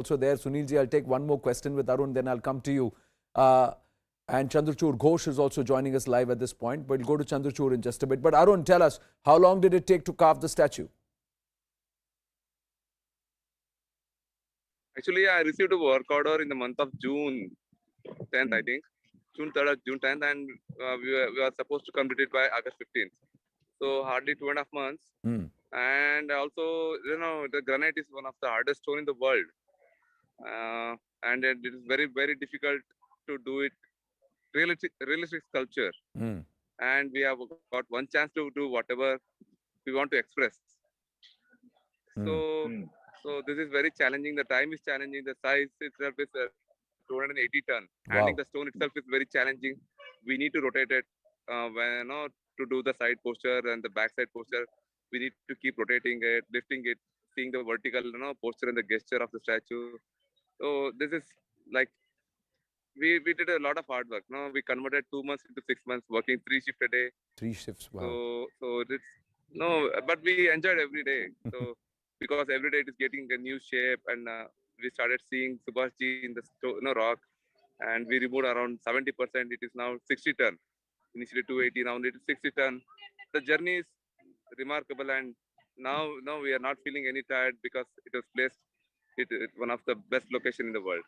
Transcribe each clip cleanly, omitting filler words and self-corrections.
also there. Sunilji, I'll take one more question with Arun, then I'll come to you. And Chandrachur Ghosh is also joining us live at this point, but we'll go to Chandrachur in just a bit. But Arun, tell us, how long did it take to carve the statue? Actually, I received a work order in the month of June 10th, I think. June 3rd or June 10th, and we were supposed to complete it by August 15th. So hardly 2.5 months. And also, you know, the granite is one of the hardest stone in the world. And it is very, very difficult to do it realistic sculpture. And we have got one chance to do whatever we want to express. So this is very challenging. The time is challenging. The size itself is 280 ton. Wow. Handling the stone itself is very challenging. We need to rotate it to do the side posture and the back side posture. We need to keep rotating it, lifting it, seeing the vertical posture and the gesture of the statue. So this is like we did a lot of hard work. We converted 2 months into 6 months, working 3 shifts a day. 3 shifts. Wow. So it's but we enjoyed every day. So because every day it is getting a new shape, and we started seeing Subhashji in the rock, and we removed around 70%. It is now 60 ton. Initially 280, now it is 60 ton. The journey is remarkable, and now we are not feeling any tired because it was placed at one of the best location in the world.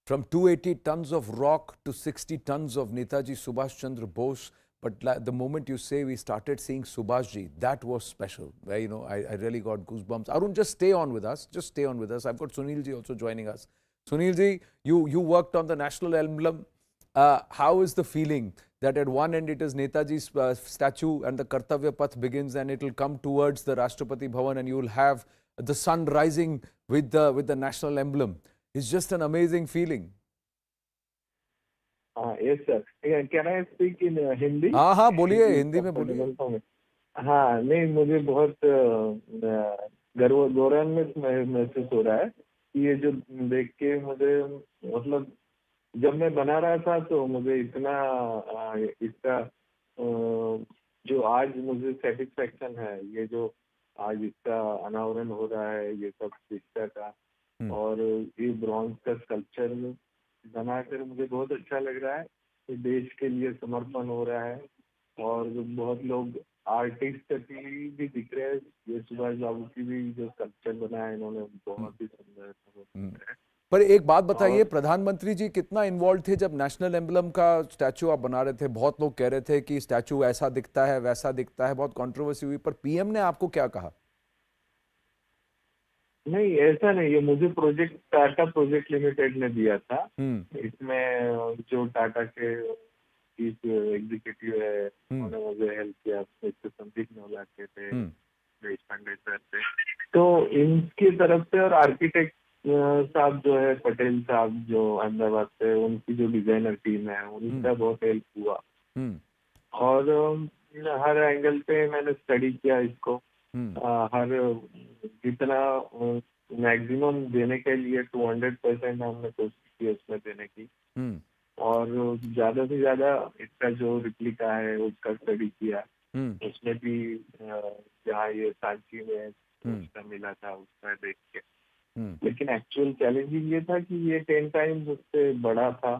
From 280 tons of rock to 60 tons of Netaji Subhash Chandra Bose. But the moment you say we started seeing Subhashji, that was special. Where, you know, I really got goosebumps. Arun, just stay on with us. Just stay on with us. I've got Sunilji also joining us. Sunilji, you worked on the national emblem. How is the feeling that at one end it is Netaji's statue and the Kartavya Path begins, and it will come towards the Rashtrapati Bhavan, and you will have the sun rising with the national emblem? It's just an amazing feeling. Yes, sir. Can I speak in Hindi? हाँ, बोलिए, हिंदी में बोलिए. हाँ, नहीं, मुझे बहुत गौरवान्वित महसूस हो रहा है. ये जो देख के मुझे, मतलब जब मैं बना रहा था तो मुझे इतना इसका जो आज मुझे सेटिस्फेक्शन है, ये जो आज इसका अनावरण हो रहा है, ये सब विस्टा का, और ये ब्रॉन्ज का स्कल्पचर बनाकर मुझे बहुत अच्छा लग रहा है. ये देश के लिए समर्पण हो रहा है, और बहुत लोग आर्टिस्ट भी दिख रहे हैं. ये सुभाष बाबू की भी जो स्कल्पचर बनाया है इन्होंने, बहुत ही सुंदर है. पर एक बात बताइए, प्रधानमंत्री जी कितना इन्वॉल्व थे जब नेशनल एम्बलम का स्टैचू आप बना रहे थे? बहुत लोग कह रहे थे कि स्टैचू ऐसा दिखता है, वैसा दिखता है, बहुत कंट्रोवर्सी हुई, पर पीएम ने आपको क्या कहा? नहीं, ऐसा नहीं है. मुझे प्रोजेक्ट टाटा प्रोजेक्ट लिमिटेड ने दिया था. इसमें जो टाटा के चीफ एग्जीक्यूटिव है, उन्होंने मुझे हेल्प किया. संदीप नोला के थे, देशपांडे सर थे, तो इनकी तरफ से, और आर्किटेक्ट साहब जो है पटेल साहब जो अहमदाबाद से, उनकी जो डिजाइनर टीम है, उनका बहुत हेल्प हुआ. और हर एंगल पे मैंने स्टडी किया इसको. हर जितना मैक्सिमम देने के लिए 200% हमने कोशिश की उसमें देने की, और ज्यादा से ज्यादा इसका जो रिप्लिका है उसका स्टडी किया. उसमें भी जहाँ ये सांची में उसका मिला था उसका देख के. लेकिन एक्चुअल चैलेंजिंग ये था कि ये 10 टाइम्स उससे बड़ा था.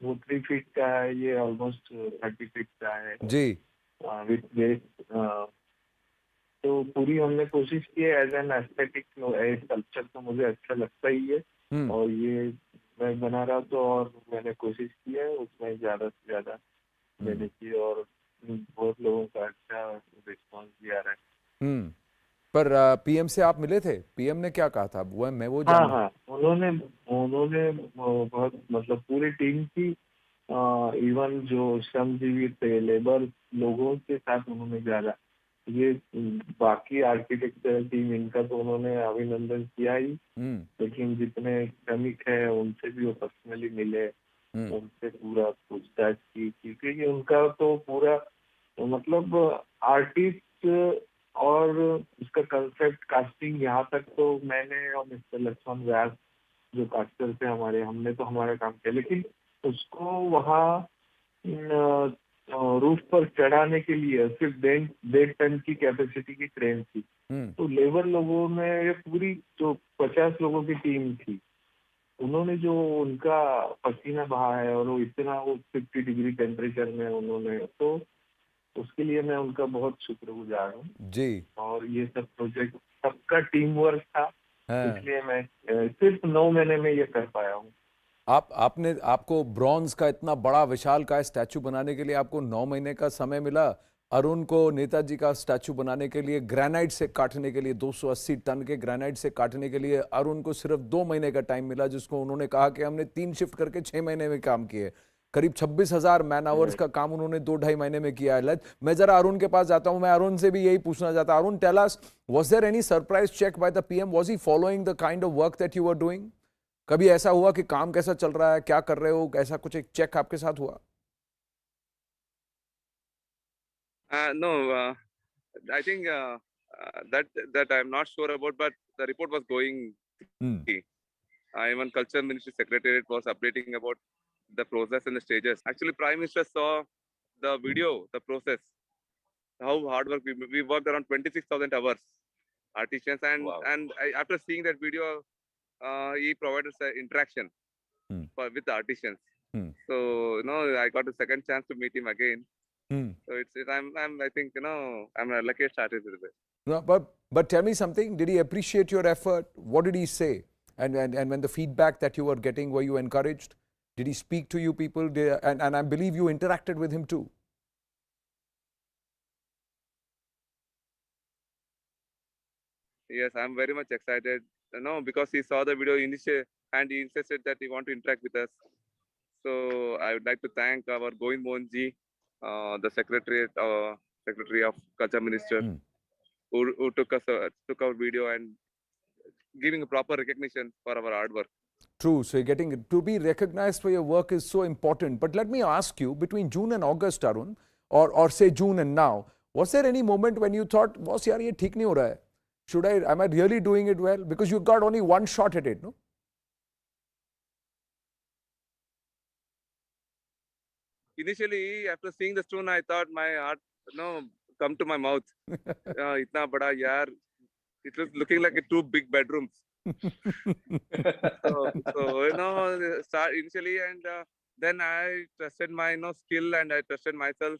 वो 3 फीट का है, ये ऑलमोस्ट 30 फीट का है जी, विथ बेस. तो पूरी हमने कोशिश की है. एज एन एस्थेटिक स्कल्पचर तो मुझे अच्छा लगता ही है, और ये मैं बना रहा तो, और मैंने कोशिश की है उसमें ज्यादा से ज्यादा देने की, और बहुत लोगों का अच्छा रिस्पॉन्स भी आ रहा है. पर पीएम से आप मिले थे? पीएम ने क्या कहा था? वो हाँ, उन्होंने बहुत, मतलब पूरी टीम की, इवन जो श्रमजीवी थे, लेबर लोगों के साथ उन्होंने ज्यादा, ये बाकी आर्किटेक्चर टीम इनका तो उन्होंने अभिनंदन किया ही, लेकिन जितने श्रमिक है उनसे भी वो पर्सनली मिले, उनसे पूरा पूछताछ की, क्योंकि उनका तो पूरा, मतलब आर्टिस्ट और उसका कंसेप्ट कास्टिंग, यहाँ तक तो मैंने और मिस्टर लक्ष्मण व्यास जो कास्टर थे हमारे, हमने तो हमारा काम किया, लेकिन उसको वहाँ रूफ पर चढ़ाने के लिए सिर्फ 1.5 टन की कैपेसिटी की क्रेन थी. तो लेबर लोगों में ये पूरी जो 50 लोगों की टीम थी, उन्होंने जो उनका पसीना बहा है और वो इतना वो 50 डिग्री टेम्परेचर में उन्होंने, तो उसके लिए मैं उनका बहुत शुक्रगुजार हूँ। जी। और ये सब प्रोजेक्ट सबका टीम वर्क था, हाँ। इसलिए मैं सिर्फ 9 महीने में ये कर पाया हूँ। आपको ब्रॉन्ज का इतना बड़ा विशाल का स्टैचू बनाने के लिए आपको 9 महीने का समय मिला। अरुण को नेताजी का स्टैचू बनाने के लिए ग्रेनाइट से काटने के लिए 280 टन के ग्रेनाइट से काटने के लिए अरुण को सिर्फ 2 महीने का टाइम मिला, जिसको उन्होंने कहा कि हमने 3 शिफ्ट करके 6 महीने में काम किए। करीब 26,000 मैन आवर्स का काम उन्होंने 2-2.5 महीने में किया है। मैं जरा अरुण के पास जाता हूं, मैं अरुण से भी यही पूछना चाहता हूं। Arun, tell us, was there any surprise check by the PM? Was he following the kind of work that you were doing? कभी ऐसा हुआ कि काम कैसा चल रहा है, क्या कर रहे हो, ऐसा कुछ एक चेक आपके साथ हुआ? No, I think that I'm not sure about, but the report was going. Even Culture Ministry Secretariat was updating about the process and the stages. Actually, Prime Minister saw the video, the process, how hard work we worked around 26,000 hours, artisans, and Wow. after seeing that video, he provided us interaction with the artisans. So I got a second chance to meet him again. So I think I'm a lucky started with it. No, but tell me something. Did he appreciate your effort? What did he say? And when the feedback that you were getting, were you encouraged? Did he speak to you people? And I believe you interacted with him too. Yes, I'm very much excited. Because he saw the video initially and he insisted that he want to interact with us. So I would like to thank our Govind Mohan ji, the Secretary of Culture Minister, who took our video and giving a proper recognition for our hard work. True. So getting to be recognized for your work is so important. But let me ask you, between June and August, Arun, or say June and now, was there any moment when you thought, boss, yaar, ye theek nahi ho raha hai? Am I really doing it well? Because you got only one shot at it, no? Initially, after seeing the stone, I thought my heart, come to my mouth. Itna bada yaar. It was looking like 2 big bedrooms. so start initially, and then I trusted my skill, and I trusted myself,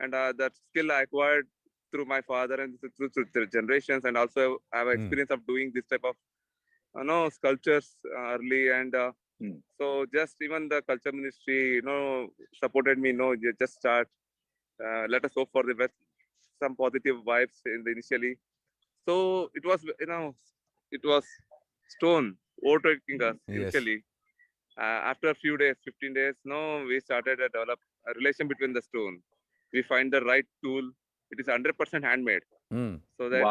and that skill I acquired through my father and through the generations, and also I have experience of doing this type of sculptures early, and so just even the culture ministry supported me. You just start, let us hope for the best, some positive vibes in the initially. So it was it was stone overtaking us initially. After a few days, 15 days, we started to develop a relation between the stone. We find the right tool. It is 100% handmade, so that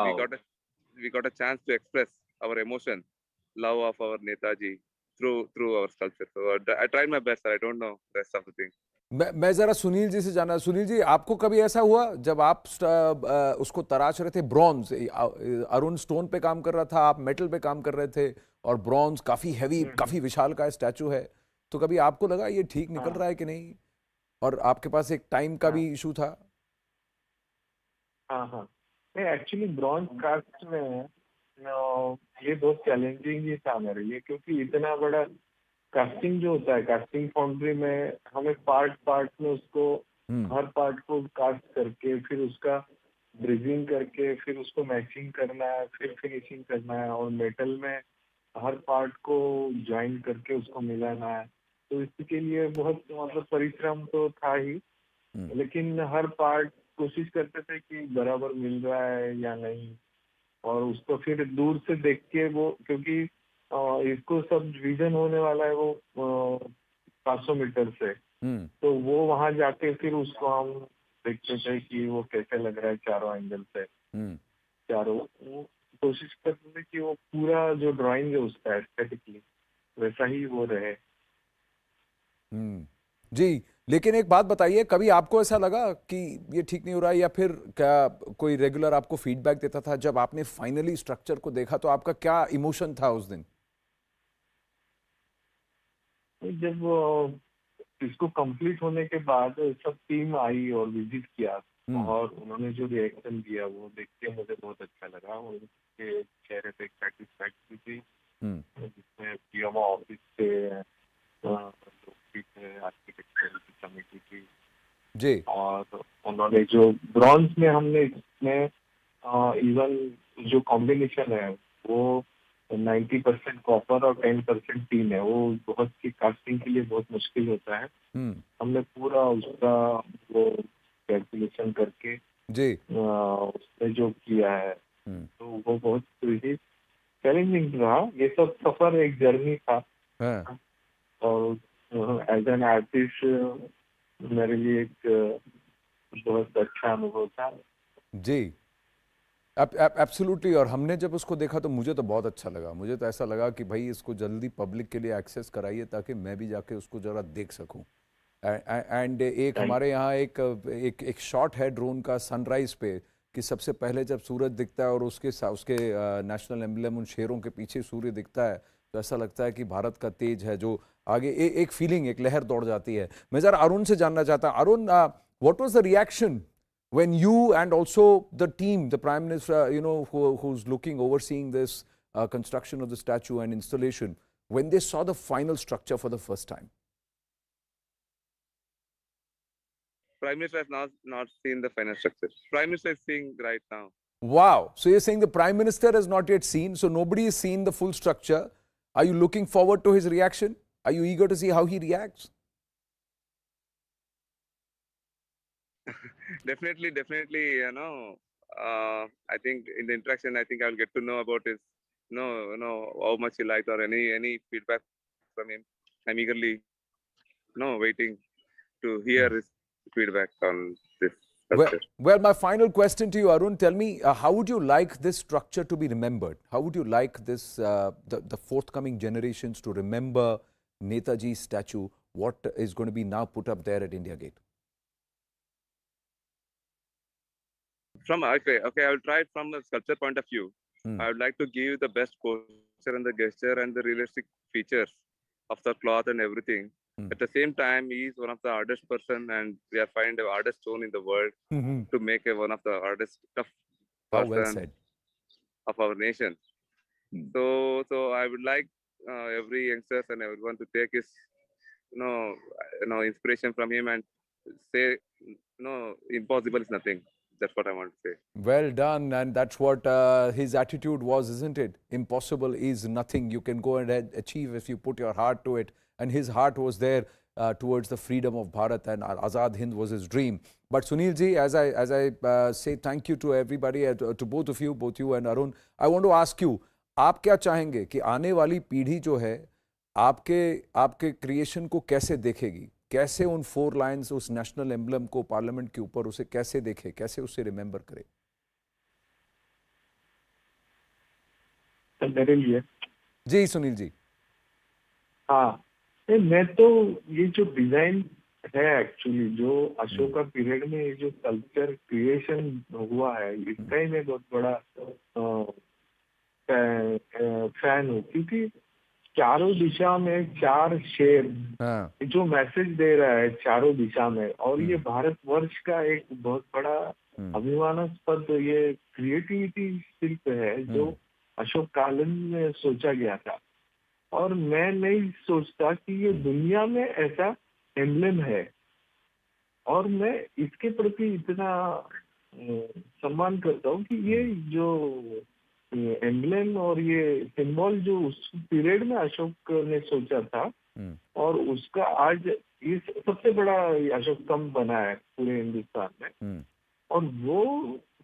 we got a chance to express our emotion, love of our Netaji through our sculpture. So I tried my best. I don't know the rest of the thing. मैं जरा सुनील जी से जाना। सुनील जी, आपको कभी ऐसा हुआ जब आप उसको तराश रहे थे, ब्रॉन्ज, अरुण स्टोन पे काम कर रहा था, आप मेटल पे काम कर रहे थे, और ब्रॉन्ज काफी हैवी, काफी विशाल का स्टैचू है, तो कभी आपको लगा ये ठीक निकल रहा है कि नहीं? और आपके पास एक टाइम का भी इशू था? हाँ, नहीं, एक्चुअली ब्रॉन्ज कास्ट में ये बहुत चैलेंजिंग ही था मेरे लिए, क्योंकि इतना बड़ा कास्टिंग जो होता है, कास्टिंग फाउंड्री में हमें पार्ट में उसको हर पार्ट को कास्ट करके, फिर उसका ब्रिजिंग करके, फिर उसको मैचिंग करना है, फिर फिनिशिंग करना है, और मेटल में हर पार्ट को ज्वाइन करके उसको मिलाना है। तो इसके लिए बहुत मतलब परिश्रम तो था ही, लेकिन हर पार्ट कोशिश करते थे कि बराबर मिल रहा है या नहीं, और उसको फिर दूर से देख के वो, क्योंकि इसको सब विजन होने वाला है वो 500 मीटर से, तो वो वहां जाके फिर उसको हम देखते थे कि वो कैसे लग रहा है चारों एंगल से, चारों वो कोशिश करते थे कि वो पूरा जो ड्राइंग है उसका एस्थेटिकली वैसा ही वो रहे। जी, लेकिन एक बात बताइए, कभी आपको ऐसा लगा कि ये ठीक नहीं हो रहा है, या फिर क्या कोई रेगुलर आपको फीडबैक देता था? जब आपने फाइनली स्ट्रक्चर को देखा तो आपका क्या इमोशन था उस दिन? जब इसको कंप्लीट होने के बाद सब टीम आई और विजिट किया, और उन्होंने जो रिएक्शन दिया वो देख के मुझे बहुत अच्छा लगा, उनके चेहरे पे सेटिस्फैक्शन थी, जिसमें पीएमओ ऑफिस से लोग भी थे, आर्किटेक्चर की कमेटी थी जी। और उन्होंने जो ब्रॉन्ज में हमने इसमें इवन जो कॉम्बिनेशन है वो 90% कॉपर और 10% टीन है, वो बहुत सी कास्टिंग के लिए बहुत मुश्किल होता है। हमने पूरा उसका वो कैलकुलेशन करके जी उसने जो किया है तो वो बहुत ही चैलेंजिंग रहा। ये सब सफर एक जर्नी था और एज एन आर्टिस्ट मेरे लिए एक बहुत अच्छा अनुभव था। जी एब्सोल्युटली। और हमने जब उसको देखा तो मुझे तो बहुत अच्छा लगा। मुझे तो ऐसा लगा कि भाई इसको जल्दी पब्लिक के लिए एक्सेस कराइए ताकि मैं भी जाके उसको जरा देख सकूं। एंड एक हमारे यहाँ एक शॉट है ड्रोन का सनराइज पे कि सबसे पहले जब सूरज दिखता है और उसके नेशनल एम्बलम उन शेरों के पीछे सूर्य दिखता है तो ऐसा लगता है कि भारत का तेज है जो आगे एक फीलिंग, एक लहर दौड़ जाती है। मैं जरा अरुण से जानना चाहता हूँ, Arun, what was the reaction when you and also the team, the Prime Minister, who's looking, overseeing this construction of the statue and installation, when they saw the final structure for the first time? Prime Minister has not seen the final structure. Prime Minister is seeing right now. Wow. So you're saying the Prime Minister has not yet seen, so nobody has seen the full structure. Are you looking forward to his reaction? Are you eager to see how he reacts? Definitely, I think in the interaction, I think I'll get to know about his, how much he liked or any feedback from him. I'm eagerly, waiting to hear his feedback on this sculpture. Well, my final question to you, Arun, tell me, how would you like this structure to be remembered? How would you like this, the forthcoming generations to remember Netaji's statue? What is going to be now put up there at India Gate? Okay, I will try it from the sculpture point of view. I would like to give the best posture and the gesture and the realistic features of the cloth and everything. At the same time, he is one of the hardest person, and we are find the hardest stone in the world to make one of the hardest tough person well said. of our nation. So I would like every youngsters and everyone to take his, inspiration from him and say, impossible is nothing. That's what I want to say. Well done. And that's what his attitude was, isn't it? Impossible is nothing. You can go and achieve if you put your heart to it. And his heart was there towards the freedom of Bharat, and Azad Hind was his dream. But Sunil ji, as I say thank you to everybody, to both you and Arun, I want to ask you, आप क्या चाहेंगे कि आने वाली पीढ़ी जो है आपके क्रिएशन को कैसे देखेगी? कैसे उन 4 लाइन्स, उस नेशनल एम्बलम को पार्लियामेंट के ऊपर उसे कैसे देखे, कैसे उसे रिमेंबर करे? मेरे लिए जी सुनील जी। हाँ, मैं तो ये जो डिजाइन है एक्चुअली जो अशोका पीरियड में ये जो कल्चर क्रिएशन हुआ है इसका ही मैं बहुत बड़ा फैन हूँ, क्योंकि चारों दिशा में 4 शेर जो मैसेज दे रहा है चारों दिशा में, और ये भारतवर्ष का एक बहुत बड़ा अभिमानास्पद ये क्रिएटिविटी शिल्प है जो अशोक कालीन में सोचा गया था। और मैं नहीं सोचता कि ये दुनिया में ऐसा एम्बलम है, और मैं इसके प्रति इतना सम्मान करता हूँ कि ये जो एम्बलम और ये सिंबल जो उस पीरियड में अशोक ने सोचा था और उसका आज ये सबसे बड़ा अशोक स्तंभ बना है पूरे हिंदुस्तान में, और वो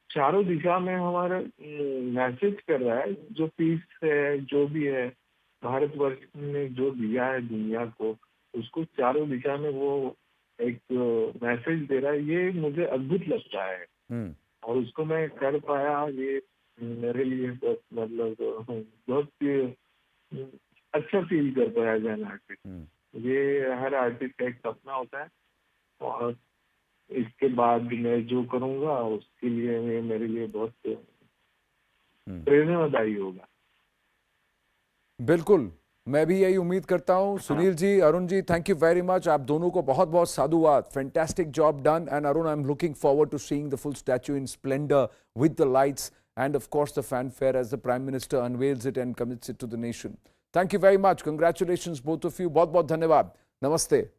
चारों दिशा में हमारा मैसेज कर रहा है जो पीस है, जो भी है भारतवर्ष ने जो दिया है दुनिया को, उसको चारों दिशा में वो एक मैसेज दे रहा है। ये मुझे अद्भुत लगता है और उसको मैं कर पाया, ये मेरे लिए बहुत मतलब बहुत अच्छा फील कर पाया एज एन आर्टिस्ट। ये हर आर्टिस्ट का एक सपना होता है, और इसके बाद मैं जो करूँगा उसके लिए ये मेरे लिए बहुत प्रेरणादायी होगा। बिल्कुल, मैं भी यही उम्मीद करता हूँ। Sunil ji, Arun ji, thank you very much. आप दोनों को बहुत बहुत साधुवाद। Fantastic job done, and Arun, I am looking forward to seeing the full statue in splendour with the lights and of course the fanfare as the Prime Minister unveils it and commits it to the nation. Thank you very much. Congratulations, both of you. Bahut dhanyawad. Namaste.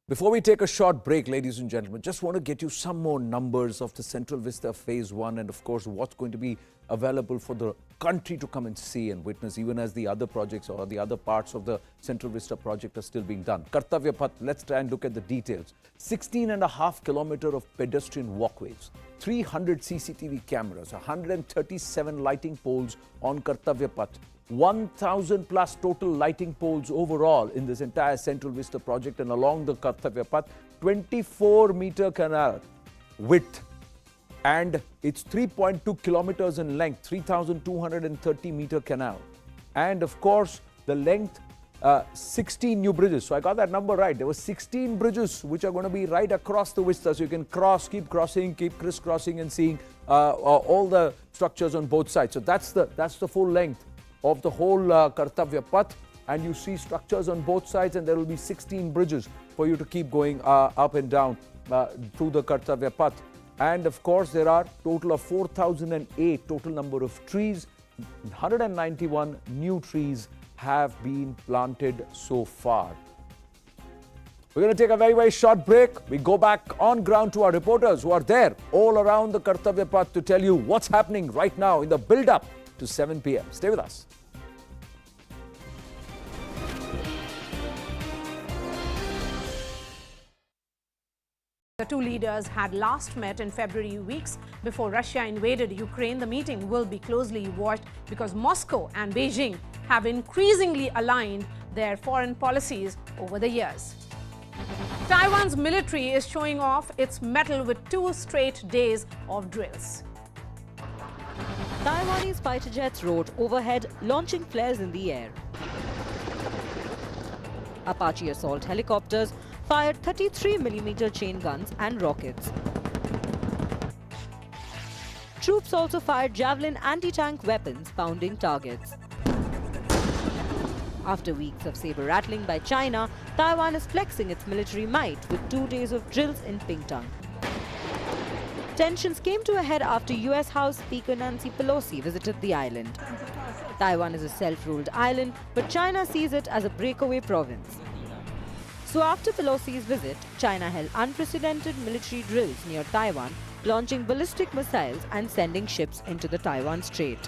Before we take a short break, ladies and gentlemen, just want to get you some more numbers of the Central Vista Phase 1 and of course what's going to be available for the country to come and see and witness, even as the other projects or the other parts of the Central Vista project are still being done. Kartavya Path, let's try and look at the details. 16.5 kilometers of pedestrian walkways, 300 CCTV cameras, 137 lighting poles on Kartavya Path, 1,000 plus total lighting poles overall in this entire Central Vista project, and along the Kartavya Path, 24-meter canal width, and it's 3.2 kilometers in length, 3,230-meter canal, and of course the length 16 new bridges. So I got that number right. There were 16 bridges which are going to be right across the Vista, so you can cross, keep crossing, keep crisscrossing and seeing all the structures on both sides. So that's the full length of the whole Kartavya Path, and you see structures on both sides, and there will be 16 bridges for you to keep going up and down through the Kartavya Path. And of course there are total of 4,008 total number of trees. 191 new trees have been planted so far. We're going to take a very, very short break. We go back on ground to our reporters who are there all around the Kartavya Path to tell you what's happening right now in the build-up to 7 p.m. Stay with us. The two leaders had last met in February, weeks before Russia invaded Ukraine. The meeting will be closely watched because Moscow and Beijing have increasingly aligned their foreign policies over the years. Taiwan's military is showing off its mettle with 2 straight days of drills. Taiwanese fighter jets rode overhead, launching flares in the air. Apache assault helicopters fired 33mm chain guns and rockets. Troops also fired javelin anti-tank weapons, pounding targets. After weeks of saber rattling by China, Taiwan is flexing its military might with 2 days of drills in Pingtung. Tensions came to a head after US House Speaker Nancy Pelosi visited the island. Taiwan is a self-ruled island, but China sees it as a breakaway province. So after Pelosi's visit, China held unprecedented military drills near Taiwan, launching ballistic missiles and sending ships into the Taiwan Strait.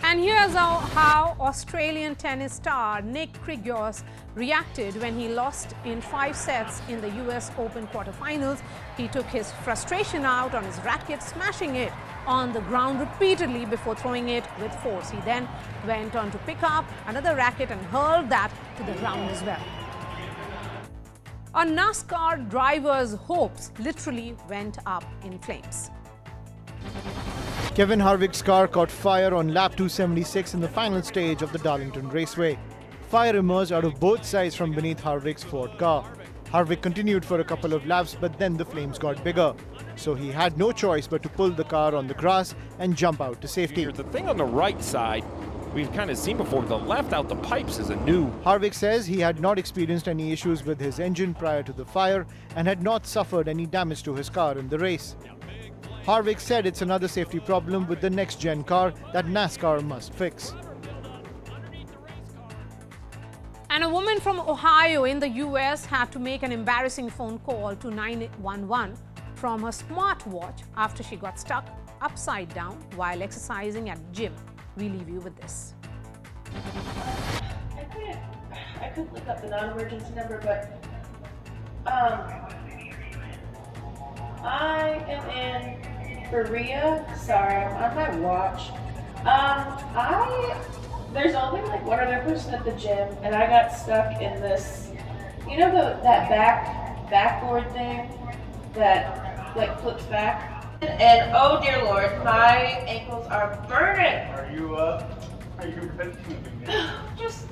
And here's how Australian tennis star Nick Kyrgios reacted when he lost in 5 sets in the US Open quarterfinals. He took his frustration out on his racket, smashing it on the ground repeatedly before throwing it with force. He then went on to pick up another racket and hurled that to the ground as well. A NASCAR driver's hopes literally went up in flames. Kevin Harvick's car caught fire on lap 276 in the final stage of the Darlington Raceway. Fire emerged out of both sides from beneath Harvick's Ford car. Harvick continued for a couple of laps, but then the flames got bigger. So he had no choice but to pull the car on the grass and jump out to safety. The thing on the right side, we've kind of seen before. The left out the pipes is a new. Harvick says he had not experienced any issues with his engine prior to the fire and had not suffered any damage to his car in the race. Harvick said it's another safety problem with the next-gen car that NASCAR must fix. And a woman from Ohio in the US had to make an embarrassing phone call to 911 from her smartwatch after she got stuck upside down while exercising at gym. We leave you with this. I couldn't look up the non-emergency number, but I am in Korea. Sorry, I'm on my watch. There's only like one other person at the gym, and I got stuck in this, you know, that backboard thing that like flips back. And oh dear Lord, my ankles are burning. Are you ready? Just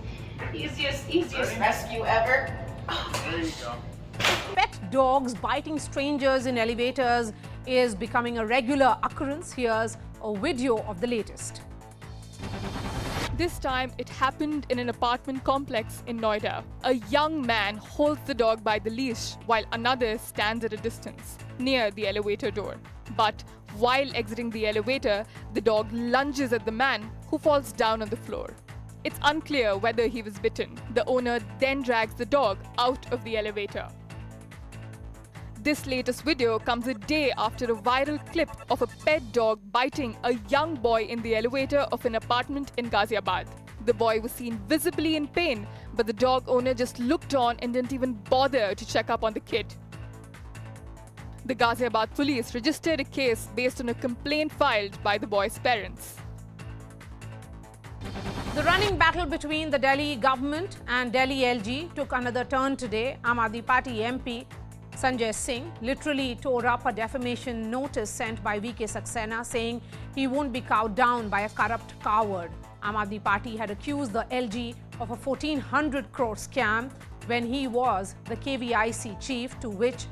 easiest rescue ever. There you go. Pet dogs biting strangers in elevators is becoming a regular occurrence. Here's a video of the latest. This time, it happened in an apartment complex in Noida. A young man holds the dog by the leash while another stands at a distance, near the elevator door. But while exiting the elevator, the dog lunges at the man, who falls down on the floor. It's unclear whether he was bitten. The owner then drags the dog out of the elevator. This latest video comes a day after a viral clip of a pet dog biting a young boy in the elevator of an apartment in Ghaziabad. The boy was seen visibly in pain, but the dog owner just looked on and didn't even bother to check up on the kid. The Ghaziabad police registered a case based on a complaint filed by the boy's parents. The running battle between the Delhi government and Delhi LG took another turn today. Aam Aadmi Party MP Sanjay Singh literally tore up a defamation notice sent by VK Saxena saying he won't be cowed down by a corrupt coward. Aam Aadmi Party had accused the LG of a 1400 crore scam when he was the KVIC chief, to which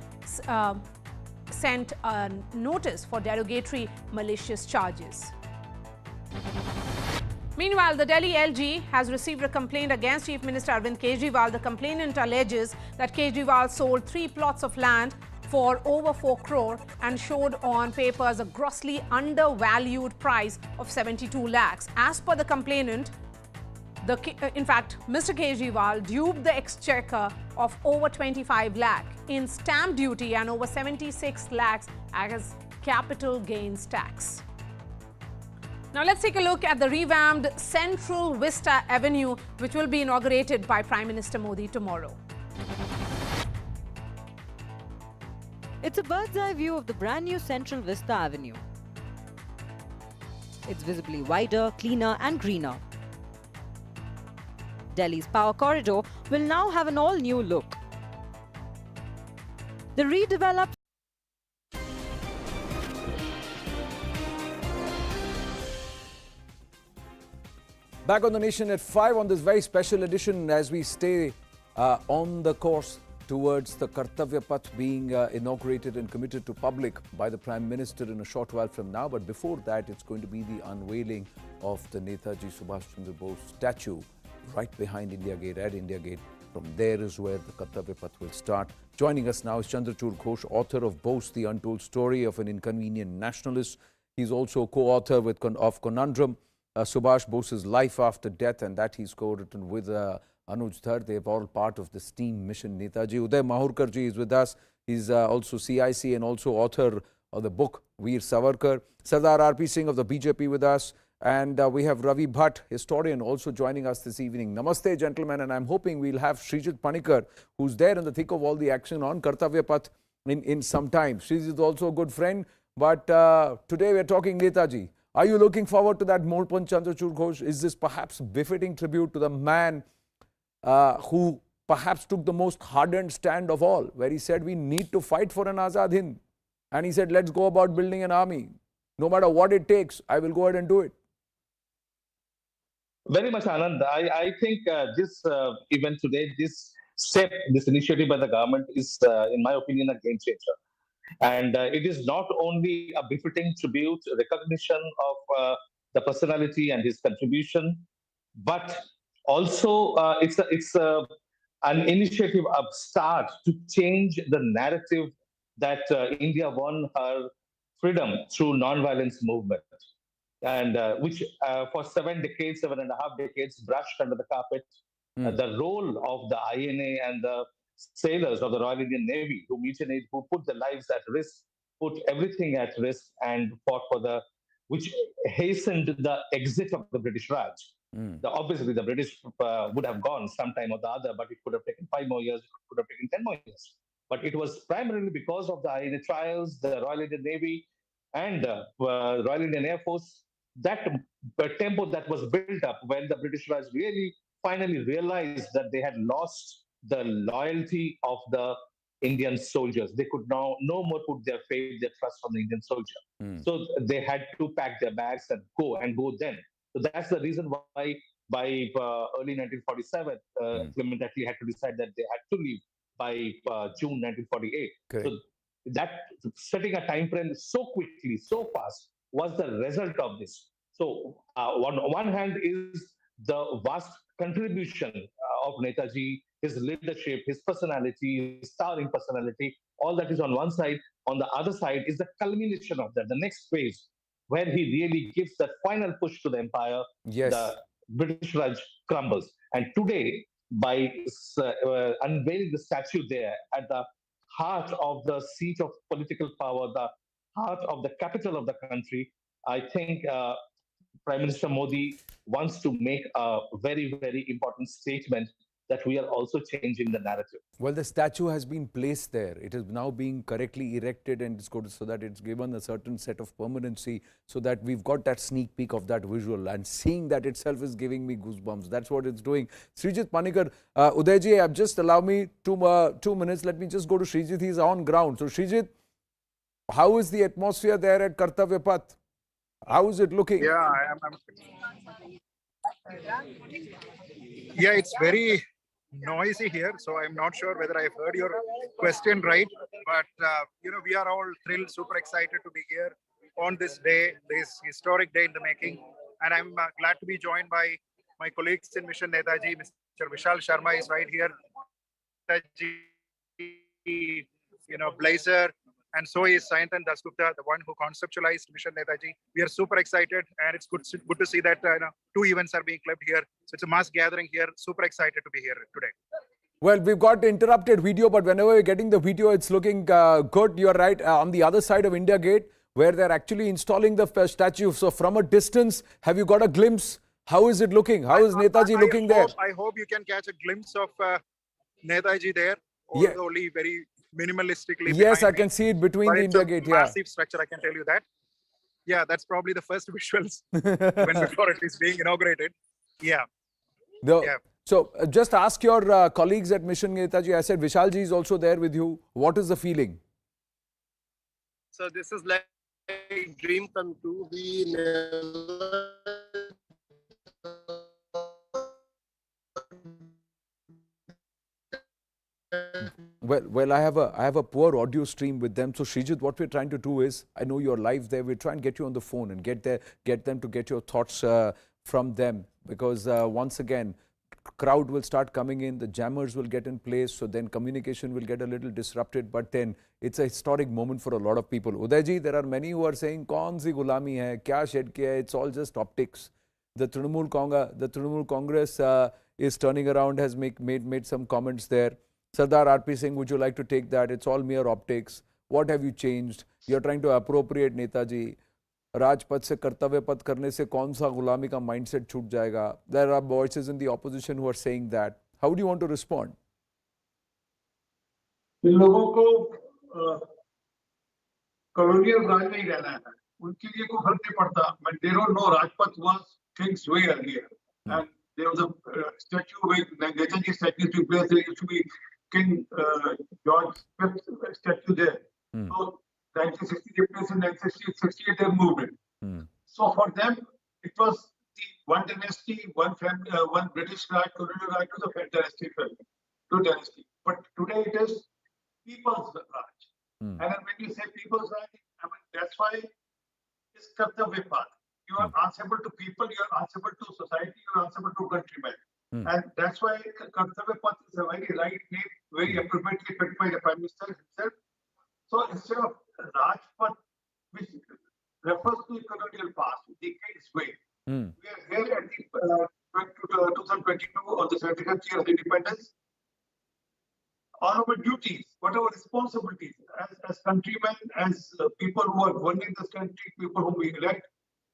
sent a notice for derogatory malicious charges. Meanwhile, the Delhi LG has received a complaint against Chief Minister Arvind Kejriwal. The complainant alleges that Kejriwal sold 3 plots of land for over 4 crore and showed on papers a grossly undervalued price of 72 lakhs. As per the complainant, in fact, Mr. Kejriwal duped the exchequer of over 25 lakh in stamp duty and over 76 lakhs as capital gains tax. Now let's take a look at the revamped Central Vista Avenue, which will be inaugurated by Prime Minister Modi tomorrow. It's a bird's eye view of the brand new Central Vista Avenue. It's visibly wider, cleaner and greener. Delhi's power corridor will now have an all-new look. The redeveloped Back on the nation at 5 on this very special edition as we stay on the course towards the Kartavya Path being inaugurated and committed to public by the Prime Minister in a short while from now. But before that, it's going to be the unveiling of the Netaji Subhash Chandra Bose statue right behind India Gate, at India Gate. From there is where the Kartavya Path will start. Joining us now is Chandrachud Ghosh, author of Bose, The Untold Story of an Inconvenient Nationalist. He's also co-author of Conundrum, Subhash Bose's Life After Death, and that he's co-written with Anuj Dhar. They're all part of this team Mission Netaji. Uday Mahurkarji is with us. He's also CIC and also author of the book Veer Savarkar. Sardar R.P. Singh of the BJP with us. And we have Ravi Bhatt, historian, also joining us this evening. Namaste, gentlemen, and I'm hoping we'll have Srijit Panikar, who's there in the thick of all the action on Kartavya Path in some time. Srijit is also a good friend, but today we're talking Netaji. Are you looking forward to that Molpan Chandrachud Ghosh? Is this perhaps befitting tribute to the man who perhaps took the most hardened stand of all, where he said we need to fight for an Azad Hind? And he said, let's go about building an army. No matter what it takes, I will go ahead and do it. Very much, Anand. I think this event today, this step, this initiative by the government is, in my opinion, a game changer. And it is not only a befitting tribute, recognition of the personality and his contribution, but also it's an initiative of start to change the narrative that India won her freedom through non-violence movement, and which for 7.5 decades brushed under the carpet. The role of the INA and the sailors of the Royal Indian Navy who mutinied, who put their lives at risk, put everything at risk, and fought for which hastened the exit of the British Raj. Obviously, the British would have gone sometime or the other, but it could have taken 5 more years, it could have taken 10 more years. But it was primarily because of the INA trials, the Royal Indian Navy, and Royal Indian Air Force, that tempo that was built up when the British Raj really finally realized that they had lost the loyalty of the Indian soldiers. They could now no more put their faith, their trust on the Indian soldier. So they had to pack their bags and go then. So that's the reason why by early 1947, Clement Attlee had to decide that they had to leave by June 1948. Okay. So that setting a time frame so quickly, so fast, was the result of this. So on one hand is the vast contribution of Netaji, his leadership, his personality, his towering personality, all that is on one side. On the other side is the culmination of that, the next phase, where he really gives that final push to the empire. The Yes. British Raj crumbles. And today, by unveiling the statue there at the heart of the seat of political power, the heart of the capital of the country, I think Prime Minister Modi wants to make a very, very important statement that we are also changing the narrative. Well, the statue has been placed there. It is now being correctly erected, and it's good so that it's given a certain set of permanency, so that we've got that sneak peek of that visual, and seeing that itself is giving me goosebumps. That's what it's doing. Srijit Panikar, Udayji, just allow me 2 minutes. Let me just go to Srijit. He's on ground. So Srijit, how is the atmosphere there at Kartavya Path? How is it looking? Yeah, yeah, it's very noisy here, so I'm not sure whether I've heard your question right. But we are all thrilled, super excited to be here on this day, this historic day in the making. And I'm glad to be joined by my colleagues in Mission Netaji. Mr. Vishal Sharma is right here. Netaji, Blazer. And so is Sayantan Dasgupta, the one who conceptualized Mission Netaji. We are super excited, and it's good to see that 2 events are being clubbed here. So it's a mass gathering here. Super excited to be here today. Well, we've got interrupted video, but whenever we're getting the video, it's looking good. You're right. On the other side of India Gate, where they're actually installing the statue. So from a distance, have you got a glimpse? How is it looking? How is Netaji looking there? I hope you can catch a glimpse of Netaji there, although only very minimalistically. Yes, I can see it between the India Gate. Massive structure, I can tell you that. Yeah, that's probably the first visuals before it is being inaugurated. Yeah. So just ask your colleagues at Mission Netaji. I said Vishalji is also there with you. What is the feeling? So this is like a dream come true. We never Well, I have a poor audio stream with them. So Srijit, what we're trying to do is, I know you're live there. We're trying to get you on the phone and get them to get your thoughts from them, because once again, crowd will start coming in, the jammers will get in place, so then communication will get a little disrupted. But then it's a historic moment for a lot of people. Udayji, there are many who are saying, "Kaun si gulami hai? Kya shed kiya hai?" It's all just optics. The Trinamool Congress is turning around, has made some comments there. Sardar RP Singh, would you like to take that? It's all mere optics. What have you changed? You're trying to appropriate Netaji. Rajpath se Kartavya Path karne se kaun sa gulami ka mindset chhut jayega? There are voices in the opposition who are saying that. How do you want to respond? इन लोगों को colonial राज नहीं रहना है. उनके लिए कोई फर्क नहीं पड़ता. But they don't know Rajpath was king's way earlier, and there was a statue with Netaji statue to place. There used to be King George V statue there. So 1960 replaced in 1968 they moved it. So for them it was the one dynasty, one family, one British Raj, colonial Raj to the dynasty family, two dynasty. But today it is people's Raj. And then when you say people's Raj, I mean that's why it's Kartavya Path. You are answerable to people, you are answerable to society, you are answerable to countrymen. And that's why Kartavya Path is a very right name, very appropriately picked by the Prime Minister himself. So instead of Rajpath, which refers to the colonial past, the king's way, we are here at the 2022 on the 75th year of independence. On our duties, what are our responsibilities as countrymen, as people who are governing this country, people whom we elect,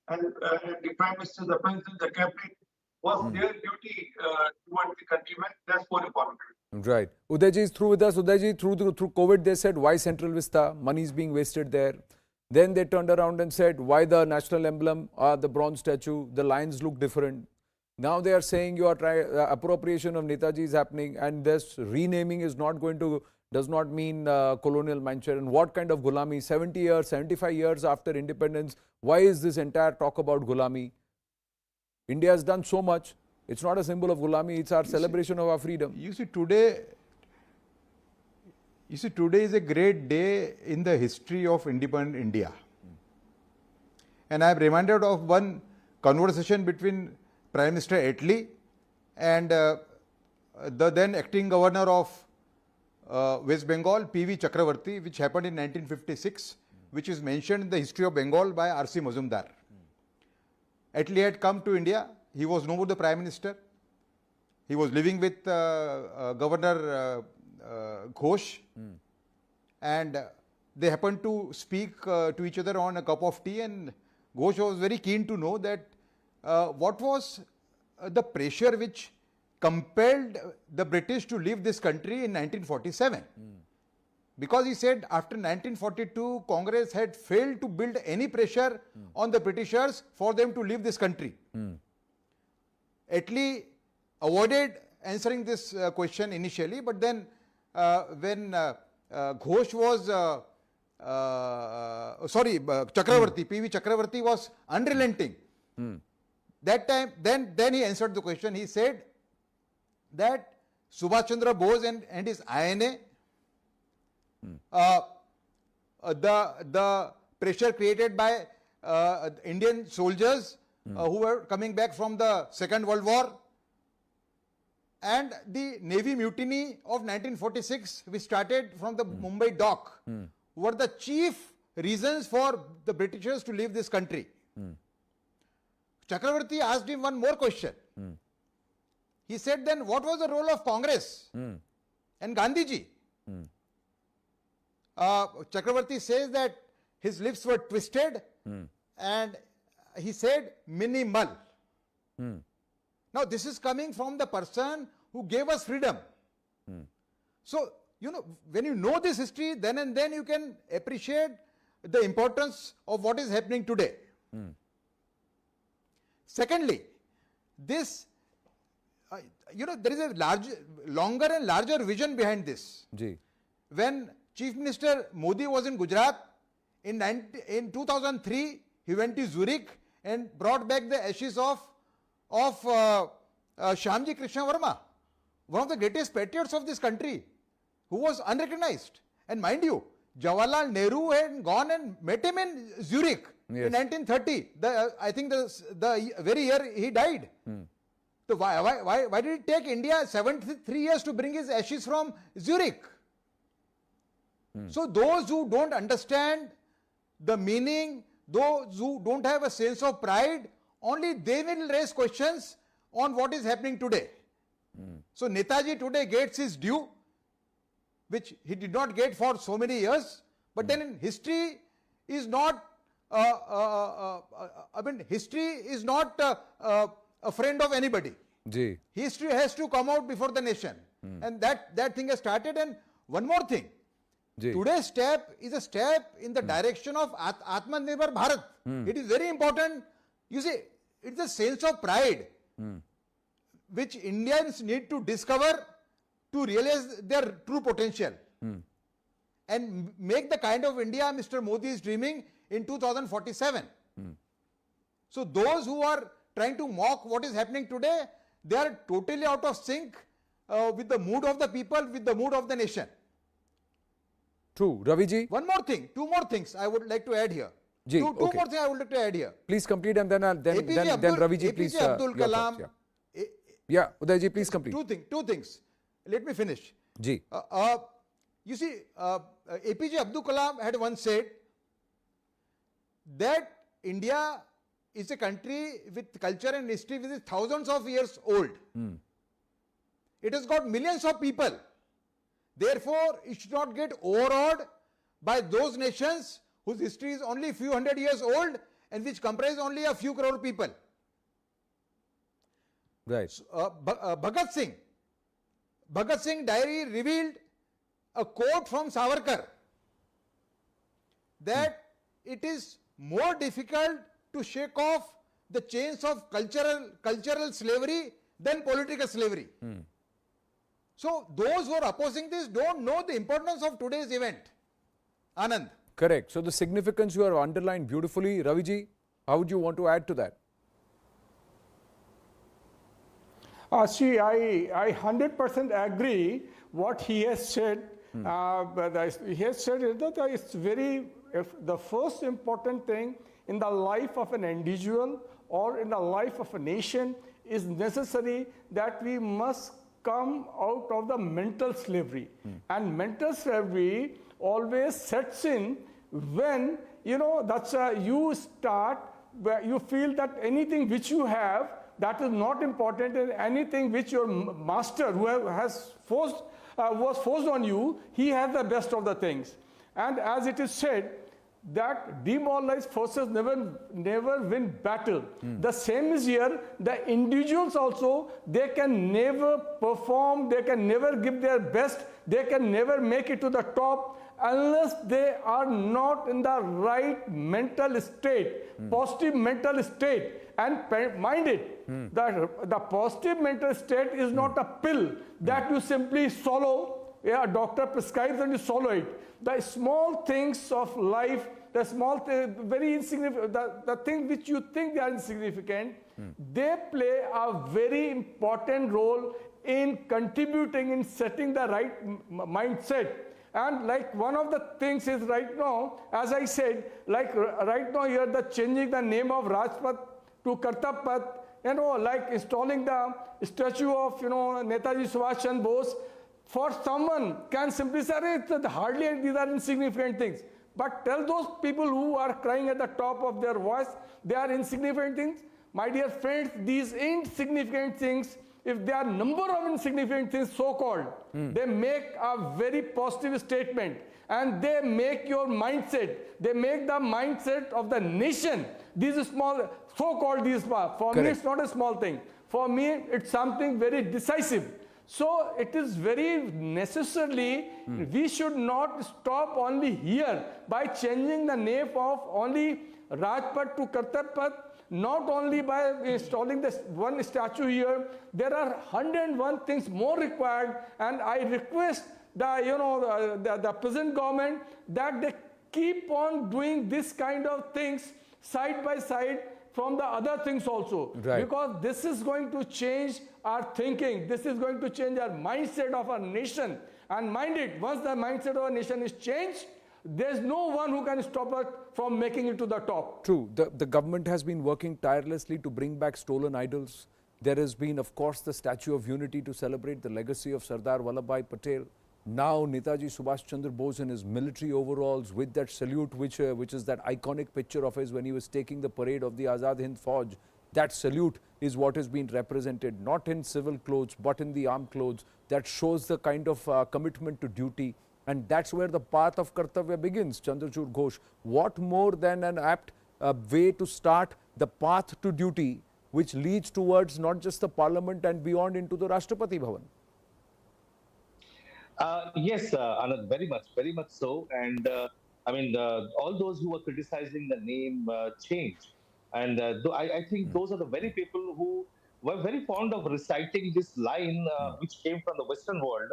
and the Prime Minister, the President, the Cabinet, was their duty towards the countrymen. That's more important. Right. Udayji is through with us. Udayji, through COVID, they said, why Central Vista? Money is being wasted there. Then they turned around and said, why the national emblem, the bronze statue, the lines look different. Now they are saying you are appropriation of Netaji is happening, and this renaming is not going to, does not mean colonial mindset. And what kind of gulami? 70 years, 75 years after independence, why is this entire talk about gulami? India has done so much. It's not a symbol of gulami, it's our celebration of our freedom. You see, today is a great day in the history of independent India. And I am reminded of one conversation between Prime Minister Attlee and the then acting governor of West Bengal, P.V. Chakravarti, which happened in 1956, which is mentioned in the history of Bengal by R.C. Mazumdar. Attlee had come to India. He was no more the Prime Minister. He was living with Governor Ghosh, and they happened to speak to each other on a cup of tea, and Ghosh was very keen to know that what was the pressure which compelled the British to leave this country in 1947. Because he said after 1942, Congress had failed to build any pressure on the Britishers for them to leave this country. Attlee avoided answering this question initially, but then when Ghosh was, Chakravarti, P.V. Chakravarti was unrelenting. That time, then he answered the question. He said that Subhash Chandra Bose and his INA, the pressure created by Indian soldiers who were coming back from the Second World War, and the Navy mutiny of 1946, which started from the Mumbai dock, were the chief reasons for the Britishers to leave this country. Chakravarti asked him one more question. He said, then what was the role of Congress and Gandhiji? Chakravarti says that his lips were twisted and he said minimal. Now this is coming from the person who gave us freedom. So, you know, when you know this history, then and then you can appreciate the importance of what is happening today. Secondly, this, there is a longer and larger vision behind this. When Chief Minister Modi was in Gujarat, in 2003, he went to Zurich and brought back the ashes of Shyamji Krishna Verma, one of the greatest patriots of this country, who was unrecognized. And mind you, Jawaharlal Nehru had gone and met him in Zurich in 1930. I think the very year he died. So why did it take India 73 years to bring his ashes from Zurich? So those who don't understand the meaning, those who don't have a sense of pride, only they will raise questions on what is happening today. So Netaji today gets his due, which he did not get for so many years. But then history is not, history is not a friend of anybody. History has to come out before the nation. And that thing has started. And one more thing. Today's step is a step in the direction of Atmanirbhar Bharat. It is very important. You see, it's a sense of pride which Indians need to discover to realize their true potential and make the kind of India Mr. Modi is dreaming in 2047. So those who are trying to mock what is happening today, they are totally out of sync with the mood of the people, with the mood of the nation. True. Raviji? One more thing, two more things I would like to add here. Two more things I would like to add here. Please complete and then Raviji, please. APJ Abdul Kalam. Yeah, Udayji, please complete. Two things. Let me finish. You see, APJ Abdul Kalam had once said that India is a country with culture and history which is thousands of years old. It has got millions of people. Therefore, it should not get overawed by those nations whose history is only a few hundred years old and which comprise only a few crore people. Right. Bhagat Singh diary revealed a quote from Savarkar that it is more difficult to shake off the chains of cultural slavery than political slavery. So those who are opposing this don't know the importance of today's event. Anand. Correct. So the significance you have underlined beautifully. Raviji, how would you want to add to that? See, I 100% agree what he has said. But he has said that it's the first important thing in the life of an individual or in the life of a nation is necessary that we must come out of the mental slavery. And mental slavery always sets in when, that's you start, where you feel that anything which you have, that is not important, and anything which your master who was forced on you, he has the best of the things. And as it is said, that demoralized forces never win battle. The same is here. The individuals also, they can never perform, they can never give their best, they can never make it to the top unless they are not in the right mental state, positive mental state. And mind it, the positive mental state is not a pill that you simply swallow. A doctor prescribes and you swallow it. The small things of life, the small, very insignificant, the things which you think they are insignificant, they play a very important role in contributing in setting the right mindset. And like one of the things is right now, as I said, like right now here, the changing the name of Rajpath to Kartavya, like installing the statue of, Netaji Subhash Chandra Bose. For someone can simply say, hardly these are insignificant things. But tell those people who are crying at the top of their voice, they are insignificant things. My dear friends, these insignificant things, if there are number of insignificant things so-called, they make a very positive statement. And they make your mindset, they make the mindset of the nation. These small, so-called these, for me it's not a small thing. For me, it's something very decisive. So it is very necessarily, we should not stop only here by changing the name of only Rajpath to Kartavya, not only by installing this one statue here. There are 101 things more required, and I request the present government that they keep on doing this kind of things side by side from the other things also. Because this is going to change our thinking. This is going to change our mindset of our nation. And mind it, once the mindset of our nation is changed, there's no one who can stop us from making it to the top. True. The government has been working tirelessly to bring back stolen idols. There has been, of course, the Statue of Unity to celebrate the legacy of Sardar Vallabhbhai Patel. Now, Netaji Subhash Chandra Bose in his military overalls with that salute, which is that iconic picture of his when he was taking the parade of the Azad Hind Fauj. That salute is what has been represented, not in civil clothes, but in the armed clothes. That shows the kind of commitment to duty. And that's where the path of Kartavya begins, Chandrachud Ghosh. What more than an apt way to start the path to duty, which leads towards not just the parliament and beyond into the Rashtrapati Bhavan? Yes, Anand, very much so. And all those who are criticizing the name change. And I think those are the very people who were very fond of reciting this line, which came from the Western world.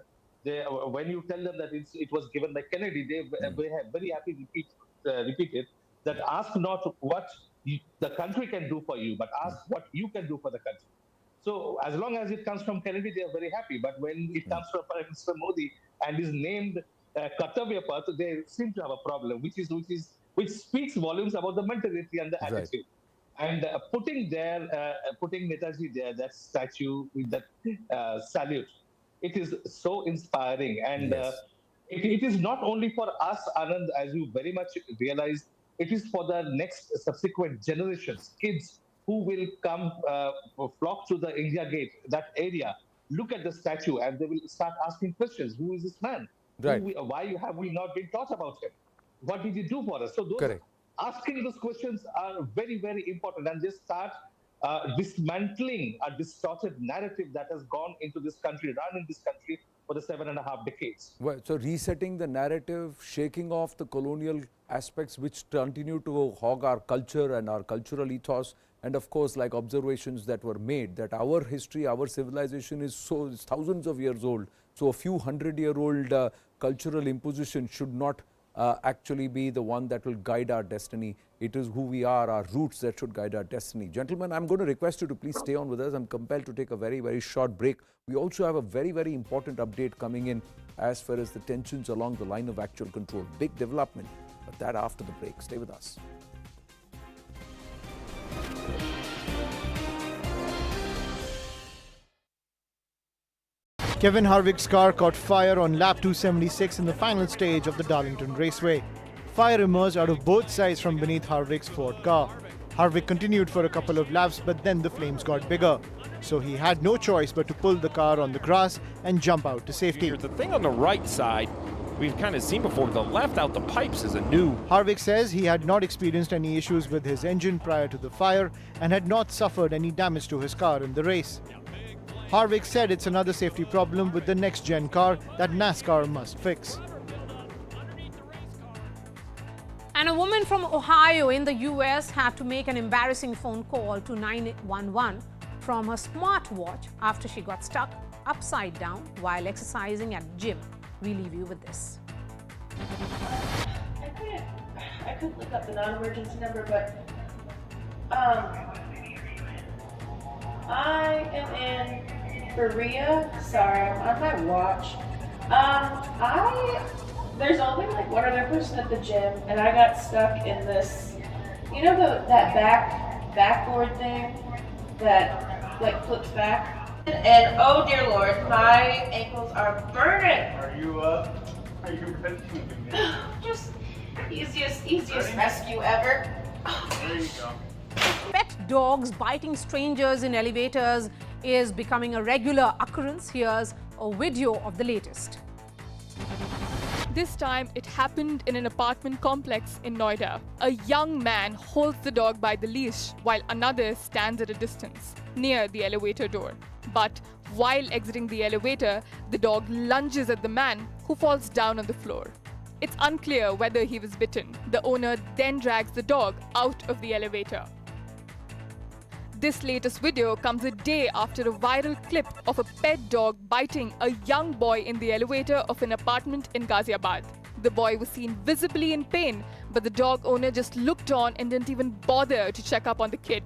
When you tell them that it was given by Kennedy, they very happy repeat it, that ask not what the country can do for you, but ask what you can do for the country. So as long as it comes from Kennedy, they are very happy. But when it comes from Prime Minister Modi and is named Kartavya Path, they seem to have a problem, which speaks volumes about the mentality and the attitude. And putting Netaji there, that statue with that salute, it is so inspiring. And it is not only for us, Anand, as you very much realize, it is for the next subsequent generations, kids who will come flock to the India Gate, that area, look at the statue, and they will start asking questions. Who is this man? Why have we not been taught about him? What did he do for us? So those asking those questions are very, very important, and they start dismantling a distorted narrative that has gone into this country, run in this country for the 7.5 decades. Well, so resetting the narrative, shaking off the colonial aspects which continue to hog our culture and our cultural ethos, and of course, like observations that were made, that our history, our civilization is thousands of years old. So a few 100-year-old cultural imposition should not actually be the one that will guide our destiny. It is who we are, our roots, that should guide our destiny. Gentlemen, I'm going to request you to please stay on with us. I'm compelled to take a very, very short break. We also have a very, very important update coming in as far as the tensions along the line of actual control. Big development, but that after the break. Stay with us. Kevin Harvick's car caught fire on lap 276 in the final stage of the Darlington Raceway. Fire emerged out of both sides from beneath Harvick's Ford car. Harvick continued for a couple of laps, but then the flames got bigger. So he had no choice but to pull the car on the grass and jump out to safety. The thing on the right side, we've kind of seen before. The left out the pipes is a new. Harvick says he had not experienced any issues with his engine prior to the fire and had not suffered any damage to his car in the race. Harvick said it's another safety problem with the next-gen car that NASCAR must fix. And a woman from Ohio in the US had to make an embarrassing phone call to 911 from her smartwatch after she got stuck upside down while exercising at the gym. We leave you with this. I couldn't look up the non-emergency number, but I am in Berea. Sorry, I'm on my watch. There's only like one other person at the gym, and I got stuck in this, you know, that backboard thing that like flips back. And oh dear Lord, my ankles are burning. Are you rescuing me? Just easiest rescue ever. There you go. Pet dogs biting strangers in elevators is becoming a regular occurrence. Here's a video of the latest. This time, it happened in an apartment complex in Noida. A young man holds the dog by the leash while another stands at a distance near the elevator door. But while exiting the elevator, the dog lunges at the man, who falls down on the floor. It's unclear whether he was bitten. The owner then drags the dog out of the elevator. This latest video comes a day after a viral clip of a pet dog biting a young boy in the elevator of an apartment in Ghaziabad. The boy was seen visibly in pain, but the dog owner just looked on and didn't even bother to check up on the kid.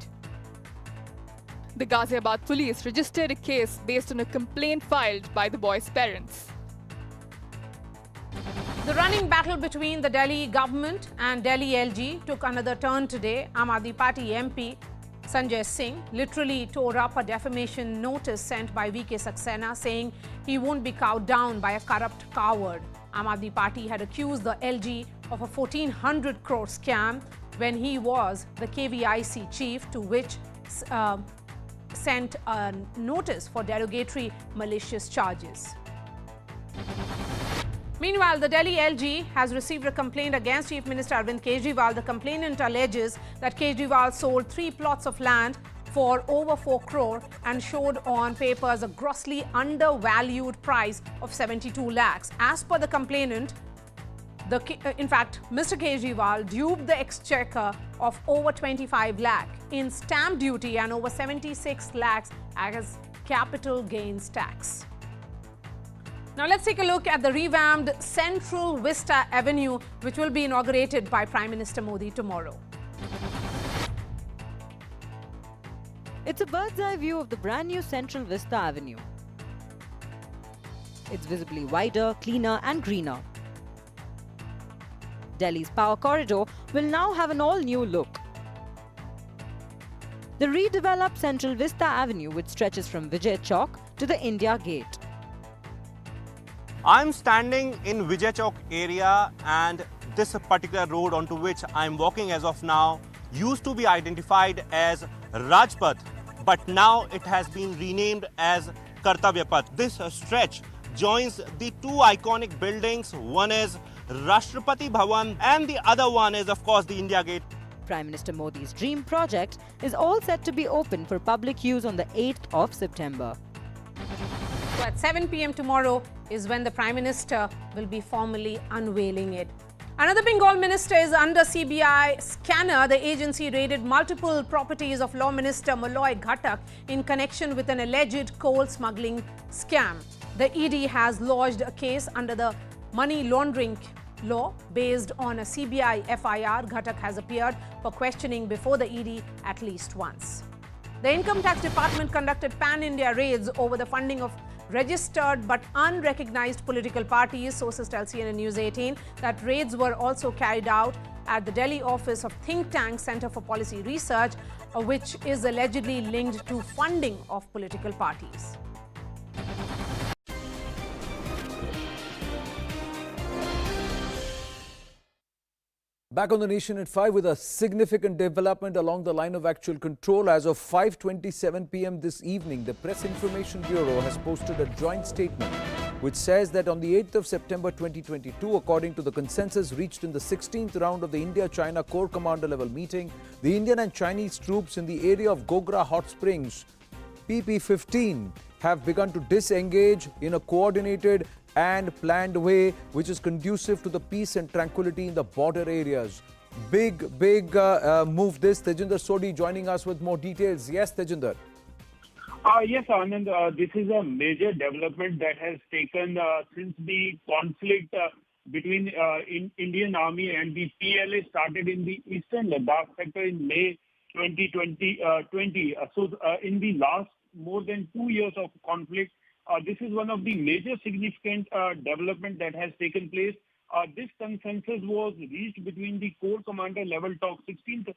The Ghaziabad police registered a case based on a complaint filed by the boy's parents. The running battle between the Delhi government and Delhi LG took another turn today. Aam Aadmi Party MP Sanjay Singh literally tore up a defamation notice sent by VK Saxena saying he won't be cowed down by a corrupt coward. Aam Aadmi Party had accused the LG of a 1,400 crore scam when he was the KVIC chief, to which sent a notice for derogatory malicious charges. Meanwhile, the Delhi LG has received a complaint against Chief Minister Arvind Kejriwal. The complainant alleges that Kejriwal sold 3 plots of land for over 4 crore and showed on papers a grossly undervalued price of 72 lakhs. As per the complainant, in fact, Mr. Kejriwal duped the exchequer of over 25 lakh in stamp duty and over 76 lakhs as capital gains tax. Now let's take a look at the revamped Central Vista Avenue, which will be inaugurated by Prime Minister Modi tomorrow. It's a bird's eye view of the brand new Central Vista Avenue. It's visibly wider, cleaner and greener. Delhi's power corridor will now have an all-new look. The redeveloped Central Vista Avenue, which stretches from Vijay Chowk to the India Gate. I'm standing in Vijay Chowk area, and this particular road onto which I'm walking as of now used to be identified as Rajpath, but now it has been renamed as Kartavya Path. This stretch joins the 2 iconic buildings. One is Rashtrapati Bhavan and the other one is, of course, the India Gate. Prime Minister Modi's dream project is all set to be open for public use on the 8th of September. So at 7 p.m. tomorrow is when the Prime Minister will be formally unveiling it. Another Bengal minister is under CBI scanner. The agency raided multiple properties of Law Minister Malloy Ghatak in connection with an alleged coal smuggling scam. The ED has lodged a case under the money laundering law based on a CBI FIR. Ghatak has appeared for questioning before the ED at least once. The Income Tax Department conducted pan-India raids over the funding of registered but unrecognized political parties. Sources tell CNN News 18 that raids were also carried out at the Delhi office of think tank Center for Policy Research, which is allegedly linked to funding of political parties. Back on the Nation at 5 with a significant development along the line of actual control. As of 5:27 p.m. this evening, the Press Information Bureau has posted a joint statement which says that on the 8th of September 2022, according to the consensus reached in the 16th round of the India-China Corps Commander level meeting, the Indian and Chinese troops in the area of Gogra Hot Springs, PP-15, have begun to disengage in a coordinated and planned way which is conducive to the peace and tranquility in the border areas. Big move this. Tejinder Sodhi joining us with more details. Yes, Tejinder. Yes, Anand, this is a major development that has taken since the conflict between Indian Army and the PLA started in the eastern Ladakh sector in May 2020. So in the last more than 2 years of conflict, this is one of the major significant development that has taken place. This consensus was reached between the Corps Commander level talk, 16th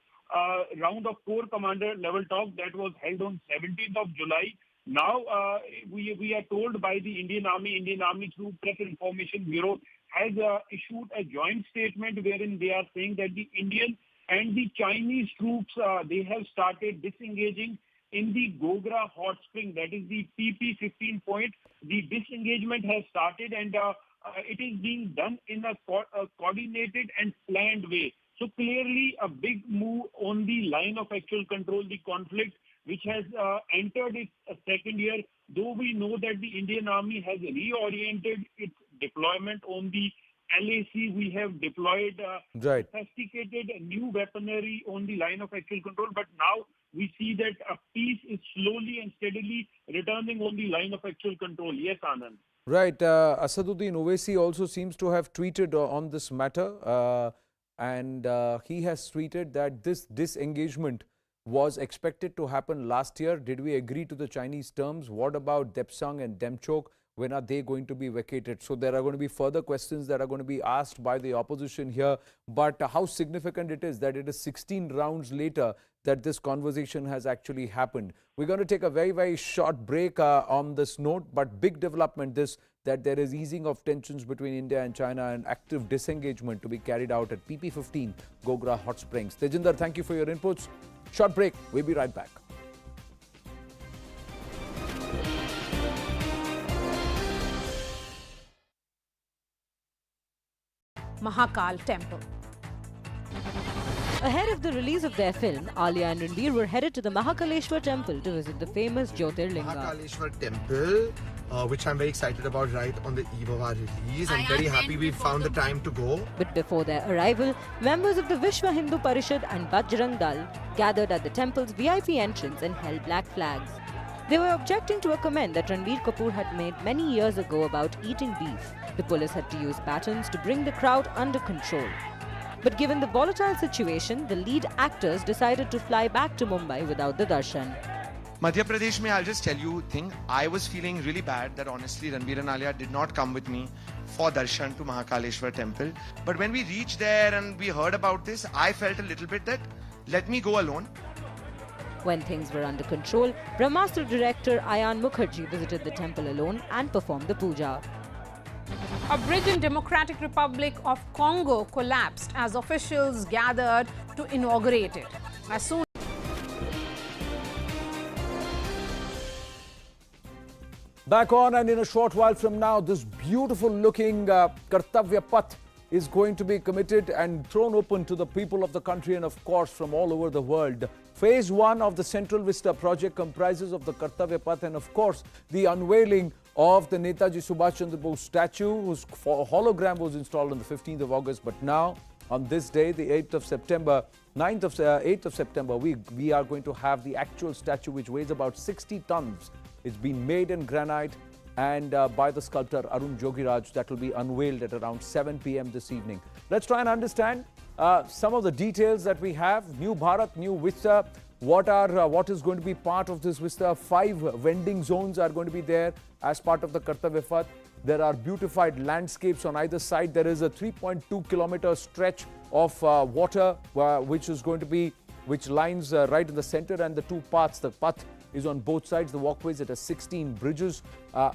round of Corps Commander level talk that was held on 17th of July. Now we are told by the Indian Army through Press Information Bureau has issued a joint statement wherein they are saying that the Indian and the Chinese troops, they have started disengaging in the Gogra Hot Spring, that is the PP-15 point. The disengagement has started and it is being done in a coordinated and planned way. So clearly a big move on the line of actual control, the conflict which has entered its second year, though we know that the Indian Army has reoriented its deployment on the LAC. We have deployed sophisticated new weaponry on the line of actual control, but now we see that peace is slowly and steadily returning on the line of actual control. Yes, Anand. Right. Asaduddin Owaisi also seems to have tweeted on this matter and he has tweeted that this disengagement was expected to happen last year. Did we agree to the Chinese terms? What about Depsang and Demchok? When are they going to be vacated? So there are going to be further questions that are going to be asked by the opposition here. But how significant it is that it is 16 rounds later that this conversation has actually happened. We're going to take a very short break on this note, but big development this, that there is easing of tensions between India and China and active disengagement to be carried out at PP-15 Gogra Hot Springs. Tejinder, thank you for your inputs. Short break. We'll be right back. Mahakal Temple. Ahead of the release of their film, Alia and Ranbir were headed to the Mahakaleshwar temple to visit the famous Jyotirlinga. Mahakaleshwar temple, which I'm very excited about right on the eve of our release. I'm very happy we found the time to go. But before their arrival, members of the Vishwa Hindu Parishad and Bajrang Dal gathered at the temple's VIP entrance and held black flags. They were objecting to a comment that Ranbir Kapoor had made many years ago about eating beef. The police had to use batons to bring the crowd under control. But given the volatile situation, the lead actors decided to fly back to Mumbai without the darshan. Madhya Pradesh mein, I'll just tell you a thing. I was feeling really bad that honestly Ranbir and Alia did not come with me for darshan to Mahakaleshwar temple. But when we reached there and we heard about this, I felt a little bit that let me go alone. When things were under control, Brahmastra director Ayan Mukherjee visited the temple alone and performed the puja. A bridge in Democratic Republic of Congo collapsed as officials gathered to inaugurate it. As soon Back on, and in a short while from now, this beautiful looking Kartavya Path is going to be committed and thrown open to the people of the country and of course from all over the world. Phase 1 of the Central Vista project comprises of the Kartavya Path and of course the unveiling of the Netaji Subhash Chandra Bose statue, whose hologram was installed on the 15th of August. But now, on this day, the 8th of September, 8th of September, we are going to have the actual statue which weighs about 60 tons. It's been made in granite and by the sculptor Arun Jogiraj. That will be unveiled at around 7 p.m. this evening. Let's try and understand some of the details that we have. New Bharat, New Vista. What is going to be part of this Vista? 5 vending zones are going to be there as part of the Kartavya Path. There are beautified landscapes on either side. There is a 3.2 kilometer stretch of water which lines right in the center, and the 2 paths. The path is on both sides. The walkways, it has 16 bridges.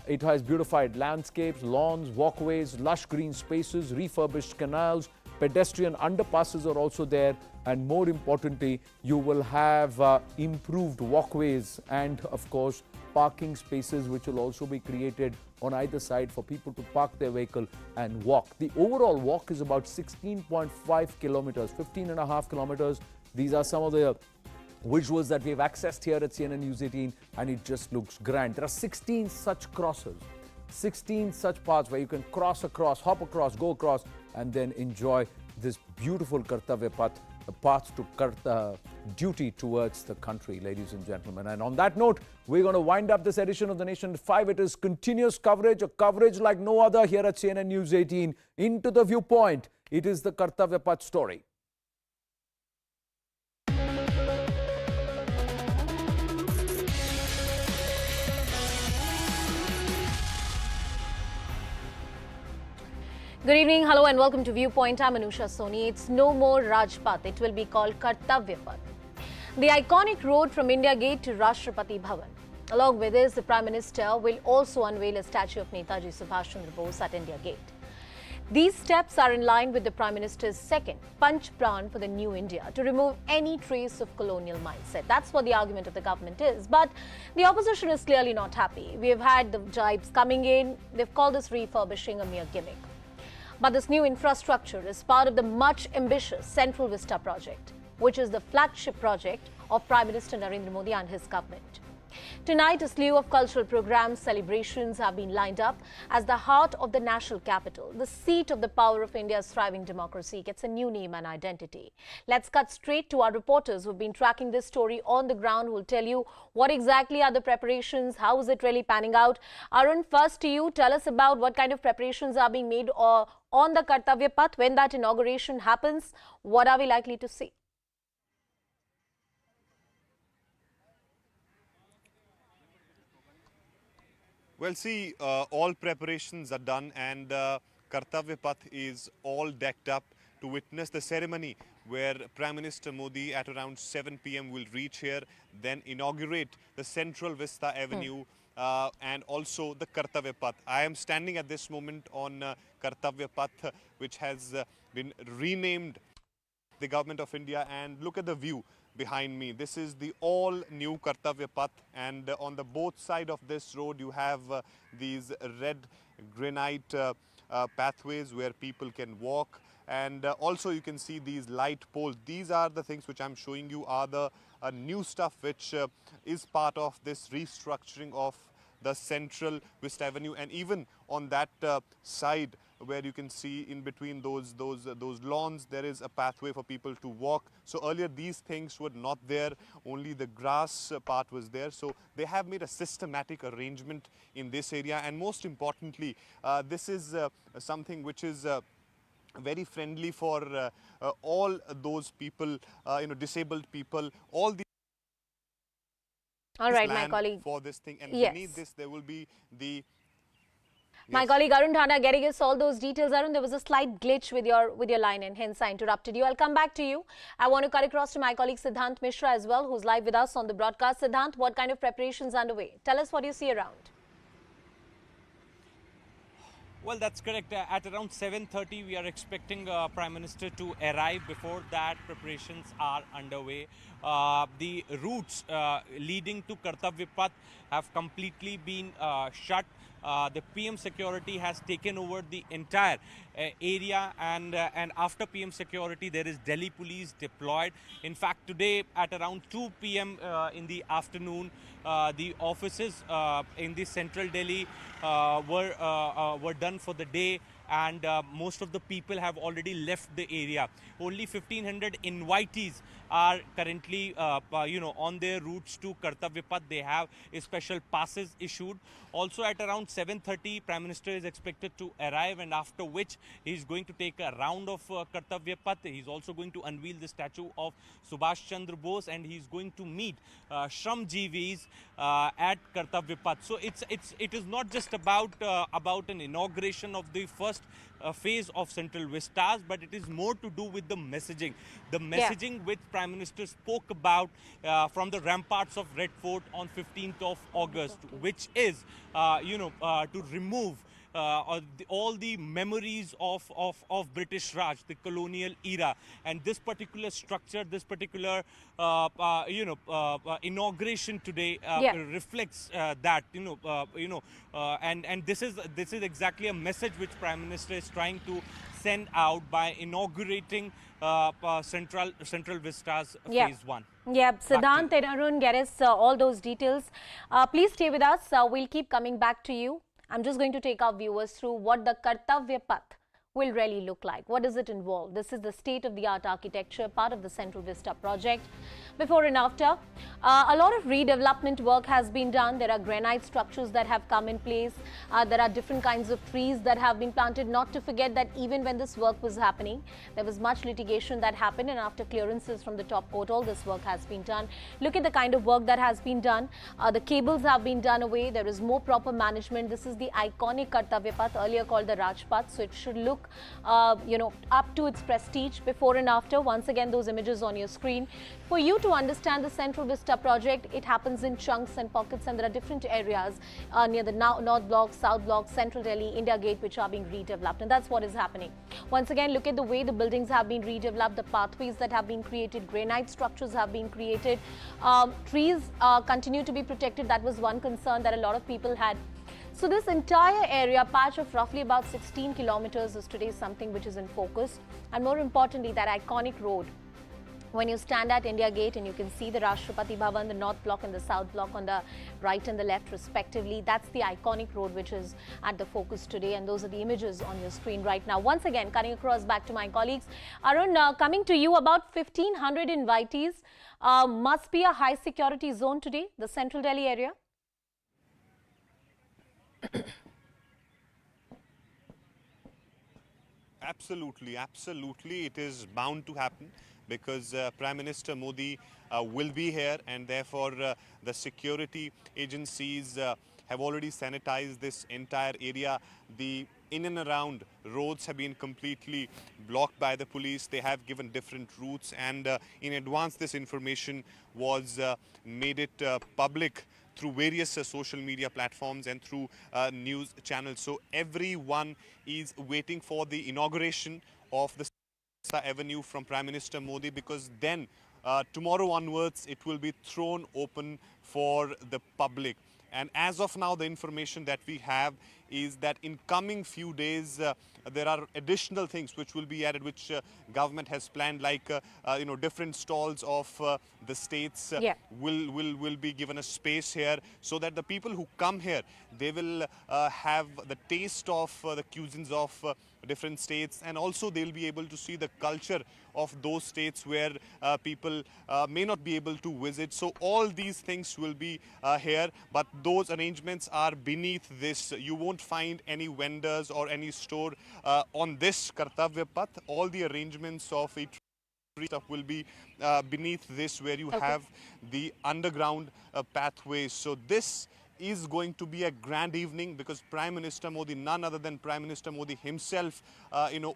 It has beautified landscapes, lawns, walkways, lush green spaces, refurbished canals, pedestrian underpasses are also there, and more importantly, you will have improved walkways and, of course, parking spaces which will also be created on either side for people to park their vehicle and walk. The overall walk is about 16.5 kilometers, 15.5 kilometers. These are some of the visuals that we've accessed here at CNN News 18, and it just looks grand. There are 16 such crosses, 16 such paths where you can cross across, hop across, go across, and then enjoy this beautiful Kartavya path, a path to duty towards the country, ladies and gentlemen. And on that note, we're going to wind up this edition of The Nation at 5. It is continuous coverage, a coverage like no other here at CNN News 18. Into the viewpoint, it is the Kartavya path story. Good evening, hello and welcome to Viewpoint. I'm Anusha Soni. It's no more Rajpath. It will be called Kartavya Path. The iconic road from India Gate to Rashtrapati Bhavan. Along with this, the Prime Minister will also unveil a statue of Netaji Subhash Chandra Bose at India Gate. These steps are in line with the Prime Minister's second Panch Pran for the new India to remove any trace of colonial mindset. That's what the argument of the government is. But the opposition is clearly not happy. We have had the jibes coming in. They've called this refurbishing a mere gimmick. But this new infrastructure is part of the much ambitious Central Vista project, which is the flagship project of Prime Minister Narendra Modi and his government. Tonight, a slew of cultural programs, celebrations have been lined up as the heart of the national capital, the seat of the power of India's thriving democracy, gets a new name and identity. Let's cut straight to our reporters who've been tracking this story on the ground, who will tell you what exactly are the preparations, how is it really panning out. Arun, first to you, tell us about what kind of preparations are being made on the Kartavya Path when that inauguration happens. What are we likely to see? Well, see, all preparations are done, and Kartavya Path is all decked up to witness the ceremony where Prime Minister Modi at around 7 p.m. will reach here, then inaugurate the Central Vista Avenue and also the Kartavya Path. I am standing at this moment on Kartavya Path, which has been renamed the Government of India, and look at the view behind me. This is the all new Kartavya Path, and on the both side of this road you have these red granite pathways where people can walk, and also you can see these light poles. These are the things which I'm showing you are the new stuff which is part of this restructuring of the Central Vista Avenue, and even on that side where you can see in between those lawns, there is a pathway for people to walk. So earlier these things were not there, only the grass part was there. So they have made a systematic arrangement in this area, and most importantly, this is something which is very friendly for all those people, disabled people, all the all right, my colleague. For this thing, and yes, beneath this there will be the my colleague Arun Thana getting us all those details. Arun, there was a slight glitch with your line, and hence I interrupted you. I'll come back to you. I want to cut across to my colleague Siddhant Mishra as well, who's live with us on the broadcast. Siddhant, what kind of preparations underway? Tell us what you see around. Well, that's correct. At around 7:30, we are expecting Prime Minister to arrive. Before that, preparations are underway. The routes leading to Kartavya Path have completely been shut. The PM security has taken over the entire area, and after PM security, there is Delhi police deployed. In fact, today at around 2 p.m. In the afternoon, the offices in the central Delhi were done for the day, and most of the people have already left the area. Only 1,500 invitees are currently on their routes to Kartavya Path. They have special passes issued. Also at around 7:30, Prime Minister is expected to arrive, and after which he is going to take a round of Kartavya Path. He is also going to unveil the statue of Subhash Chandra Bose, and he is going to meet Shramjeevis at Kartavya Path. So it is not just about an inauguration of the first phase of Central Vistas, but it is more to do with the messaging. The messaging which Prime Minister spoke about from the ramparts of Red Fort on 15th of August, which is, to remove all the memories of British Raj, the colonial era, and this particular structure, this particular inauguration today reflects that. And this is exactly a message which Prime Minister is trying to send out by inaugurating Central Vista's Phase 1. Yep, Siddhant and Arun, get us all those details. Please stay with us. We'll keep coming back to you. I'm just going to take our viewers through what the Kartavya Path will really look like. What does it involve? This is the state-of-the-art architecture, part of the Central Vista project. Before and after, a lot of redevelopment work has been done. There are granite structures that have come in place. There are different kinds of trees that have been planted. Not to forget that even when this work was happening, there was much litigation that happened, and after clearances from the top court, all this work has been done. Look at the kind of work that has been done. The cables have been done away. There is more proper management. This is the iconic Kartavya Path, earlier called the Rajpath, so it should look up to its prestige. Before and after, once again those images on your screen. For you to understand the Central Vista project, it happens in chunks and pockets, and there are different areas near the North Block, South Block, Central Delhi, India Gate, which are being redeveloped, and that's what is happening. Once again, look at the way the buildings have been redeveloped, the pathways that have been created, granite structures have been created, trees continue to be protected. That was one concern that a lot of people had. So this entire area, patch of roughly about 16 kilometers, is today something which is in focus. And more importantly, that iconic road. When you stand at India Gate and you can see the Rashtrapati Bhavan, the North Block and the South Block on the right and the left respectively, that's the iconic road which is at the focus today, and those are the images on your screen right now. Once again, cutting across back to my colleagues. Arun, coming to you, about 1,500 invitees, must be a high security zone today, the Central Delhi area? Absolutely, absolutely. It is bound to happen because Prime Minister Modi will be here, and therefore the security agencies have already sanitized this entire area. The in and around roads have been completely blocked by the police. They have given different routes, and in advance this information was made it public through various social media platforms and through news channels. So everyone is waiting for the inauguration of the Vista Avenue from Prime Minister Modi, because then tomorrow onwards it will be thrown open for the public. And as of now, the information that we have is that in coming few days there are additional things which will be added, which government has planned, like different stalls of the states will be given a space here, so that the people who come here, they will have the taste of the cuisines of different states, and also they'll be able to see the culture of those states where people may not be able to visit. So all these things will be here, but those arrangements are beneath this. You won't find any vendors or any store on this Kartavya Path. All the arrangements of it stuff will be beneath this, where you have the underground pathways. So this is going to be a grand evening, because Prime Minister Modi, none other than Prime Minister Modi himself,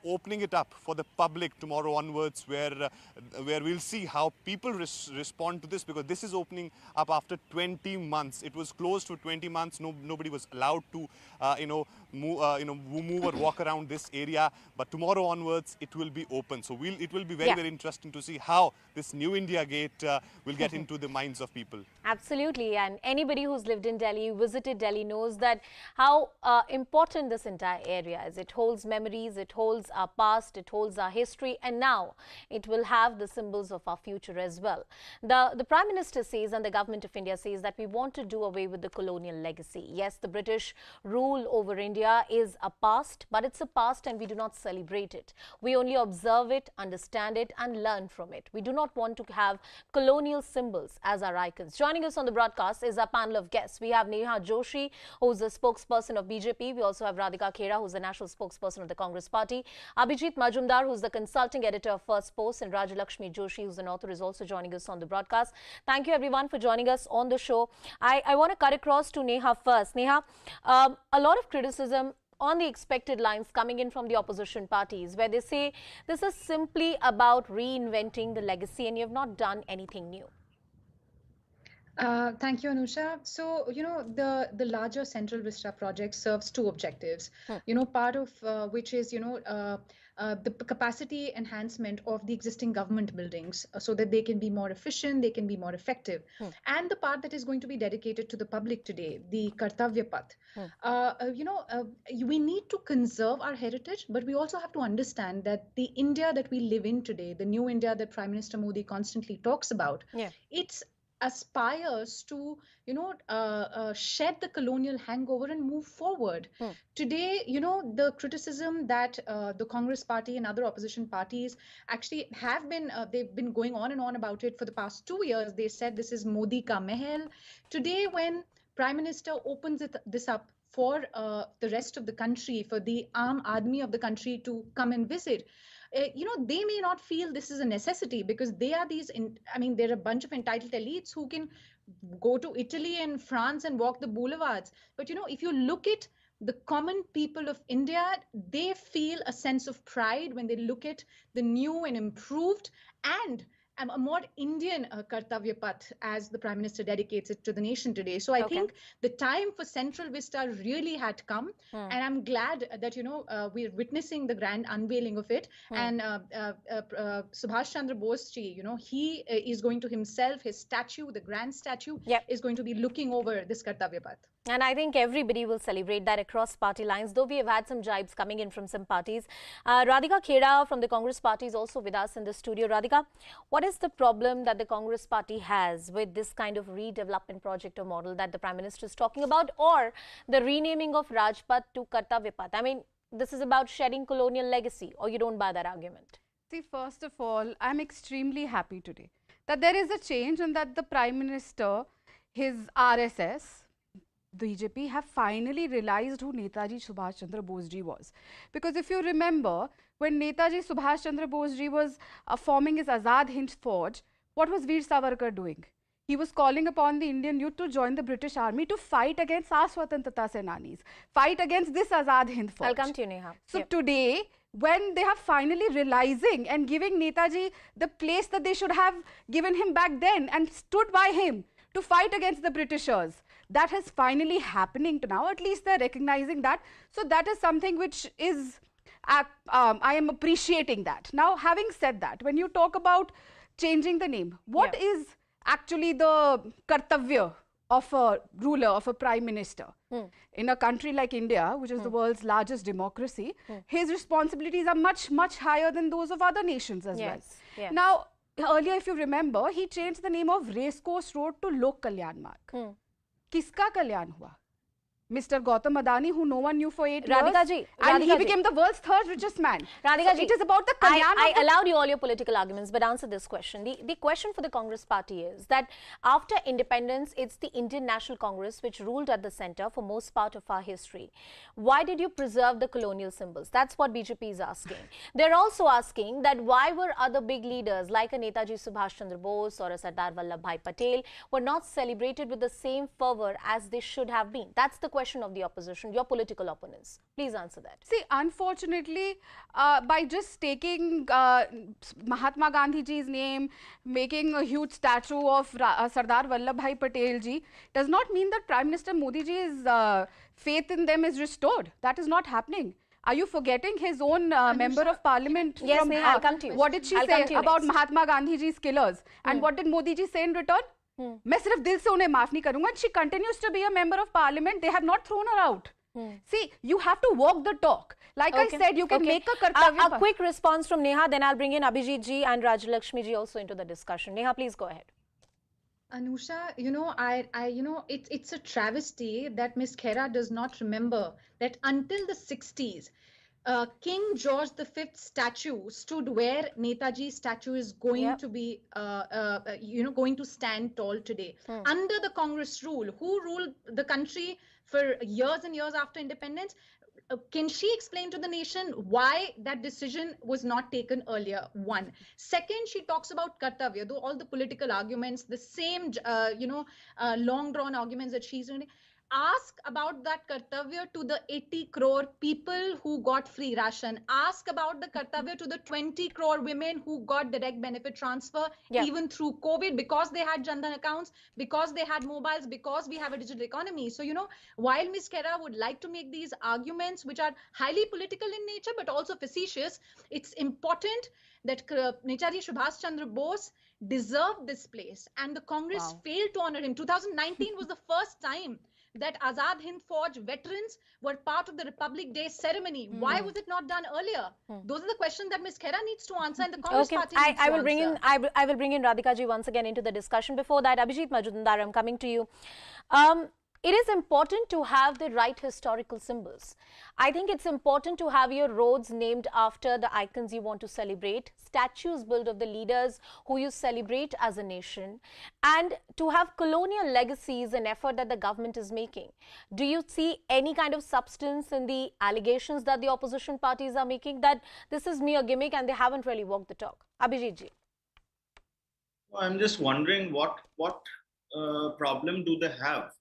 opening it up for the public tomorrow onwards, where we'll see how people respond to this, because this is opening up after 20 months. It was closed for 20 months. Nobody was allowed to, move or walk around this area. But tomorrow onwards, it will be open. So it will be very, very interesting to see how this new India Gate will get into the minds of people. Absolutely, and anybody who's lived in Delhi, visited Delhi, knows that how important this entire area is. It holds memories, it holds our past, it holds our history, and now it will have the symbols of our future as well. The Prime Minister says, and the Government of India says, that we want to do away with the colonial legacy. Yes, the British rule over India is a past, but it's a past and we do not celebrate it. We only observe it, understand it, and learn from it. We do not want to have colonial symbols as our icons. Joining us on the broadcast is our panel of guests. We have Neha Joshi, who's the spokesperson of BJP. We also have Radhika Khera, who's the national spokesperson of the Congress Party. Abhijit Majumdar, who's the consulting editor of First Post, and Rajalakshmi Joshi, who's an author, is also joining us on the broadcast. Thank you everyone for joining us on the show. I want to cut across to Neha first. Neha, a lot of criticism on the expected lines coming in from the opposition parties, where they say this is simply about reinventing the legacy and you have not done anything new. Thank you, Anusha. So, the larger Central Vista project serves two objectives, part of which is, the capacity enhancement of the existing government buildings so that they can be more efficient, they can be more effective. And the part that is going to be dedicated to the public today, the Kartavya Path. We need to conserve our heritage, but we also have to understand that the India that we live in today, the new India that Prime Minister Modi constantly talks about, it's aspires to shed the colonial hangover and move forward. Today, the criticism that the Congress party and other opposition parties actually have been they've been going on and on about it for the past 2 years. They said this is Modi ka mahal. Today, when Prime Minister opens this up for the rest of the country, for the aam aadmi of the country to come and visit, they may not feel this is a necessity because they are there are a bunch of entitled elites who can go to Italy and France and walk the boulevards. But, if you look at the common people of India, they feel a sense of pride when they look at the new and improved and a more Indian Kartavya Path, as the Prime Minister dedicates it to the nation today. So I think the time for Central Vista really had come, and I'm glad that we're witnessing the grand unveiling of it. And Subhash Chandra Bose ji, he is going to himself, his statue, the grand statue, is going to be looking over this Kartavya Path. And I think everybody will celebrate that across party lines, though we have had some jibes coming in from some parties. Radhika Kheda from the Congress party is also with us in the studio. Radhika, what is the problem that the Congress party has with this kind of redevelopment project or model that the Prime Minister is talking about, or the renaming of Rajpath to Kartavya Path? I mean, this is about shedding colonial legacy, or you don't buy that argument? See, first of all, I'm extremely happy today that there is a change and that the Prime Minister, his RSS, the BJP have finally realized who Netaji Subhash Chandra Bose ji was. Because if you remember, when Netaji Subhash Chandra Bose ji was forming his Azad Hind Fauj, what was Veer Savarkar doing? He was calling upon the Indian youth to join the British army to fight against our Swatantrata Senanis, fight against this Azad Hind Fauj. I'll come to you, Neha. So today, when they are finally realizing and giving Netaji the place that they should have given him back then and stood by him to fight against the Britishers, that is finally happening to now. At least they're recognizing that. So that is something which is, I am appreciating that. Now, having said that, when you talk about changing the name, what is actually the kartavya of a ruler, of a prime minister? In a country like India, which is the world's largest democracy, his responsibilities are much, much higher than those of other nations as well. Now, earlier, if you remember, he changed the name of Racecourse Road to Lok Kalyan Marg. Kiska kalyan hua? Mr. Gautam Adani, who no one knew for 8 Radhika years, ji, and he became the world's third richest man. Radhika So ji, it is about the kalyan. I allowed you all your political arguments, but answer this question. The question for the Congress party is that after independence, it's the Indian National Congress which ruled at the center for most part of our history. Why did you preserve the colonial symbols? That's what BJP is asking. They're also asking that why were other big leaders like a Netaji Subhash Chandra Bose or a Sardar Vallabhbhai Patel were not celebrated with the same fervor as they should have been? That's the question of the opposition, your political opponents. Please answer that. See, unfortunately, by just taking Mahatma Gandhi ji's name, making a huge statue of Sardar Vallabhbhai Patel ji, does not mean that Prime Minister Modi ji's faith in them is restored. That is not happening. Are you forgetting his own member of parliament? Yes, from, I'll come to you. What did she say about Mahatma Gandhi ji's killers? And what did Modi ji say in return? मैं सिर्फ दिल से उन्हें माफ नहीं करूंगा. She continues to be a member of parliament. They have not thrown her out. See, you have to walk the talk. Like I said, you can make a kartavya. A quick response from Neha, then I'll bring in Abhijit ji and Rajalakshmi ji also into the discussion. Neha, please go ahead. Anusha, it's a travesty that Ms. Khera does not remember that until the 60s, King George V statue stood where Netaji's statue is going to be, going to stand tall today. Under the Congress rule, who ruled the country for years and years after independence? Can she explain to the nation why that decision was not taken earlier? One. Second, she talks about Kartavya, though all the political arguments, the same, long drawn arguments that she's doing. Ask about that Kartavya to the 80 crore people who got free ration. Ask about the Kartavya to the 20 crore women who got direct benefit transfer, even through COVID, because they had Jan Dhan accounts, because they had mobiles, because we have a digital economy. So, you know, while Ms. Khera would like to make these arguments, which are highly political in nature, but also facetious, it's important that Netaji Subhash Chandra Bose deserved this place. And the Congress failed to honor him. 2019 was the first time that Azad Hind Fauj veterans were part of the Republic Day ceremony. Why was it not done earlier? Those are the questions that Ms. Khera needs to answer and the Congress party needs I to will bring answer. in I will bring in Radhika ji once again into the discussion. Before that, Abhijit Majumdar, I'm coming to you. It is important to have the right historical symbols. I think it's important to have your roads named after the icons you want to celebrate, statues built of the leaders who you celebrate as a nation, and to have colonial legacies and effort that the government is making. Do you see any kind of substance in the allegations that the opposition parties are making that this is mere gimmick and they haven't really walked the talk? Abhijit ji. Well, I'm just wondering what problem do they have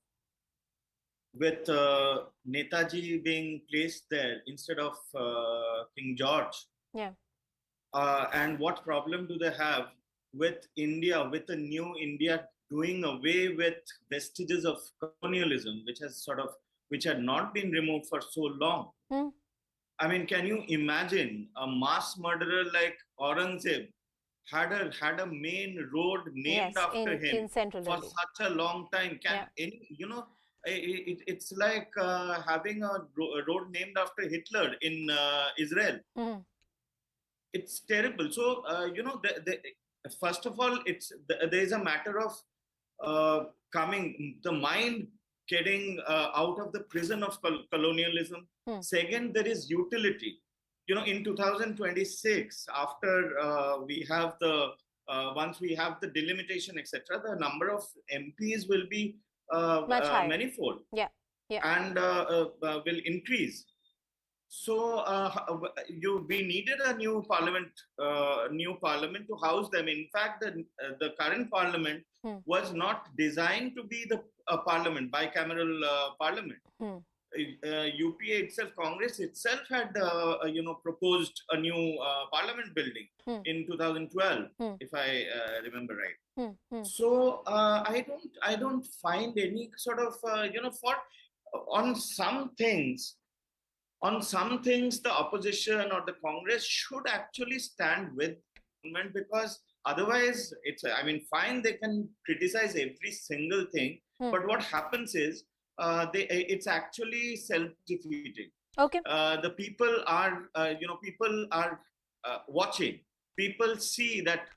with Netaji being placed there instead of King George? Yeah. And what problem do they have with India, with a new India doing away with vestiges of colonialism, which had not been removed for so long? I mean, can you imagine a mass murderer like Aurangzeb had a main road named after him in Central for Delhi. such a long time? It's like having a road named after Hitler in Israel. It's terrible. So first of all, there is a matter of the mind getting out of the prison of colonialism. Second, there is utility. You know, in 2026, after we have once we have the delimitation, etc., the number of MPs will be manifold, and will increase. So we needed a new parliament to house them. In fact, the current parliament was not designed to be a parliament, bicameral parliament. UPA itself, Congress itself had proposed a new parliament building in 2012, if I remember right. So I don't find any sort of on some things the opposition or the Congress should actually stand with government, because otherwise fine, they can criticize every single thing, but what happens is it's actually self-defeating. Okay. The people are watching. People see that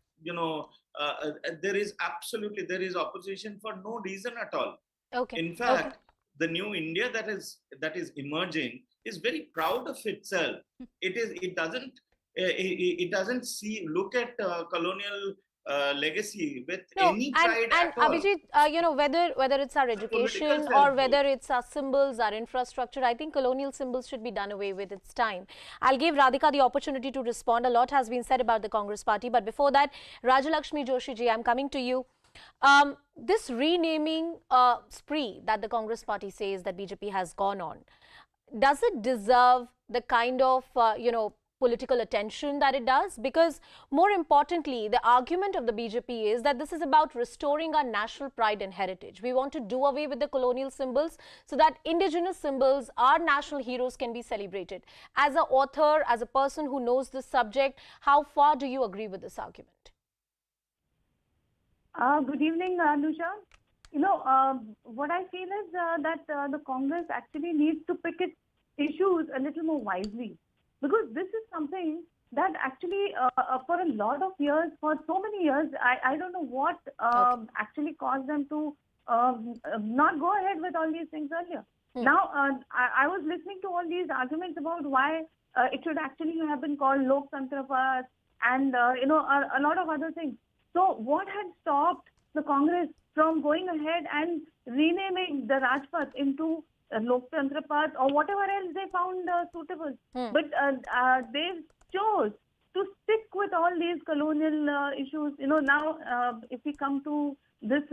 there is opposition for no reason at all. Okay. In fact, the new India that is emerging is very proud of itself. It doesn't look at colonial legacy with any pride at all. Abhijit, whether it's our education or whether it's our symbols, our infrastructure, I think colonial symbols should be done away with. It's time. I'll give Radhika the opportunity to respond. A lot has been said about the Congress party, but before that, Rajalakshmi Joshi ji, I'm coming to you. This renaming spree that the Congress party says that BJP has gone on, does it deserve the kind of political attention that it does? Because more importantly, the argument of the BJP is that this is about restoring our national pride and heritage. We want to do away with the colonial symbols so that indigenous symbols, our national heroes, can be celebrated. As an author, as a person who knows this subject, how far do you agree with this argument? Good evening, Anusha. What I feel is that the Congress actually needs to pick its issues a little more wisely, because this is something that actually for a lot of years, for so many years, I don't know what actually caused them to not go ahead with all these things earlier. Now, I was listening to all these arguments about why it should actually have been called Loktantra Path and a lot of other things. So what had stopped the Congress from going ahead and renaming the Rajpath into Loktantra Path or whatever else they found suitable? But they chose to stick with all these colonial issues. Now, if we come to this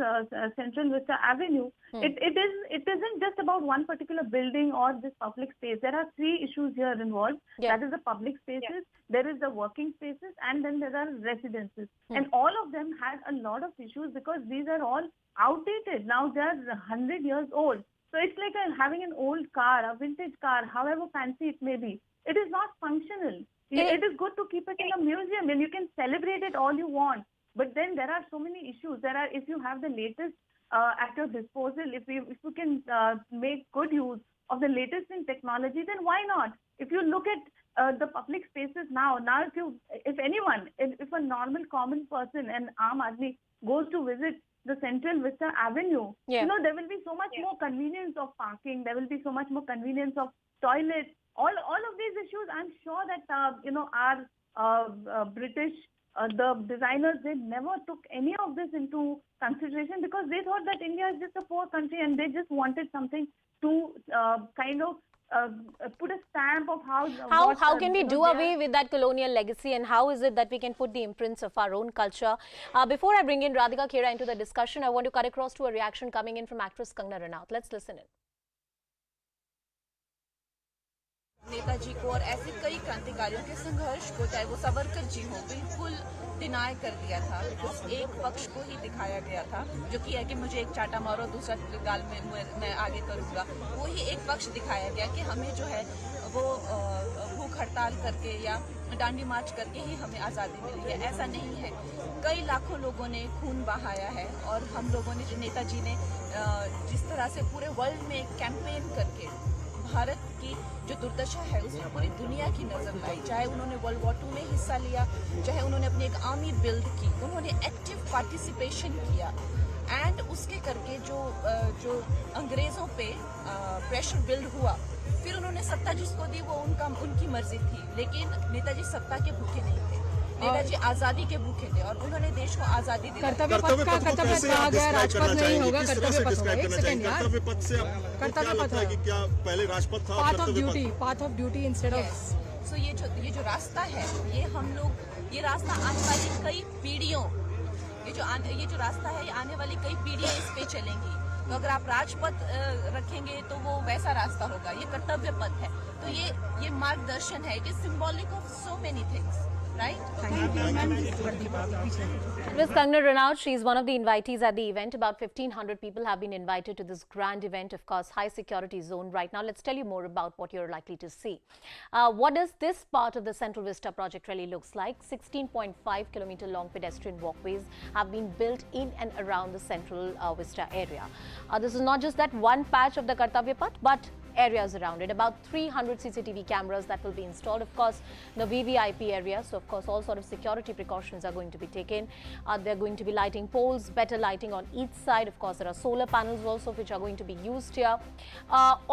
Central Vista Avenue, it isn't just about one particular building or this public space. There are three issues here involved. That is the public spaces, there is the working spaces, and then there are residences. And all of them had a lot of issues because these are all outdated. Now they are 100 years old. So it's like having an old car, a vintage car, however fancy it may be. It is not functional. It is good to keep it in a museum and you can celebrate it all you want. But then there are so many issues. If you have the latest at your disposal, if you can make good use of the latest in technology, then why not? If you look at the public spaces now if a normal common person, an Aam Aadmi, goes to visit the Central Vista Avenue, there will be so much more convenience of parking. There will be so much more convenience of toilets. All of these issues, I'm sure that our British the designers, they never took any of this into consideration because they thought that India is just a poor country and they just wanted something to put a stamp of how can we do away with that colonial legacy, and how is it that we can put the imprints of our own culture? Before I bring in Radhika Khera into the discussion, I want to cut across to a reaction coming in from actress Kangana Ranaut. Let's listen in. Netaji को और ऐसे कई क्रांतिकारियों के संघर्ष को, चाहे वो सावरकर जी हो, बिल्कुल डिनाई कर दिया था। बिकॉज एक पक्ष को ही दिखाया गया था, जो कि है कि मुझे एक चाटा मारो दूसरा गाल में मैं आगे करूंगा। वो ही एक पक्ष दिखाया गया कि हमें जो है वो भूख हड़ताल करके या डांडी मार्च करके ही हमें आज़ादी मिली है। ऐसा नहीं है। कई लाखों लोगों ने खून बहाया है और हम लोगों ने, जो नेताजी ने जिस तरह से पूरे वर्ल्ड में कैंपेन करके भारत की जो दुर्दशा है उसमें पूरी दुनिया की नजर लाई, चाहे उन्होंने वर्ल्ड वॉर 2 में हिस्सा लिया, चाहे उन्होंने अपनी एक आर्मी बिल्ड की, उन्होंने एक्टिव पार्टिसिपेशन किया एंड उसके करके जो अंग्रेजों पे प्रेशर बिल्ड हुआ, फिर उन्होंने सत्ता जिसको दी वो उनकी मर्जी थी, लेकिन नेताजी सत्ता के भूखे नहीं थे, नेताजी आजादी के भूखे थे और उन्होंने देश को आजादी दी। कर्तव्य पथ कहा गया, राजपथ नहीं होगा, कर्तव्य पथ होगा। एक सेकंड यार, कर्तव्य पथ है कि क्या पहले राजपथ था, path of duty instead of. So ये जो रास्ता है, ये हम लोग, ये रास्ता आने वाली कई पीढ़ियों, ये जो रास्ता है ये आने वाली कई पीढ़ियां इस पे चलेंगी। तो अगर आप राजपथ रखेंगे तो वो वैसा रास्ता होगा, ये कर्तव्य पथ है। तो ये मार्गदर्शन है, it is symbolic of so many things. Ms. Kangana Ranaut, she is one of the invitees at the event. About 1,500 people have been invited to this grand event, of course, high security zone right now. Let's tell you more about what you're likely to see. What does this part of the Central Vista project really looks like? 16.5 kilometer long pedestrian walkways have been built in and around the Central Vista area. This is not just that one patch of the Kartavya path, but areas around it. About 300 CCTV cameras that will be installed, of course, the VVIP area. So, of course, all sort of security precautions are going to be taken. They're going to be lighting poles, better lighting on each side. Of course, there are solar panels also which are going to be used here.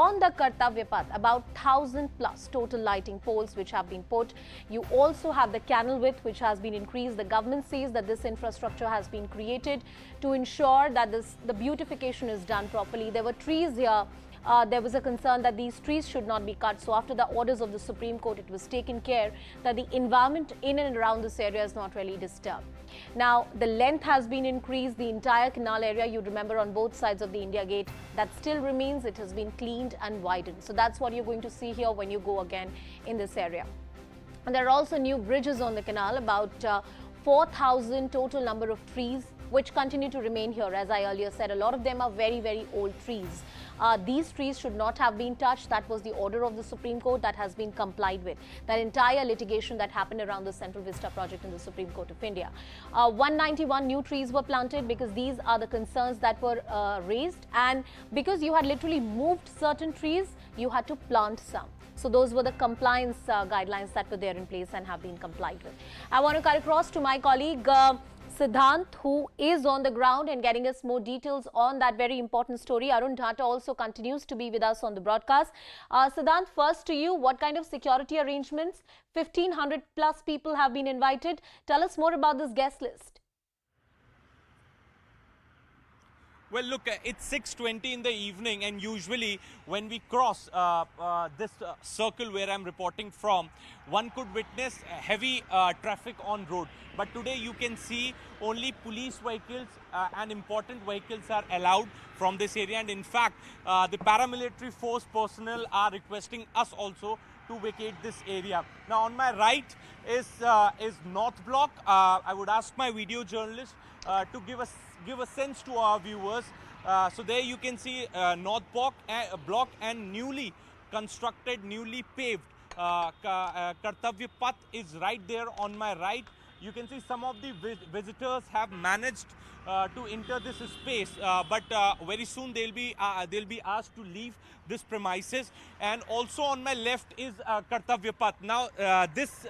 On the Kartavya path, about 1,000 plus total lighting poles which have been put. You also have the canal width which has been increased. The government says that this infrastructure has been created to ensure that the beautification is done properly. There were trees here. There was a concern that these trees should not be cut. So after the orders of the Supreme Court, it was taken care that the environment in and around this area is not really disturbed. Now, the length has been increased. The entire canal area, you remember, on both sides of the India Gate, that still remains. It has been cleaned and widened. So that's what you're going to see here when you go again in this area. And there are also new bridges on the canal, about 4,000 total number of trees which continue to remain here. As I earlier said, a lot of them are very, very old trees. These trees should not have been touched. That was the order of the Supreme Court that has been complied with. That entire litigation that happened around the Central Vista project in the Supreme Court of India. 191 new trees were planted because these are the concerns that were raised, and because you had literally moved certain trees, you had to plant some. So those were the compliance guidelines that were there in place and have been complied with. I want to cut across to my colleague Siddhant, who is on the ground and getting us more details on that very important story. Arun Dhata also continues to be with us on the broadcast. Siddhant, first to you, what kind of security arrangements? 1,500 plus people have been invited. Tell us more about this guest list. Well, look, it's 6:20 in the evening, and usually when we cross this circle where I'm reporting from, one could witness heavy traffic on road. But today you can see only police vehicles and important vehicles are allowed from this area. And in fact, the paramilitary force personnel are requesting us also to vacate this area. Now, on my right is North Block. I would ask my video journalist to give a sense to our viewers. So there you can see North Block and newly constructed, newly paved Kartavya Path is right there on my right. You can see some of the visitors have managed to enter this space, but very soon they'll be asked to leave this premises. And also on my left is Kartavya Path. Now this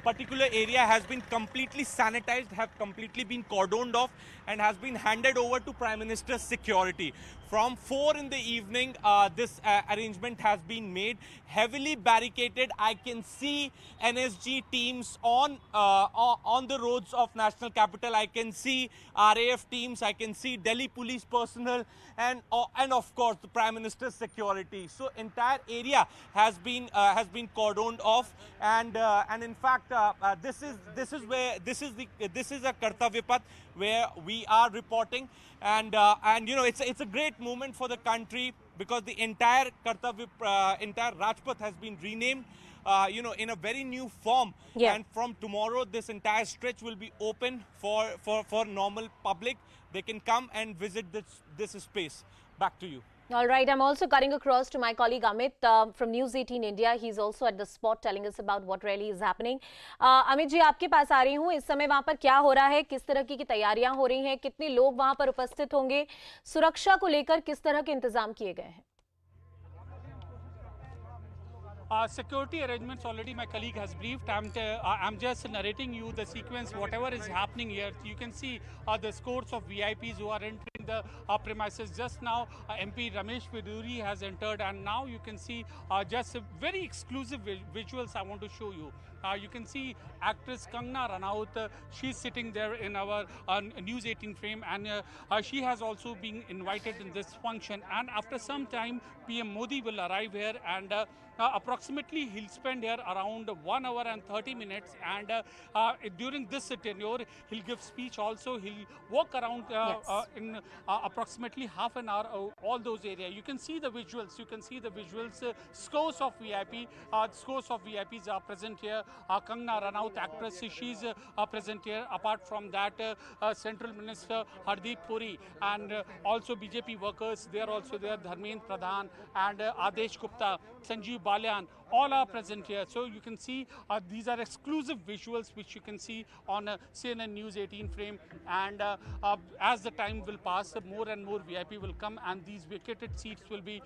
particular area has been completely sanitized, have completely been cordoned off, and has been handed over to Prime Minister's security. From 4 in the evening, this arrangement has been made, heavily barricaded. I can see NSG teams on the roads of National Capital. I can see RAF teams. I can see Delhi police personnel, and of course the Prime Minister's security. So entire area has been cordoned off, and in fact this is a Kartavya Path where we are reporting, and you know, it's a great moment for the country, because the entire entire Rajpath has been renamed, you know, in a very new form. Yeah. And from tomorrow, this entire stretch will be open for normal public. They can come and visit this space. Back to you. All right, I'm also cutting across to my colleague Amit from News18 India. He's also at the spot telling us about what really is happening. Amit जी, आपके पास आ रही हूँ. इस समय वहाँ पर क्या हो रहा है, किस तरह की तैयारियां हो रही हैं, कितने लोग वहाँ पर उपस्थित होंगे, सुरक्षा को लेकर किस तरह के इंतजाम किए गए हैं? Security arrangements already my colleague has briefed. I'm just narrating you the sequence, whatever is happening here. You can see the scores of VIPs who are entering the premises. Just now MP Ramesh Viduri has entered, and now you can see just very exclusive visuals I want to show you. You can see actress Kangana Ranaut. She's sitting there in our News18 frame, and she has also been invited in this function. And after some time, PM Modi will arrive here, and approximately he'll spend here around 1 hour and 30 minutes. And during this tenure, he'll give speech also. He'll walk around in approximately half an hour, all those areas. You can see the visuals. You can see the visuals. Scores of VIPs are present here. Kangana Ranaut, actress, she's present here. Apart from that, Central Minister Hardeep Puri, and also BJP workers, they are also there. Dharmendra Pradhan and Adesh Gupta, Sanjeev Balyan, all are present here. So you can see these are exclusive visuals which you can see on CNN News 18 frame. And as the time will pass, more and more VIP will come, and these vacated seats will be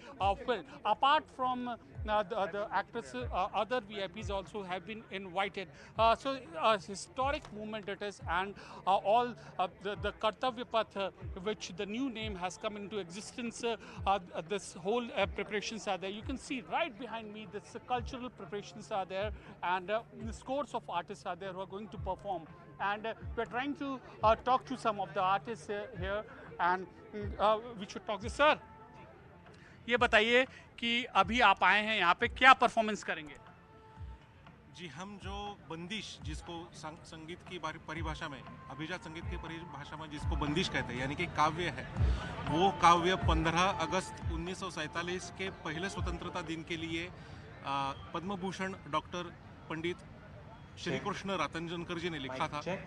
filled. Apart from the actress, other VIPs also have been invited. So a historic movement it is, and all the Kartavya Path, which the new name has come into existence, this whole preparations are there. You can see right behind me, this cultural preparations are there, and the scores of artists are there who are going to perform. And we're trying to talk to some of the artists here, and we should talk to sir. ये बताइए कि अभी आप आए हैं यहाँ पे, क्या परफॉर्मेंस करेंगे? जी, हम जो बंदिश, जिसको संगीत की परिभाषा में, अभिजात संगीत की परिभाषा में जिसको बंदिश कहते हैं, यानी कि काव्य है, वो काव्य 15 अगस्त 1947 के पहले स्वतंत्रता दिन के लिए पद्म भूषण डॉक्टर पंडित श्री कृष्ण रातंजनकर जी ने लिखा था.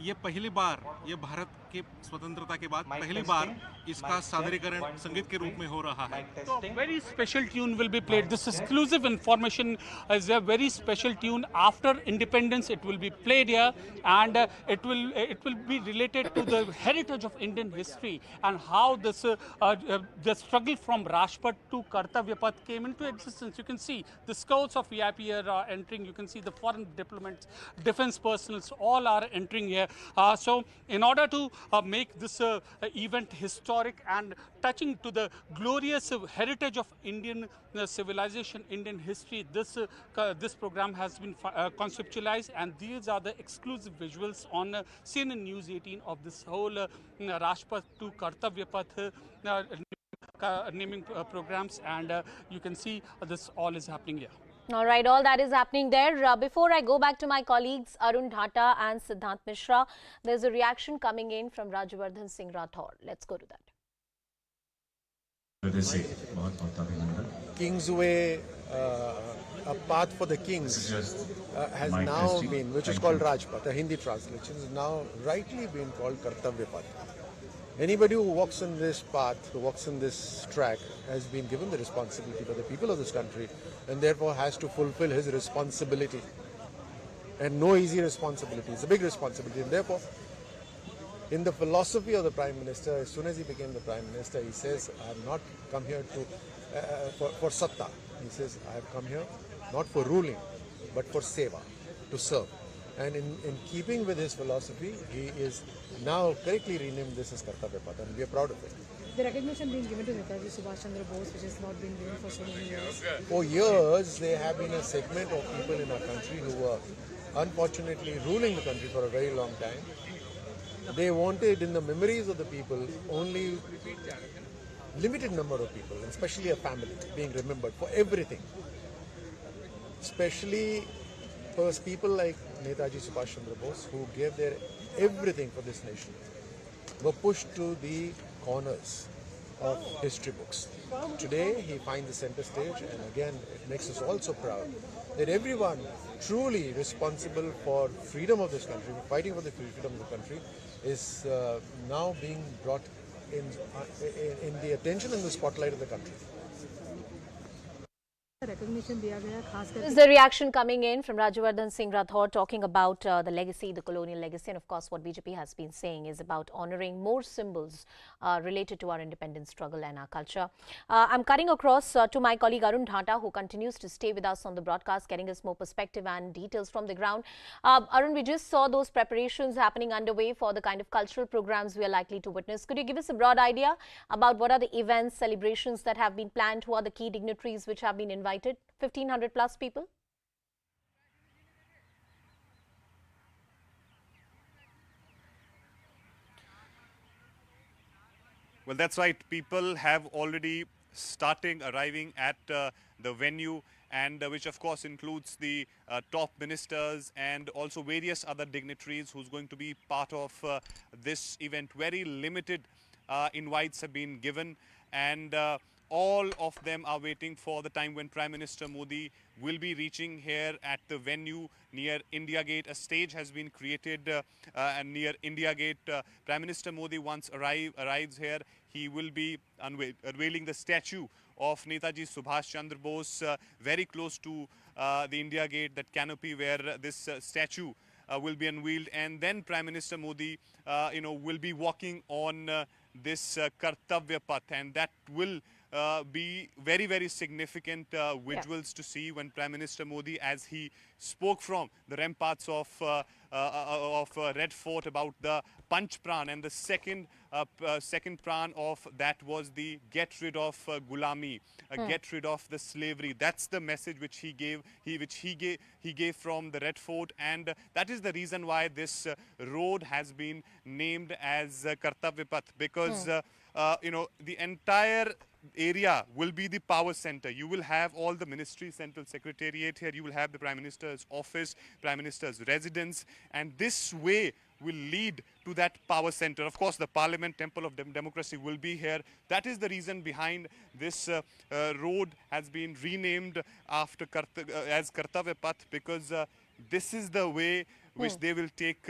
ये पहली बार, ये भारत के स्वतंत्रता के बाद पहली बार इसका सादरीकरण संगीत के रूप में हो रहा है. So very special tune will be played. This exclusive information is a very special tune. After independence, it will be played here, and it will be related to the heritage of Indian history and how this the struggle from Rajpath to Kartavya Path came into existence. You can see the scouts of VIP here are entering. You can see the foreign diplomats, defense personnel, all are entering here. So in order to make this event historic and touching to the glorious heritage of Indian civilization, Indian history. This program has been conceptualized, and these are the exclusive visuals on CNN News 18 of this whole Rajpath to Kartavya Path naming programs, and you can see this all is happening here. All right, all that is happening there. Before I go back to my colleagues Arun Dhata and Siddhant Mishra, there's a reaction coming in from Rajwardhan Singh Rathore. Let's go to that. Kingsway, a path for the kings, has now been, which is called Rajpath, a Hindi translation, is now rightly been called Kartavya Path. Anybody who walks in this path, who walks in this track, has been given the responsibility by the people of this country, and therefore has to fulfill his responsibility. And no easy responsibility, it's a big responsibility, and therefore, in the philosophy of the Prime Minister, as soon as he became the Prime Minister, he says, I have not come here for satta. He says, I have come here not for ruling, but for seva, to serve. And in keeping with his philosophy, he is now correctly renamed this as Kartavya Path, and we are proud of it. The recognition being given to Netaji Subhash Chandra Bose, which has not been given for so many years. For years, there have been a segment of people in our country who were unfortunately ruling the country for a very long time. They wanted in the memories of the people only limited number of people, especially a family, being remembered for everything. Especially first people like Netaji Subhash Chandra Bose, who gave their everything for this nation, were pushed to the corners of history books. Today he finds the center stage, and again it makes us all so proud that everyone truly responsible for freedom of this country, fighting for the freedom of the country, is now being brought in the attention and the spotlight of the country. This is the reaction coming in from Rajwardhan Singh Rathore talking about the legacy, the colonial legacy, and of course what BJP has been saying is about honouring more symbols related to our independence struggle and our culture. I'm cutting across to my colleague Arun Dhata, who continues to stay with us on the broadcast, getting us more perspective and details from the ground. Arun, we just saw those preparations happening underway for the kind of cultural programs we are likely to witness. Could you give us a broad idea about what are the events, celebrations that have been planned, who are the key dignitaries which have been invited? 1,500 plus people? Well, that's right. People have already starting arriving at the venue, and which of course includes the top ministers and also various other dignitaries who's going to be part of this event. Very limited invites have been given, and all of them are waiting for the time when Prime Minister Modi will be reaching here at the venue near India Gate. A stage has been created near India Gate. Prime Minister Modi, once arrives here, he will be unveiling the statue of Netaji Subhash Chandra Bose very close to the India Gate, that canopy where this statue will be unveiled. And then Prime Minister Modi, will be walking on this Kartavya Path, and that will be very, very significant visuals to see when Prime Minister Modi, as he spoke from the ramparts of Red Fort about the Panch Pran, and the second pran of that was the get rid of gulami, get rid of the slavery. That's the message which he gave. He gave from the Red Fort, and that is the reason why this road has been named as Kartavya Path, because the entire area will be the power center. You will have all the ministry, central secretariat here. You will have the Prime Minister's office, Prime Minister's residence, and this way will lead to that power center. Of course, the Parliament, Temple of Democracy will be here. That is the reason behind this road has been renamed after as Kartavya Path, because this is the way which they will take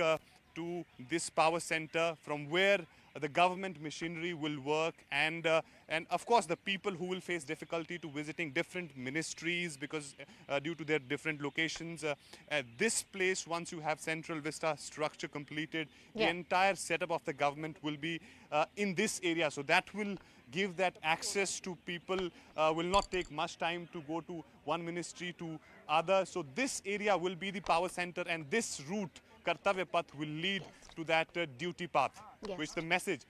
to this power center, from where the government machinery will work, and of course the people who will face difficulty to visiting different ministries because due to their different locations. This place, once you have Central Vista structure completed, the entire setup of the government will be in this area. So that will give that access to people, will not take much time to go to one ministry to other. So this area will be the power center, and this route, Kartavya Path will lead to that duty path, Yes. which the message.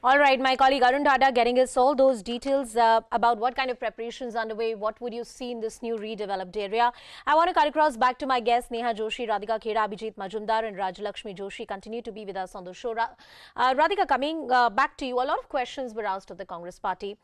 All right, my colleague Arun Tata getting us all those details about what kind of preparations underway, what would you see in this new redeveloped area. I want to cut across back to my guests, Neha Joshi, Radhika Khera, Abhijit Majumdar and Rajalakshmi Joshi continue to be with us on the show. Radhika, coming back to you, a lot of questions were asked of the Congress party.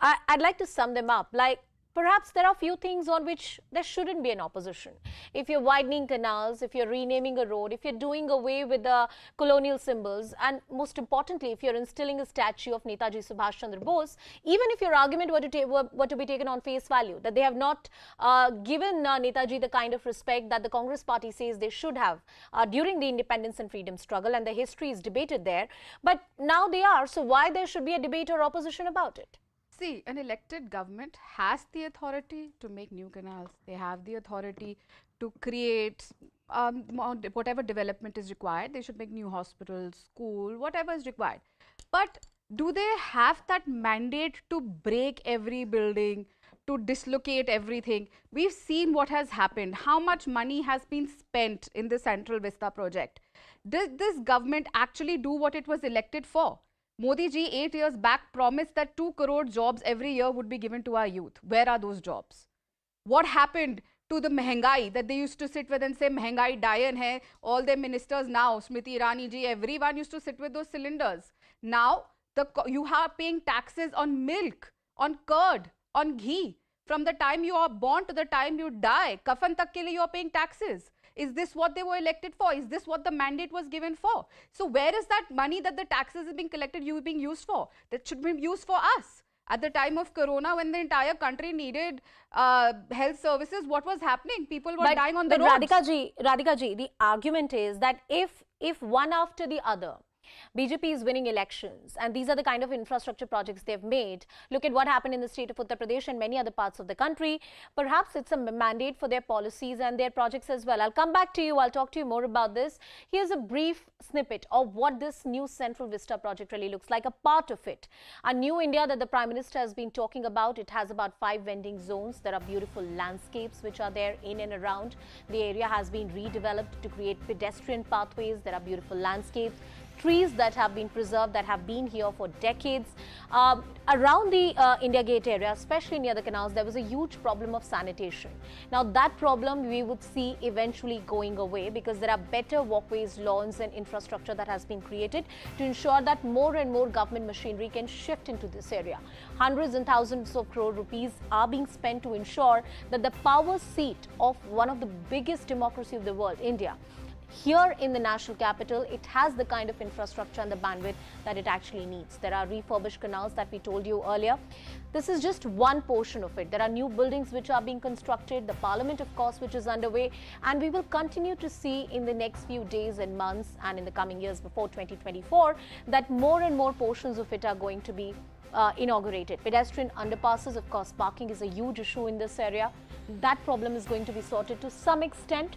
I'd like to sum them up. Like, perhaps there are few things on which there shouldn't be an opposition. If you're widening canals, if you're renaming a road, if you're doing away with the colonial symbols, and most importantly, if you're instilling a statue of Netaji Subhash Chandra Bose, even if your argument were to be taken on face value, that they have not given Netaji the kind of respect that the Congress party says they should have during the independence and freedom struggle, and the history is debated there. But now they are, so why there should be a debate or opposition about it? See, an elected government has the authority to make new canals. They have the authority to create whatever development is required. They should make new hospitals, school, whatever is required. But do they have that mandate to break every building, to dislocate everything? We've seen what has happened, how much money has been spent in the Central Vista project. Did this government actually do what it was elected for? Modi ji 8 years back promised that 2 crore jobs every year would be given to our youth. Where are those jobs? What happened to the mehengai that they used to sit with and say mehengai Dayan hai? All their ministers now, Smriti Irani ji, everyone used to sit with those cylinders. Now you are paying taxes on milk, on curd, on ghee. From the time you are born to the time you die, kafan tak ke liye you are paying taxes. Is this what they were elected for? Is this what the mandate was given for? So where is that money that the taxes is being collected, being used for? That should be used for us. At the time of Corona, when the entire country needed health services, what was happening? People were dying on the roads. Radhika ji, the argument is that if one after the other, BJP is winning elections, and these are the kind of infrastructure projects they've made. Look at what happened in the state of Uttar Pradesh and many other parts of the country. Perhaps it's a mandate for their policies and their projects as well. I'll come back to you. I'll talk to you more about this. Here's a brief snippet of what this new Central Vista project really looks like, a part of it. A new India that the Prime Minister has been talking about. It has about 5 vending zones. There are beautiful landscapes which are there in and around. The area has been redeveloped to create pedestrian pathways. There are beautiful landscapes. Trees that have been preserved, that have been here for decades. Around the India Gate area, especially near the canals, there was a huge problem of sanitation. Now that problem we would see eventually going away because there are better walkways, lawns and infrastructure that has been created to ensure that more and more government machinery can shift into this area. Hundreds and thousands of crore rupees are being spent to ensure that the power seat of one of the biggest democracy of the world, India, here in the national capital, it has the kind of infrastructure and the bandwidth that it actually needs. There are refurbished canals that we told you earlier. This is just one portion of it. There are new buildings which are being constructed, the parliament, of course, which is underway, and we will continue to see in the next few days and months and in the coming years before 2024 that more and more portions of it are going to be inaugurated. Pedestrian underpasses, of course, parking is a huge issue in this area. That problem is going to be sorted to some extent.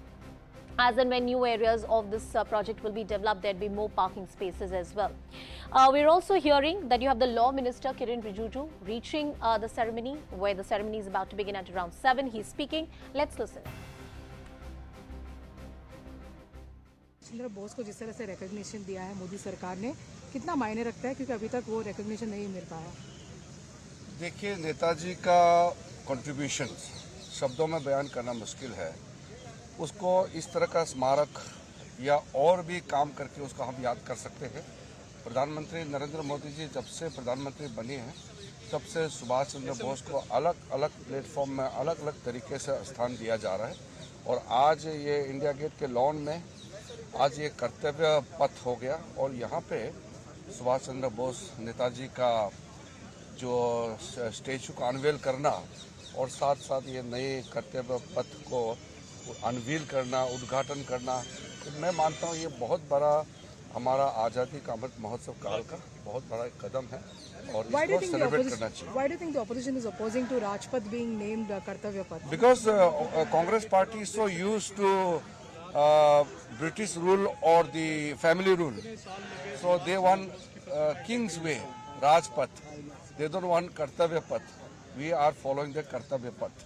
As and when new areas of this project will be developed, there'll be more parking spaces as well. We're also hearing that you have the Law Minister Kiren Rijiju reaching the ceremony, where the ceremony is about to begin at around 7. He's speaking. Let's listen. Chandra Bose को जिस तरह से recognition दिया है मोदी सरकार ने, कितना मायने रखता है, क्योंकि अभी तक वो रिकॉग्निशन नहीं मिल पाया? देखिए, नेताजी का कंट्रीब्यूशन शब्दों में बयान करना मुश्किल है। उसको इस तरह का स्मारक या और भी काम करके उसको हम याद कर सकते हैं। प्रधानमंत्री नरेंद्र मोदी जी जब से प्रधानमंत्री बने हैं तब से सुभाष चंद्र बोस को अलग अलग प्लेटफॉर्म में अलग अलग तरीके से स्थान दिया जा रहा है, और आज ये इंडिया गेट के लॉन में आज ये कर्तव्य पथ हो गया, और यहाँ पे सुभाष चंद्र बोस नेताजी का जो स्टेचू का अनवेल करना और साथ साथ ये नए कर्तव्य पथ को अनवील करना, उद्घाटन करना, तो मैं मानता हूँ ये बहुत बड़ा हमारा आज़ादी का अमृत महोत्सव काल का बहुत बड़ा कदम है और इसको सेलिब्रेट करना चाहिए। Why do you think the opposition is opposing to Rajpath being named Kartavya Path? Because Congress party is so used to British rule or the family rule, so they want king's way, Rajpath. They don't want Kartavya Path. We are following the Kartavya Path.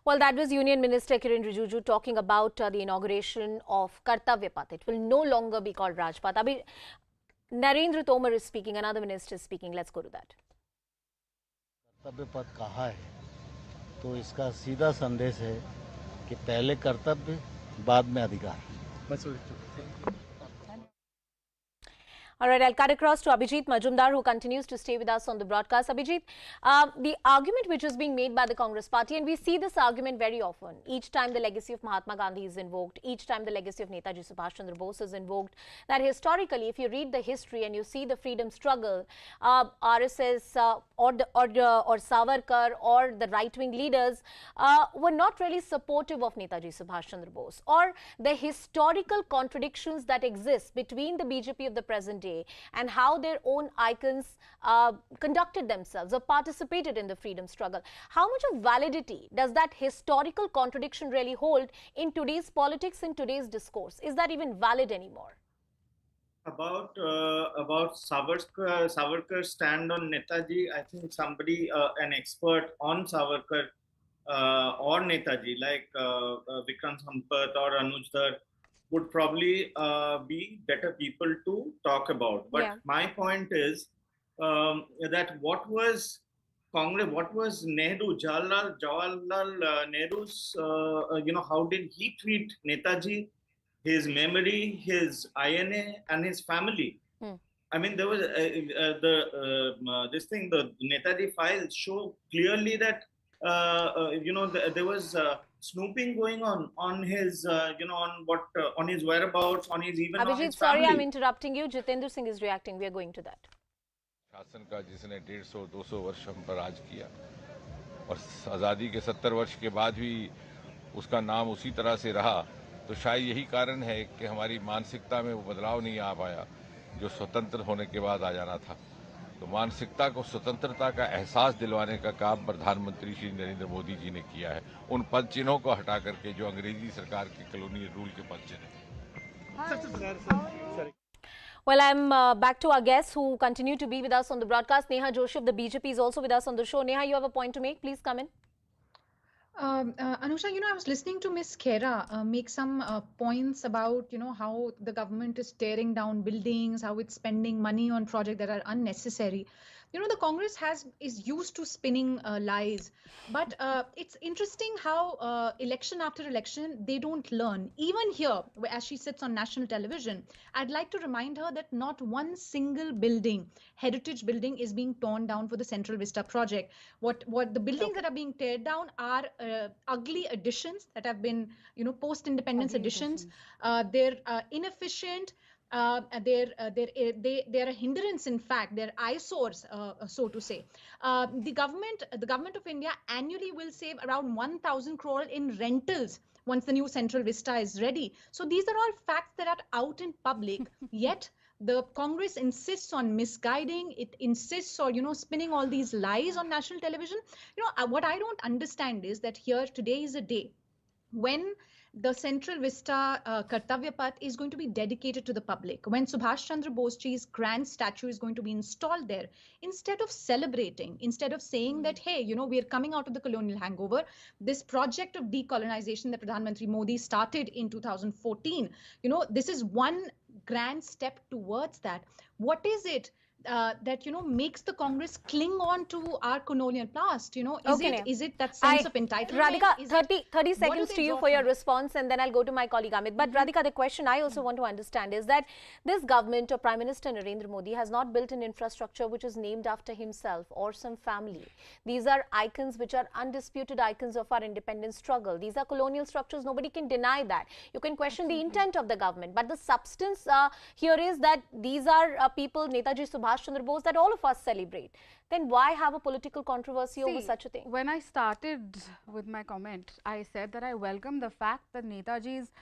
Well, that was Union Minister Kiren Rijiju talking about the inauguration of Kartavya Path. It will no longer be called Rajpath. Abhi, Narendra Tomar is speaking, another minister is speaking. Let's go to that. कर्तव्य पथ कहाँ है, तो इसका सीधा संदेश है कि पहले कर्तव्य, बाद में अधिकार. All right, I'll cut across to Abhijit Majumdar, who continues to stay with us on the broadcast. Abhijit, the argument which is being made by the Congress party, and we see this argument very often, each time the legacy of Mahatma Gandhi is invoked, each time the legacy of Netaji Subhash Chandra Bose is invoked, that historically, if you read the history and you see the freedom struggle, RSS or Savarkar or the right-wing leaders were not really supportive of Netaji Subhash Chandra Bose, or the historical contradictions that exist between the BJP of the present day and how their own icons conducted themselves or participated in the freedom struggle. How much of validity does that historical contradiction really hold in today's politics, in today's discourse? Is that even valid anymore? About Savarkar's stand on Netaji, I think somebody, an expert on Savarkar or Netaji, like Vikrant Sampath or Anuj Dhar, would probably be better people to talk about. But my point is that what was Congress, what was Nehru, Jawaharlal Nehru's, how did he treat Netaji, his memory, his INA, and his family? I mean, there was this thing, the Netaji files show clearly that there was snooping going on his, on his whereabouts, on his even Abhijit, on his sorry, family. I'm interrupting you. Jitendra Singh is reacting. We are going to that. शासन का जिसने 150-200 वर्ष हम पर राज किया और आज़ादी के 70 वर्ष के बाद भी उसका नाम उसी तरह से रहा, तो शायद यही कारण है कि हमारी मानसिकता में वो बदलाव नहीं आ पाया जो स्वतंत्र होने के बाद आ जाना था. तो मानसिकता को स्वतंत्रता का एहसास दिलवाने का काम प्रधानमंत्री श्री नरेंद्र मोदी जी ने किया है, उन पद चिन्हों को हटा करके जो अंग्रेजी सरकार के कॉलोनियल रूल के पद चिन्ह हैं. Well, I'm back to our guests who continue to be with us on the broadcast. Neha Joshi of the BJP is also with us on the show. Neha, you have a point to make. Please come in. Anusha, I was listening to Ms. Khera make some points about, how the government is tearing down buildings, how it's spending money on projects that are unnecessary. The Congress is used to spinning lies, but it's interesting how election after election, they don't learn. Even here, as she sits on national television, I'd like to remind her that not one single building, heritage building, is being torn down for the Central Vista project. What the buildings that are being teared down are ugly additions that have been, post-independence additions. They're inefficient. They're a hindrance, in fact, they're eyesores, so to say. The government of India annually will save around 1,000 crore in rentals once the new Central Vista is ready. So these are all facts that are out in public, yet the Congress insists on misguiding, it insists on, spinning all these lies on national television. What I don't understand is that here today is a day when the Central Vista Kartavya Path is going to be dedicated to the public. When Subhash Chandra Bose's grand statue is going to be installed there, instead of celebrating, instead of saying that, hey, we are coming out of the colonial hangover, this project of decolonization that Pradhan Mantri Modi started in 2014, this is one grand step towards that. What is it that makes the Congress cling on to our colonial past? Is it that sense of entitlement? Radhika, 30 seconds to you for your response, and then I'll go to my colleague Amit. But Radhika, the question I also want to understand is that this government or Prime Minister Narendra Modi has not built an infrastructure which is named after himself or some family. These are icons which are undisputed icons of our independence struggle. These are colonial structures. Nobody can deny that. You can question the intent of the government, but the substance here is that these are people, Netaji Subhash Chandra Bose, that all of us celebrate. Then why have a political controversy over such a thing? When I started with my comment, I said that I welcome the fact that Netaji's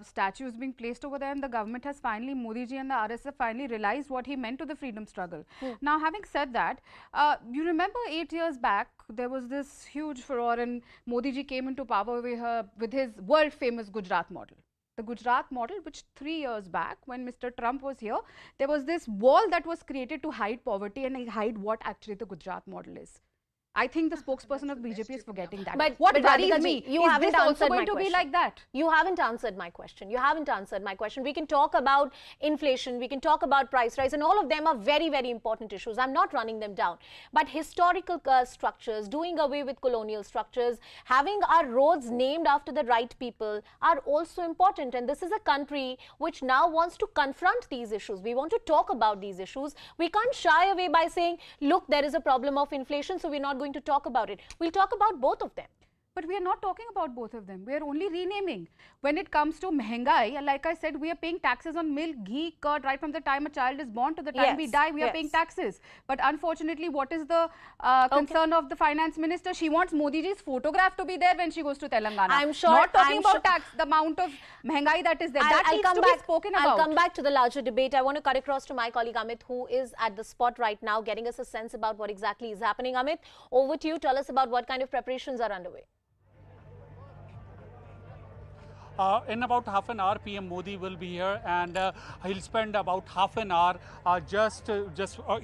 statue is being placed over there, and the government has finally, Modi ji and the RSF finally realized what he meant to the freedom struggle. Now, having said that, you remember 8 years back, there was this huge furore and Modi ji came into power with his world famous Gujarat model. The Gujarat model, which 3 years back, when Mr. Trump was here, there was this wall that was created to hide poverty and hide what actually the Gujarat model is. I think the spokesperson of BJP is forgetting that. But what worries Radhika me ji, you is haven't this also answered going my to be question. like that? You haven't answered my question. You haven't answered my question. We can talk about inflation, we can talk about price rise, and all of them are very, very important issues. I'm not running them down. But historical structures, doing away with colonial structures, having our roads named after the right people are also important. And this is a country which now wants to confront these issues. We want to talk about these issues. We can't shy away by saying, look, there is a problem of inflation, so we're not going to talk about it. We'll talk about both of them. But we are not talking about both of them. We are only renaming. When it comes to mehengai, like I said, we are paying taxes on milk, ghee, curd, right from the time a child is born to the time we die, we are paying taxes. But unfortunately, what is the concern of the finance minister? She wants Modi ji's photograph to be there when she goes to Telangana. I'm sure. Not talking about tax, the amount of mehengai that is there. That needs to be spoken about. I'll come back to the larger debate. I want to cut across to my colleague Amit, who is at the spot right now, getting us a sense about what exactly is happening. Amit, over to you. Tell us about what kind of preparations are underway. In about half an hour, PM Modi will be here, and he'll spend about half an hour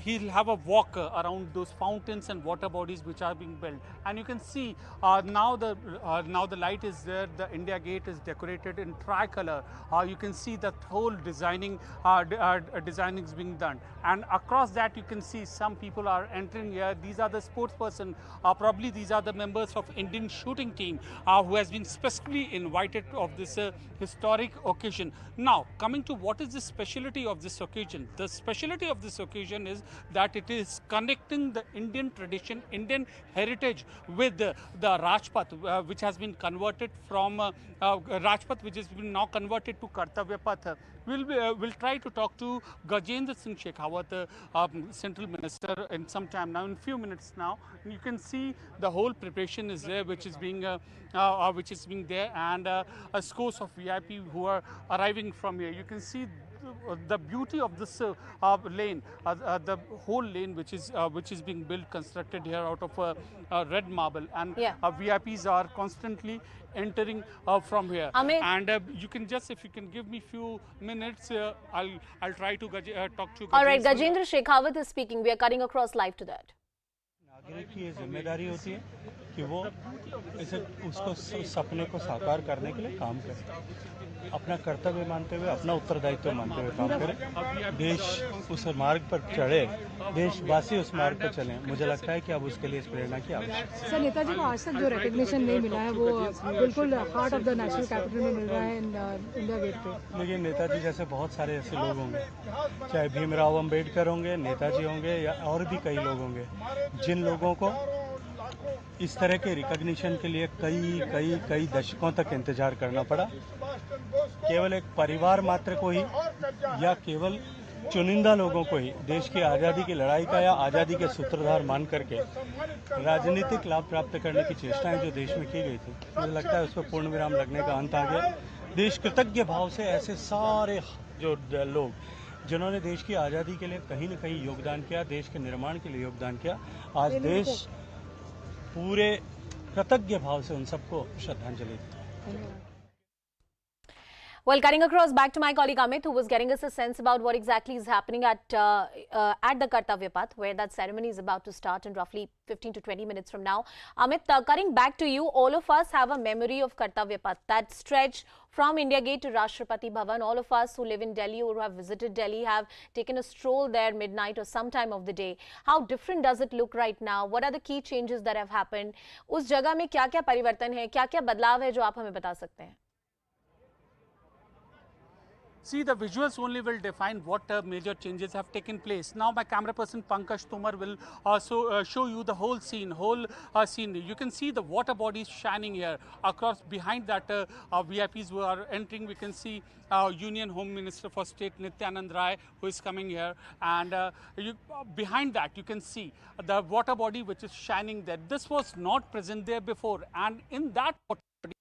he'll have a walk around those fountains and water bodies which are being built. And you can see now the light is there. The India Gate is decorated in tricolor. You can see that whole designing is being done, and across that you can see some people are entering here. These are the sportsperson. Probably these are the members of Indian shooting team who has been specifically invited of this historic occasion. Now, coming to what is the speciality of this occasion? The speciality of this occasion is that it is connecting the Indian tradition, Indian heritage with the Rajpath, which has been converted from Rajpath, which has been now converted to Kartavya Path. We'll try to talk to Gajendra Singh Shekhawat, Central Minister, in some time now, in a few minutes now. And you can see the whole preparation is there, which is being there, and scores of VIP who are arriving from here. You can see the beauty of this lane, the whole lane which is being built, constructed here out of red marble, and VIPs are constantly entering from here. Amit. And you can just, if you can give me few minutes, I'll try to talk to. All right, Gajendra Shekhawat is speaking. We are cutting across live to that. नागरिक की ये जिम्मेदारी होती है कि वो इसे उसको सपने को साकार करने के लिए काम करे, अपना कर्तव्य मानते हुए, अपना उत्तरदायित्व मानते हुए काम करे, देश उस मार्ग पर चढ़े, देशवासी उस मार्ग पर चलें। मुझे लगता है कि अब उसके लिए इस प्रेरणा की आवश्यकता है। सर, नेताजी को आज तक जो रिकॉग्निशन नहीं मिला है वो बिल्कुल heart of the national capital में मिल रहा है इंडिया गेट पे। लेकिन नेताजी जैसे बहुत सारे ऐसे लोग होंगे, चाहे भीमराव अम्बेडकर होंगे, नेताजी होंगे, या और भी कई लोग होंगे, जिन लोगों को इस तरह के रिकॉग्निशन के लिए कई दशकों तक इंतजार करना पड़ा। केवल एक परिवार मात्र को ही या केवल चुनिंदा लोगों को ही देश की आज़ादी की लड़ाई का या आज़ादी के सूत्रधार मान करके राजनीतिक लाभ प्राप्त करने की चेष्टाएं जो देश में की गई थी, मुझे लगता है उस पर पूर्ण विराम लगने का अंत आ गया। देश कृतज्ञ भाव से ऐसे सारे जो लोग जिन्होंने देश की आज़ादी के लिए कहीं न कहीं योगदान किया, देश के निर्माण के लिए योगदान किया, आज देश पूरे कृतज्ञ भाव से उन सबको श्रद्धांजलि देता। Well, cutting across back to my colleague Amit, who was getting us a sense about what exactly is happening at the Kartavya Path, where that ceremony is about to start in roughly 15 to 20 minutes from now. Amit, cutting back to you, all of us have a memory of Kartavya Path, that stretch from India Gate to Rashtrapati Bhavan. All of us who live in Delhi or who have visited Delhi have taken a stroll there midnight or some time of the day. How different does it look right now? What are the key changes that have happened? उस जगह में क्या-क्या परिवर्तन है, क्या-क्या बदलाव है जो आप हमें बता सकते हैं? See, the visuals only will define what major changes have taken place. Now, my camera person Pankaj Tomar will also show you the whole scene, You can see the water bodies shining here. Across behind that, VIPs who are entering, we can see Union Home Minister for State Nityanand Rai, who is coming here. And behind that, you can see the water body which is shining there. This was not present there before. And in that water body,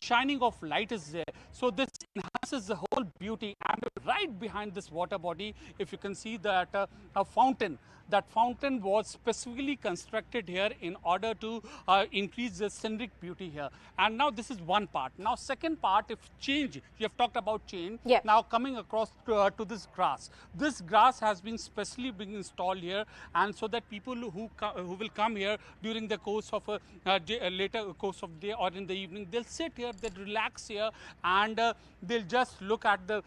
shining of light is there. So this enhances the whole beauty. And right behind this water body, if you can see that a fountain. That fountain was specifically constructed here in order to increase the scenic beauty here. And now this is one part. Now second part, if change, you have talked about change. Yeah. Now coming across to this grass. This grass has been specially being installed here, and so that people who will come here during the course of a later course of day or in the evening, they'll sit here, they'll relax here, and they'll just look at the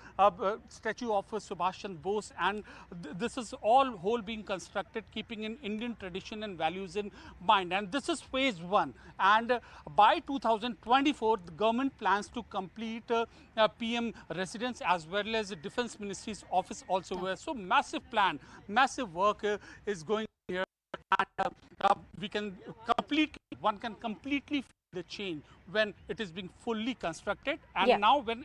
statue of Subhash Chandra Bose. And this is all whole being constructed keeping in Indian tradition and values in mind. And this is phase one. And by 2024, the government plans to complete PM residence as well as the Defense Ministry's office also. So massive plan, massive work is going here. And one can completely feel the change when it is being fully constructed, and now when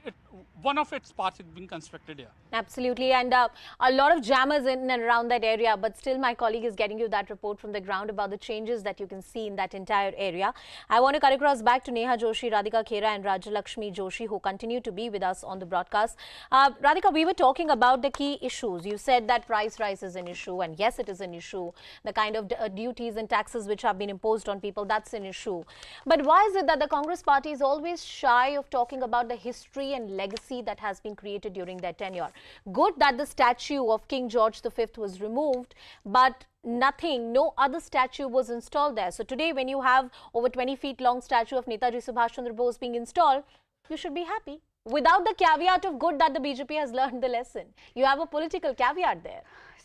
one of its parts is being constructed here. Absolutely, and a lot of jammers in and around that area, but still my colleague is getting you that report from the ground about the changes that you can see in that entire area. I want to cut across back to Neha Joshi, Radhika Khera and Rajalakshmi Joshi, who continue to be with us on the broadcast. Radhika, we were talking about the key issues. You said that price rise is an issue, and yes, it is an issue. The kind of duties and taxes which have been imposed on people, that's an issue. But why is it that the Congress party is always shy of talking about the history and legacy that has been created during their tenure? Good that the statue of King George V was removed, but no other statue was installed there. So today when you have over 20 feet long statue of Netaji Subhash Chandra Bose being installed, you should be happy. Without the caveat of good that the BJP has learned the lesson. You have a political caveat there.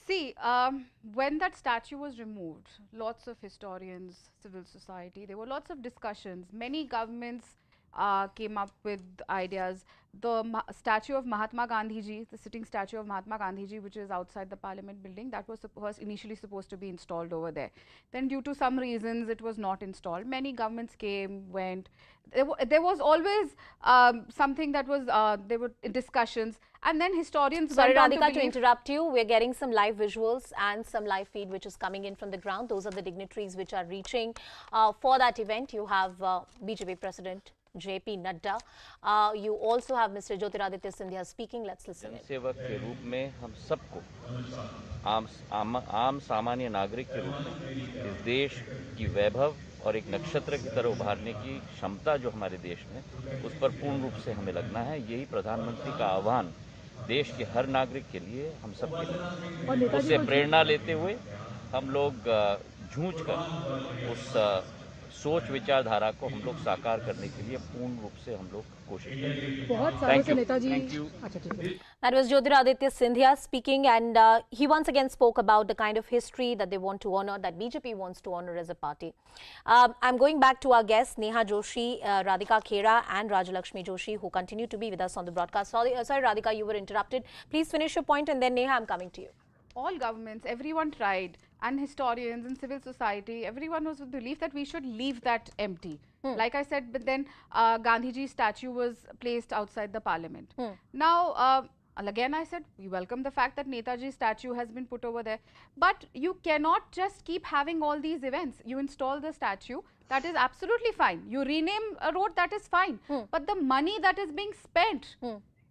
See, when that statue was removed, lots of historians, civil society, there were lots of discussions. Many governments came up with ideas. The statue of Mahatma Gandhi ji, the sitting statue of Mahatma Gandhi ji, which is outside the Parliament building, that was initially supposed to be installed over there. Then due to some reasons, it was not installed. Many governments came, went. There was always something that was, there were discussions. And then historians... Sorry, Radhika, to interrupt you. We're getting some live visuals and some live feed which is coming in from the ground. Those are the dignitaries which are reaching for that event. You have BJP President JP Nadda. You also have Mr. Jyotiraditya Scindia speaking. Let's listen. जनसेवक के रूप में हम सबको आम सामान्य नागरिक के रूप में इस देश की वैभव और एक नक्षत्र की तरह उभारने की क्षमता जो हमारे देश में, उस पर पूर्ण रूप से हमें लगना है। यही प्रधानमंत्री का आह्वान देश के हर नागरिक के लिए, हम सबके लिए। उससे प्रेरणा लेते हुए हम लोग जूझ कर उस सोच विचारधारा को हम लोग साकार करने के लिए पूर्ण रूप से हम लोग कोशिश करेंगे। बहुत सालों से Netaji. That was Jyotiraditya Scindia speaking, and he once again spoke about the kind of history that they want to honor, that BJP wants to honor as a party. I'm going back to our guests, Neha Joshi, Radhika Khera and Rajalakshmi Joshi, who continue to be with us on the broadcast. Sorry, Radhika, you were interrupted. Please finish your point, and then Neha, I'm coming to you. All governments, everyone tried, and historians and civil society, everyone was of the belief that we should leave that empty. Like I said, but then Gandhiji's statue was placed outside the Parliament. Now, again I said, we welcome the fact that Netaji's statue has been put over there. But you cannot just keep having all these events. You install the statue, that is absolutely fine. You rename a road, that is fine. But the money that is being spent,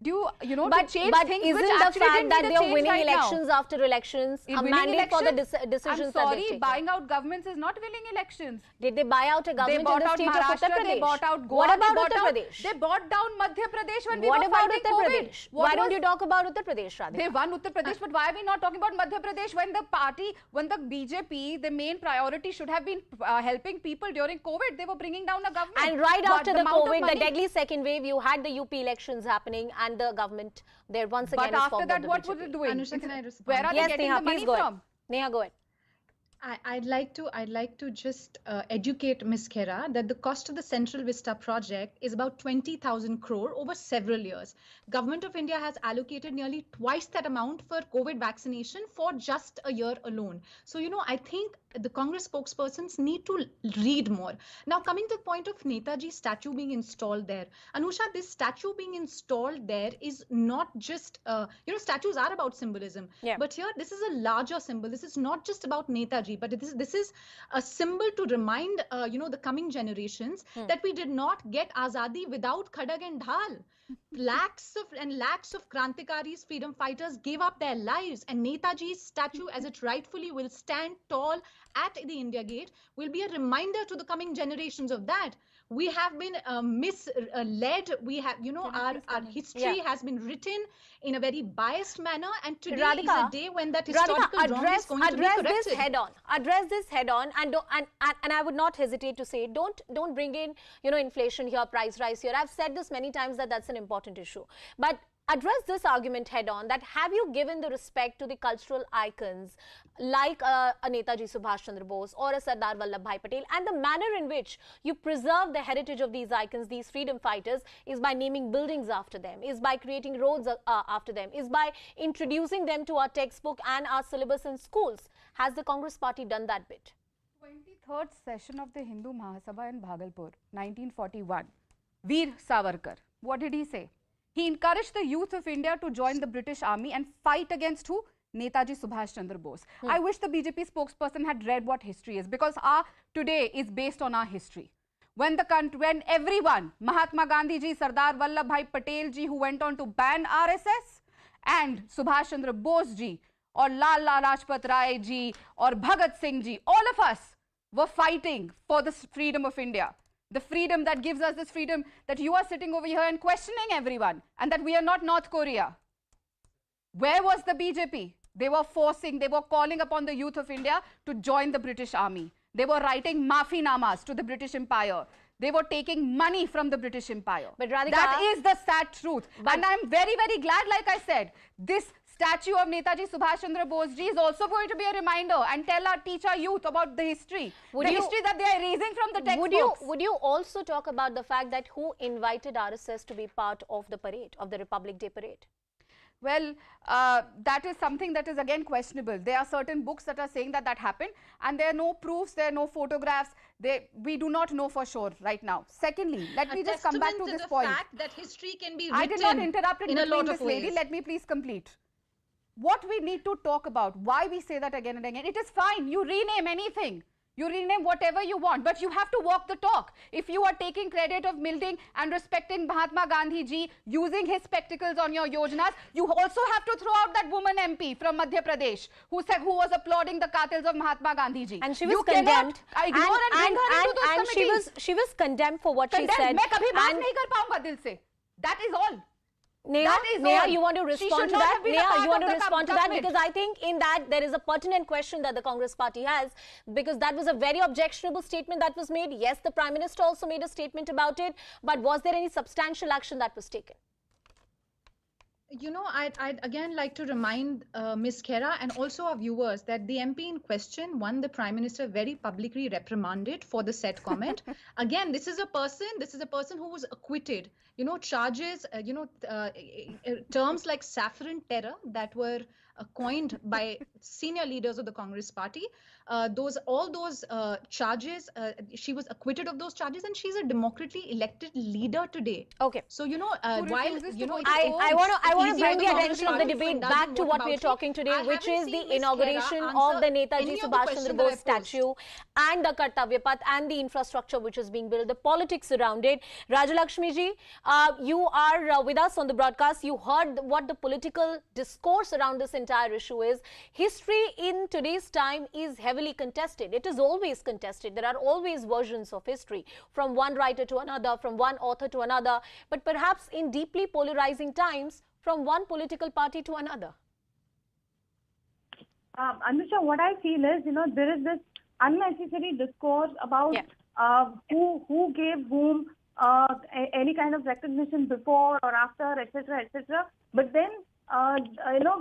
you know, but to change things isn't which the actually fact didn't that need a they are change winning right elections now. after elections a Winning mandate for the elections? decisions I'm that sorry, they've taken? buying out governments is not winning elections. Did they buy out a government in the state of Uttar Pradesh? They bought out Goa. What about Uttar Pradesh? They bought down Madhya Pradesh when we What were about fighting Uttar COVID. Pradesh? Why don't you talk about Uttar Pradesh, Radhika? They won Uttar Pradesh, but why are we not talking about Madhya Pradesh when the party, when the BJP, the main priority should have been helping people during COVID? They were bringing down a government. And right after the COVID, the money. deadly second wave, you had the UP elections happening, and the government there once again. But after that, what were they doing? Anusha, can I respond? Where are they getting Neha, the money please go from? ahead. Neha, go ahead. I'd like to just educate Ms. Khera that the cost of the Central Vista project is about 20,000 crore over several years. Government of India has allocated nearly twice that amount for COVID vaccination for just a year alone. So, you know, I think the Congress spokespersons need to read more. Now, coming to the point of Netaji's statue being installed there, Anusha, this statue being installed there is not just, you know, statues are about symbolism. Yeah. But here, this is a larger symbol. This is not just about Netaji. Netaji, but this is a symbol to remind the coming generations that we did not get Azadi without Khadag and Dhal. Lakhs of Krantikaris, freedom fighters gave up their lives, and Netaji's statue, as it rightfully will stand tall at the India Gate, will be a reminder to the coming generations of that. We have been misled. We have, our history has been written in a very biased manner, and today is a day when that historical wrong is going to be corrected. This head on. Address this head on, and I would not hesitate to say, don't bring in inflation here, price rise here. I've said this many times that that's an important issue, but address this argument head on, that have you given the respect to the cultural icons like a Netaji Subhash Chandra Bose or a Sardar Vallabhbhai Patel, and the manner in which you preserve the heritage of these icons, these freedom fighters, is by naming buildings after them, is by creating roads after them, is by introducing them to our textbook and our syllabus in schools. Has the Congress party done that bit? 23rd session of the Hindu Mahasabha in Bhagalpur, 1941. Veer Savarkar, what did he say? He encouraged the youth of India to join the British Army and fight against who? Netaji Subhash Chandra Bose. I wish the BJP spokesperson had read what history is, because our today is based on our history. When everyone, Mahatma Gandhi ji, Sardar Vallabhbhai Patel ji, who went on to ban RSS, and Subhash Chandra Bose ji, or Lala Rajpath Rai ji, or Bhagat Singh ji, all of us were fighting for the freedom of India. The freedom that gives us this freedom, that you are sitting over here and questioning everyone, and that we are not North Korea. Where was the BJP? They were calling upon the youth of India to join the British Army. They were writing Maafi-namas to the British Empire. They were taking money from the British Empire. But Radhika, that is the sad truth. And I'm very, very glad, like I said, this statue of Netaji Subhash Chandra Bose ji is also going to be a reminder and teach our youth about the history. History that they are erasing from the textbooks. Would you also talk about the fact that who invited RSS to be part of the parade, of the Republic Day parade? Well, that is something that is again questionable. There are certain books that are saying that happened, and there are no proofs, there are no photographs. We do not know for sure right now. Secondly, let me just come back to this point. Fact that history can be written I did not interrupt in a lot of lady. ways. Let me please complete. What we need to talk about, why we say that again and again, it is fine. You rename anything. You rename whatever you want, but you have to walk the talk. If you are taking credit of building and respecting Mahatma Gandhi ji, using his spectacles on your yojanas, you also have to throw out that woman MP from Madhya Pradesh who was applauding the cartels of Mahatma Gandhi ji. And she was condemned. And she was condemned for what she said. मैं कभी बात नहीं कर पाऊंगा दिल से. That is all. Neha, you want to respond to that? Neha, you want to respond to that? Because I think in that there is a pertinent question that the Congress party has, because that was a very objectionable statement that was made. Yes, the Prime Minister also made a statement about it, but was there any substantial action that was taken? I'd again like to remind Ms. Khera and also our viewers that the MP in question, the Prime Minister very publicly reprimanded for the said comment. Again, this is a person who was acquitted. Charges, terms like saffron terror that were coined by senior leaders of the Congress party. All those charges, she was acquitted of those charges, and she's a democratically elected leader today. Okay. So while I want to bring the attention of the debate back to what we are talking today, which is the inauguration of the Netaji Subhash Chandra Bose statue and the Kartavya Path and the infrastructure which is being built, the politics around it. Rajalakshmi ji, you are with us on the broadcast. You heard what the political discourse around this entire issue is. History in today's time is heavily contested. It is always contested. There are always versions of history, from one writer to another, from one author to another, but perhaps in deeply polarizing times, from one political party to another. Anusha, what I feel is, there is this unnecessary discourse about who gave whom any kind of recognition before or after, etc., etc. But then,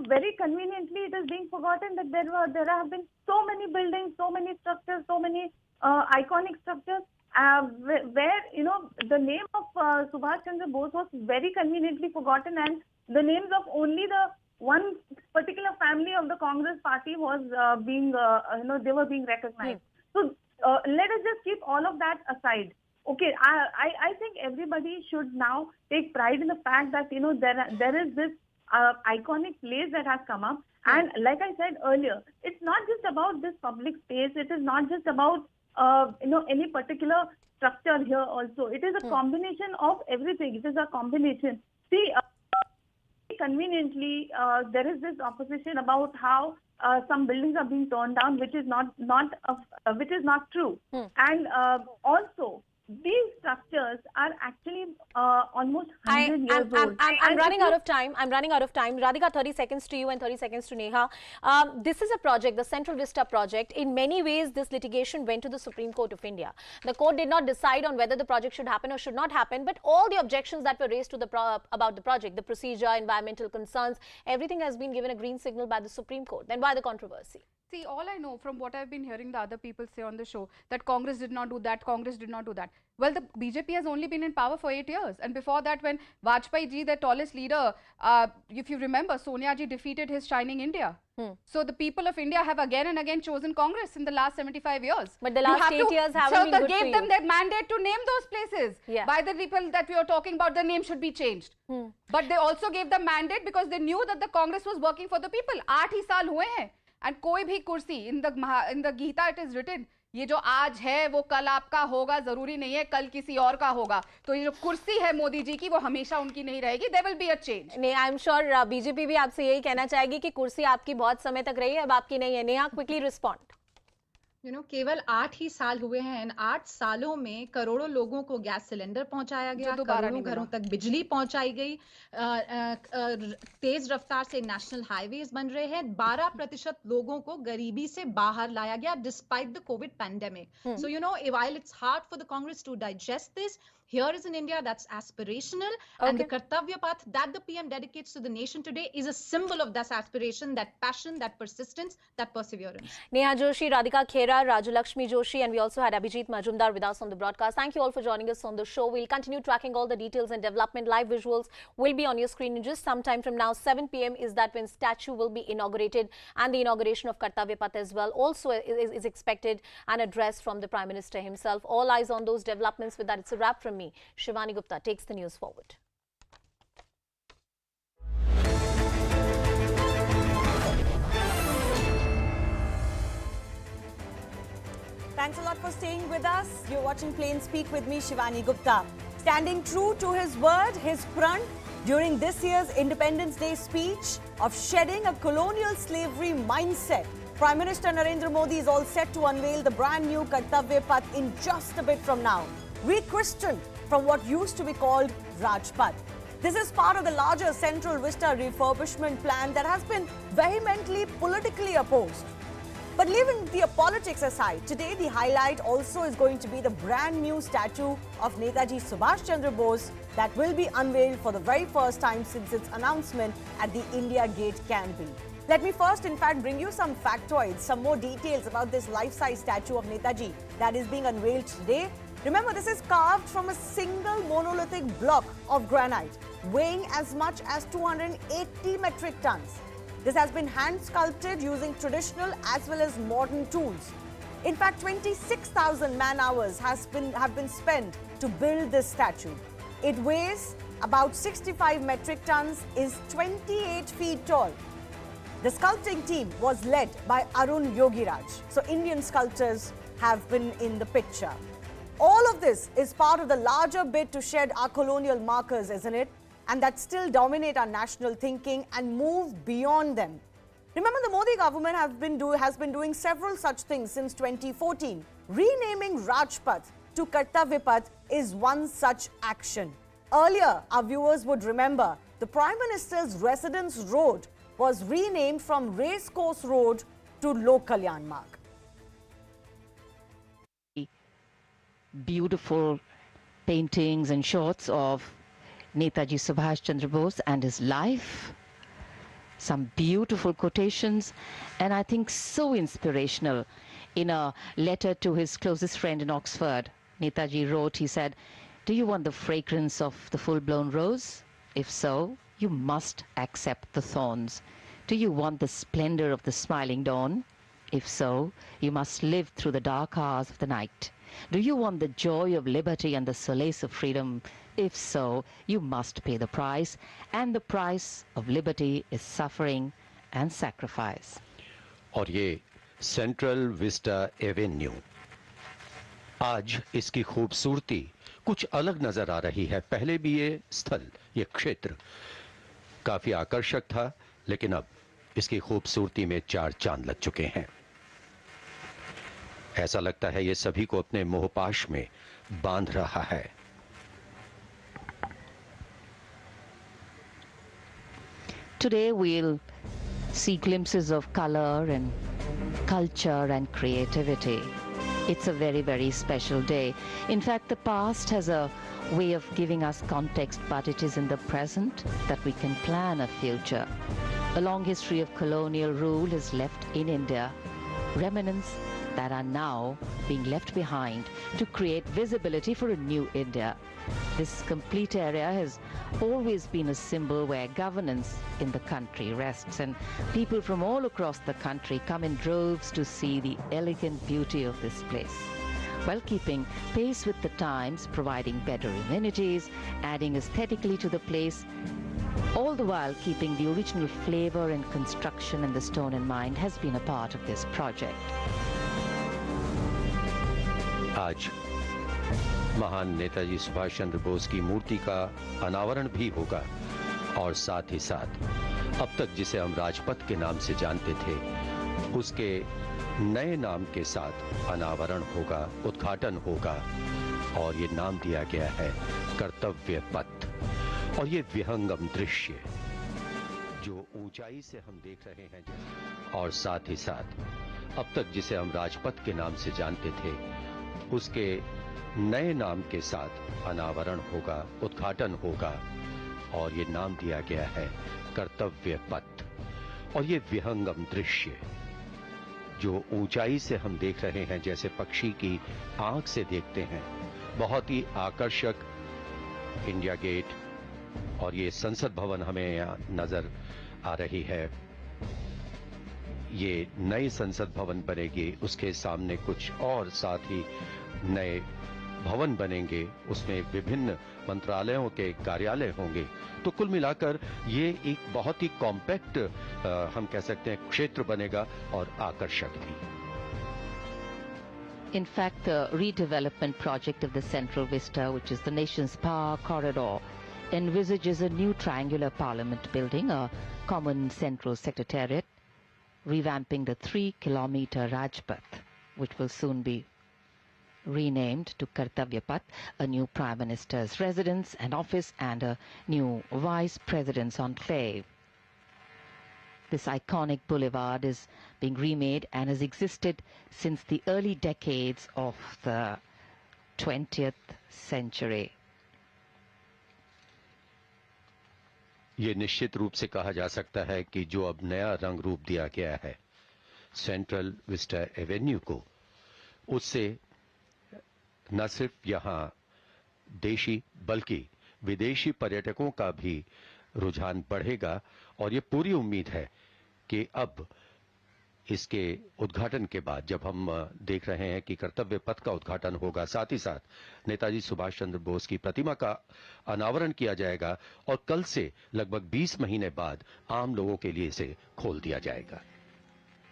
very conveniently, it is being forgotten that there have been so many buildings, so many structures, so many iconic structures, where the name of Subhash Chandra Bose was very conveniently forgotten, and the names of only the one particular family of the Congress party was they were being recognized. So let us just keep all of that aside. Okay, I think everybody should now take pride in the fact that there is this iconic place that has come up, And like I said earlier, it's not just about this public space. It is not just about any particular structure here. Also, it is a combination of everything. It is a combination. See, conveniently, there is this opposition about how some buildings are being torn down, which is not true. And also, these structures are actually almost 100 years old. I'm running out of time. I'm running out of time. Radhika, 30 seconds to you and 30 seconds to Neha. This is a project, the Central Vista project. In many ways, this litigation went to the Supreme Court of India. The court did not decide on whether the project should happen or should not happen, but all the objections that were raised to about the project, the procedure, environmental concerns, everything has been given a green signal by the Supreme Court. Then why the controversy? See, all I know from what I've been hearing the other people say on the show, that Congress did not do that, Congress did not do that. Well, the BJP has only been in power for 8 years. And before that, when Vajpayee ji, their tallest leader, if you remember, Sonia ji defeated his Shining India. So the people of India have again and again chosen Congress in the last 75 years. But the last 8 years haven't been good for you. So they gave them their mandate to name those places. Yeah. By the people that we are talking about, the name should be changed. But they also gave the mandate because they knew that the Congress was working for the people. 8 ही साल हुए हैं. And कोई भी कुर्सी in the Gita it is written, ये जो आज है वो कल आपका होगा, जरूरी नहीं है कल किसी और का होगा. तो ये जो कुर्सी है मोदी जी की वो हमेशा उनकी नहीं रहेगी. There will be a change. नहीं, आई एम श्योर बीजेपी भी आपसे यही कहना चाहेगी कि कुर्सी आपकी बहुत समय तक रही है, अब आपकी नहीं है. Neha, quickly respond. केवल 8 ही साल हुए हैं. 8 सालों में करोड़ों लोगों को गैस सिलेंडर पहुंचाया गया, करोड़ों घरों तक बिजली पहुंचाई गई, तेज रफ्तार से नेशनल हाईवेज बन रहे हैं, 12% लोगों को गरीबी से बाहर लाया गया despite the Covid pandemic. So while it's hard for the Congress to digest this, here is an India that's aspirational, and the Kartavya path that the PM dedicates to the nation today is a symbol of that aspiration, that passion, that persistence, that perseverance. Neha Joshi, Radhika Khera, Rajalakshmi Joshi, and we also had Abhijit Majumdar with us on the broadcast. Thank you all for joining us on the show. We'll continue tracking all the details and development. Live visuals will be on your screen in just some time from now. 7 p.m. is that when statue will be inaugurated, and the inauguration of Kartavya path as well also is expected, an address from the Prime Minister himself. All eyes on those developments. With that, it's a wrap from me. Shivani Gupta takes the news forward. Thanks a lot for staying with us. You're watching Plain Speak with me, Shivani Gupta. Standing true to his word, his front, during this year's Independence Day speech of shedding a colonial slavery mindset, Prime Minister Narendra Modi is all set to unveil the brand new Kartavya path in just a bit from now. Rechristened from what used to be called Rajpath. This is part of the larger Central Vista refurbishment plan that has been vehemently politically opposed. But leaving the politics aside, today the highlight also is going to be the brand new statue of Netaji Subhash Chandra Bose that will be unveiled for the very first time since its announcement at the India Gate canopy. Let me first, in fact, bring you some factoids, some more details about this life-size statue of Netaji that is being unveiled today. Remember, this is carved from a single monolithic block of granite, weighing as much as 280 metric tons. This has been hand-sculpted using traditional as well as modern tools. In fact, 26,000 man-hours have been spent to build this statue. It weighs about 65 metric tons, is 28 feet tall. The sculpting team was led by Arun Yogiraj. So Indian sculptors have been in the picture. All of this is part of the larger bid to shed our colonial markers, isn't it? And that still dominate our national thinking and move beyond them. Remember, the Modi government has been doing several such things since 2014. Renaming Rajpath to Kartavya path is one such action. Earlier, our viewers would remember, the Prime Minister's residence road was renamed from Racecourse Road to Lok Kalyan Marg. Beautiful paintings and shots of Netaji Subhash Chandra Bose and his life. Some beautiful quotations, and I think so inspirational. In a letter to his closest friend in Oxford, Netaji wrote, he said, "Do you want the fragrance of the full-blown rose? If so, you must accept the thorns. Do you want the splendor of the smiling dawn? If so, you must live through the dark hours of the night. Do you want the joy of liberty and the solace of freedom? If so, you must pay the price, and the price of liberty is suffering and sacrifice. और ये central Vista Avenue, आज इसकी खूबसूरती कुछ अलग नजर आ रही है। पहले भी ये स्थल, ये क्षेत्र काफी आकर्षक था, लेकिन अब इसकी खूबसूरती में चार चांद लग चुके हैं। ऐसा लगता है ये सभी को अपने मोहपाश में बांध रहा है। Today we'll see glimpses of color and culture and creativity. It's a very, very special day. In fact, the past has a way of giving us context, but it is in the present that we can plan a future. A long history of colonial rule is left in India, remnants that are now being left behind to create visibility for a new India. This complete area has always been a symbol where governance in the country rests, and people from all across the country come in droves to see the elegant beauty of this place, while keeping pace with the times, providing better amenities, adding aesthetically to the place, all the while keeping the original flavor and construction and the stone in mind has been a part of this project. आज महान नेताजी सुभाष चंद्र बोस की मूर्ति का अनावरण भी होगा, और साथ ही साथ अब तक जिसे हम राजपथ के नाम से जानते थे, उसके नए नाम के साथ अनावरण होगा, उद्घाटन होगा, और ये नाम दिया गया है कर्तव्य पथ। और ये विहंगम दृश्य जो ऊंचाई से हम देख रहे हैं, और साथ ही साथ अब तक जिसे हम राजपथ के नाम से जानते थे, उसके नए नाम के साथ अनावरण होगा, उद्घाटन होगा, और ये नाम दिया गया है कर्तव्य पथ। और ये विहंगम दृश्य जो ऊंचाई से हम देख रहे हैं, जैसे पक्षी की आंख से देखते हैं, बहुत ही आकर्षक इंडिया गेट और ये संसद भवन हमें यहाँ नजर आ रही है। ये नई संसद भवन बनेगी, उसके सामने कुछ और साथ ही नए भवन बनेंगे, उसमें विभिन्न मंत्रालयों के कार्यालय होंगे। तो कुल मिलाकर ये एक बहुत ही कॉम्पैक्ट हम कह सकते हैं क्षेत्र बनेगा और आकर्षक भी। In fact, the redevelopment project of the Central Vista, which is the nation's power corridor, envisages a new triangular parliament building, a common central secretariat, revamping the 3-kilometer Rajpath, which will soon be renamed to Kartavya Path, a new Prime Minister's residence and office, and a new Vice President's enclave. This iconic boulevard is being remade and has existed since the early decades of the 20th century. ये निश्चित रूप से कहा जा सकता है कि जो अब नया रंग रूप दिया गया है सेंट्रल विस्टा एवेन्यू को, उससे न सिर्फ यहाँ देशी बल्कि विदेशी पर्यटकों का भी रुझान बढ़ेगा। और ये पूरी उम्मीद है कि अब इसके उद्घाटन के बाद, जब हम देख रहे हैं कि कर्तव्य पथ का उद्घाटन होगा, साथ ही साथ नेताजी सुभाष चंद्र बोस की प्रतिमा का अनावरण किया जाएगा, और कल से लगभग 20 महीने बाद आम लोगों के लिए इसे खोल दिया जाएगा।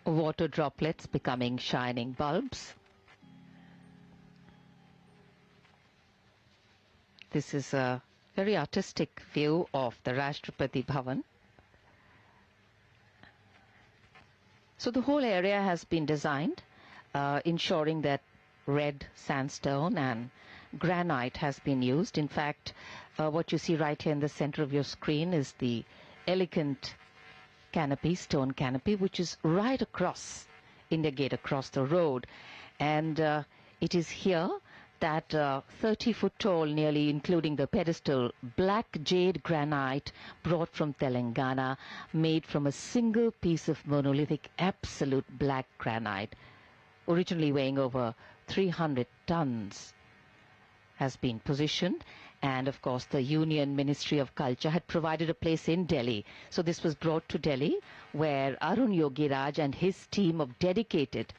Water droplets becoming shining bulbs. This is a very artistic view of the Rashtrapati Bhavan. So the whole area has been designed, ensuring that red sandstone and granite has been used. In fact, what you see right here in the center of your screen is the elegant canopy, stone canopy, which is right across India Gate, across the road. And it is here that 30-foot tall, nearly including the pedestal, black jade granite brought from Telangana, made from a single piece of monolithic absolute black granite, originally weighing over 300 tons, has been positioned. And of course the Union Ministry of Culture had provided a place in Delhi. So this was brought to Delhi, where Arun Yogiraj and his team of dedicated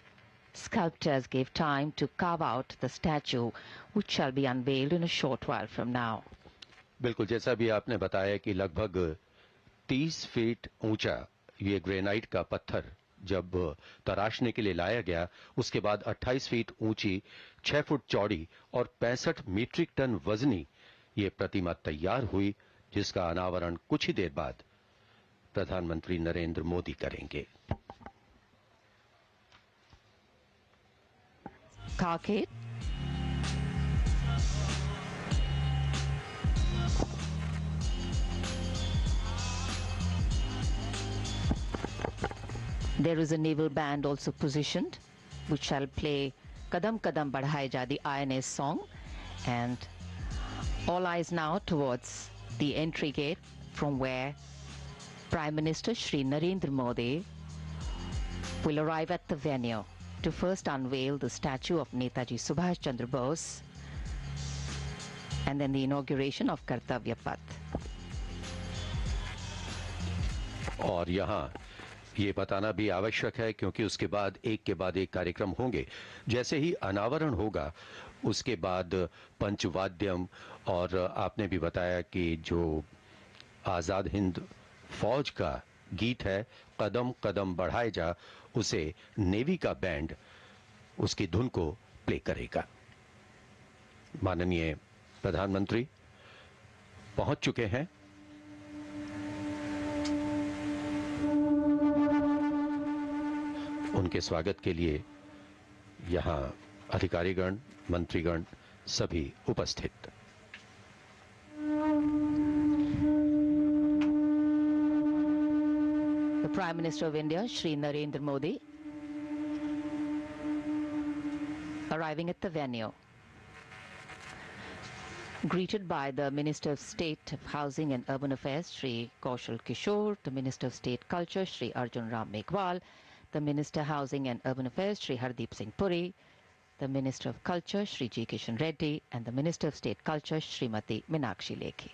sculptors gave time to carve out the statue, which shall be unveiled in a short while from now. बिल्कुल, जैसा भी आपने बताया कि लगभग 30 feet ऊंचा ये granite का पत्थर जब तराशने के लिए लाया गया, उसके बाद 28 फीट ऊंची, 6 फुट चौड़ी और 65 मीट्रिक टन वजनी ये प्रतिमा तैयार हुई, जिसका अनावरण कुछ ही देर बाद प्रधानमंत्री नरेंद्र मोदी करेंगे। Carcade. There is a naval band also positioned, which shall play Kadam Kadam Badhai Ja, the INS song. And all eyes now towards the entry gate, from where Prime Minister Shri Narendra Modi will arrive at the venue to first unveil the statue of Netaji Subhash Chandra Bose and then the inauguration of Kartavya Path. और यहाँ ये बताना भी आवश्यक है, क्योंकि उसके बाद एक कार्यक्रम होंगे। जैसे ही अनावरण होगा, उसके बाद पंचवाद्यम, और आपने भी बताया कि जो आज़ाद हिंद फौज का गीत है, कदम कदम बढ़ाए जा, उसे नेवी का बैंड उसकी धुन को प्ले करेगा। माननीय प्रधानमंत्री पहुंच चुके हैं। उनके स्वागत के लिए यहां अधिकारीगण, मंत्रीगण सभी उपस्थित। The Prime Minister of India, Shri Narendra Modi, arriving at the venue, greeted by the Minister of State of Housing and Urban Affairs, Shri Kaushal Kishore, the Minister of State Culture, Shri Arjun Ram Meghwal, the Minister Housing and Urban Affairs, Shri Hardeep Singh Puri, the Minister of Culture, Shri G. Kishan Reddy, and the Minister of State Culture, Srimati Meenakshi Lekhi.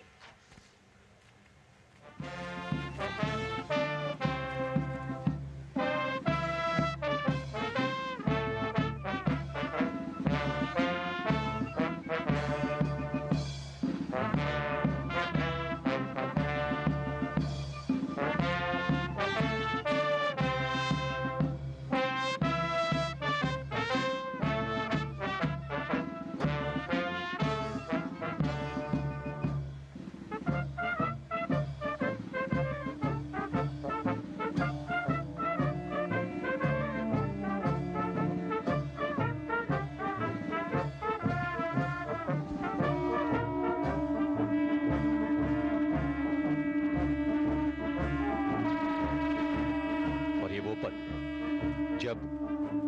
जब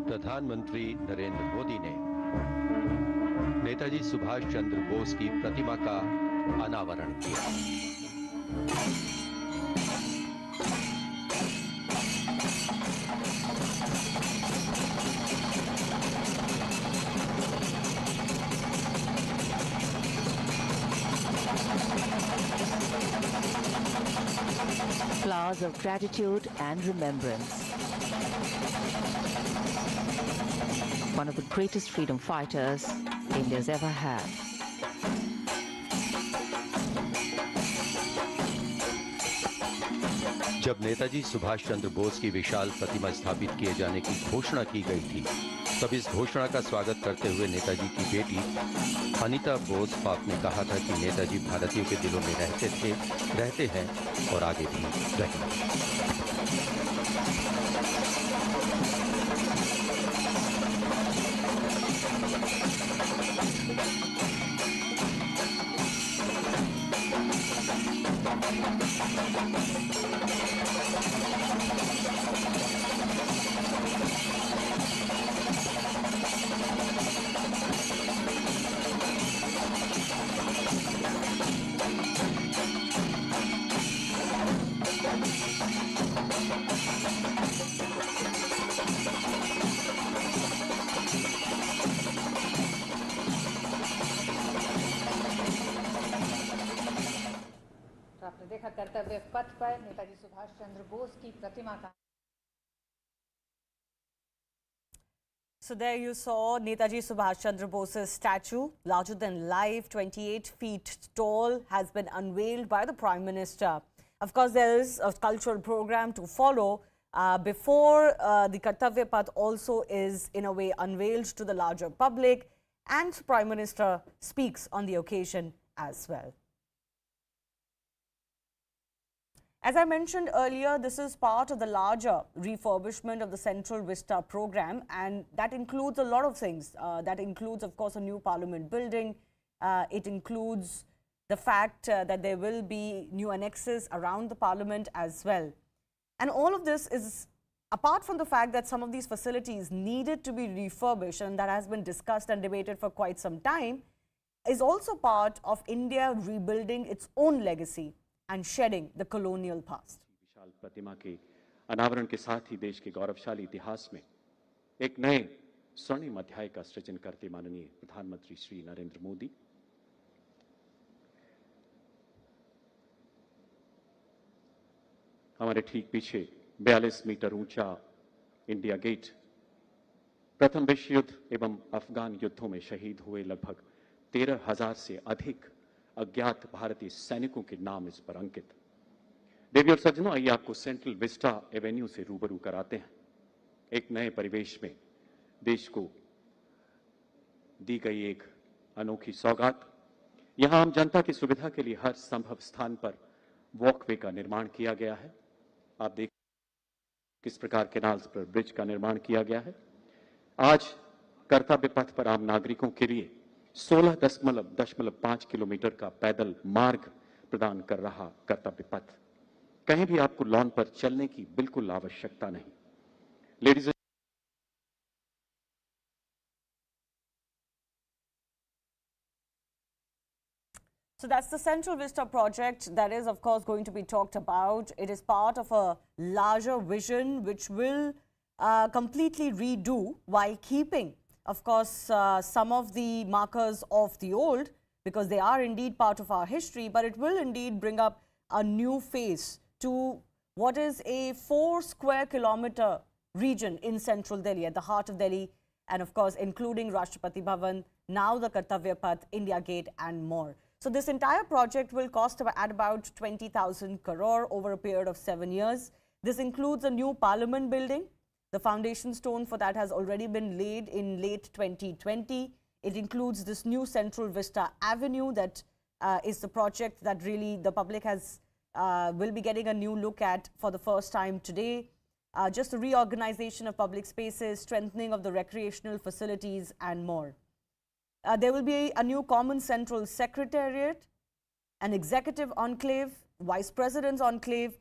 प्रधानमंत्री नरेंद्र मोदी ने नेताजी सुभाष चंद्र बोस की प्रतिमा का अनावरण किया। Flowers of gratitude and remembrance. One of the greatest freedom fighters India's ever had. जब नेताजी सुभाष चंद्र बोस की विशाल प्रतिमा स्थापित किए जाने की घोषणा की गई थी, तब इस घोषणा का स्वागत करते हुए नेताजी की बेटी अनीता बोस पाप ने कहा था कि नेताजी भारतीयों के दिलों में रहते थे, रहते हैं और आगे भी रहेंगे। देखा कर्तव्य पथ पर नेताजी सुभाष चंद्र बोस की प्रतिमा का। So there you saw Netaji Subhash Chandra Bose's statue, larger than life, 28 feet tall, has been unveiled by the Prime Minister. Of course, there is a cultural program to follow before the Kartavya Path also is in a way unveiled to the larger public, and Prime Minister speaks on the occasion as well. As I mentioned earlier, this is part of the larger refurbishment of the Central Vista program, and that includes a lot of things. That includes, of course, a new Parliament building. It includes the fact that there will be new annexes around the Parliament as well. And all of this is, apart from the fact that some of these facilities needed to be refurbished, and that has been discussed and debated for quite some time, is also part of India rebuilding its own legacy and shedding the colonial past. विशाल प्रतिमा के अनावरण के साथ ही देश के गौरवशाली इतिहास में एक नए स्वर्णिम अध्याय का सृजन करते माननीय प्रधानमंत्री श्री नरेंद्र मोदी हमारे ठीक पीछे 42 मीटर ऊंचा इंडिया गेट प्रथम विश्व युद्ध एवं अफगान युद्धों में शहीद हुए लगभग 13,000 से अधिक अज्ञात भारतीय सैनिकों के नाम इस पर अंकित। देवी और सज्जनों, आइए आपको सेंट्रल विस्टा एवेन्यू से रूबरू कराते हैं। एक नए परिवेश में देश को दी गई एक अनोखी सौगात। यहां आम जनता की सुविधा के लिए हर संभव स्थान पर वॉकवे का निर्माण किया गया है। आप देख किस प्रकार कैनाल्स पर ब्रिज का निर्माण किया गया है। आज कर्तव्य पथ पर आम नागरिकों के लिए 16.5 किलोमीटर का पैदल मार्ग प्रदान कर रहा कर्तव्य पथ। कहीं भी आपको लॉन पर चलने की बिल्कुल आवश्यकता नहीं। Ladies So that's the Central Vista project that is, of course, going to be talked about. It is part of a larger vision which will completely redo while keeping, of course, some of the markers of the old, because they are indeed part of our history, but it will indeed bring up a new face to what is a 4 square kilometer region in central Delhi, at the heart of Delhi, and of course, including Rashtrapati Bhavan, now the Kartavya Path, India Gate, and more. So this entire project will cost at about 20,000 crore over a period of 7 years. This includes a new Parliament building. The foundation stone for that has already been laid in late 2020. It includes this new Central Vista Avenue that is the project that really the public has will be getting a new look at for the first time today. Just a reorganization of public spaces, strengthening of the recreational facilities, and more. There will be a new Common Central Secretariat, an Executive Enclave, Vice President's Enclave,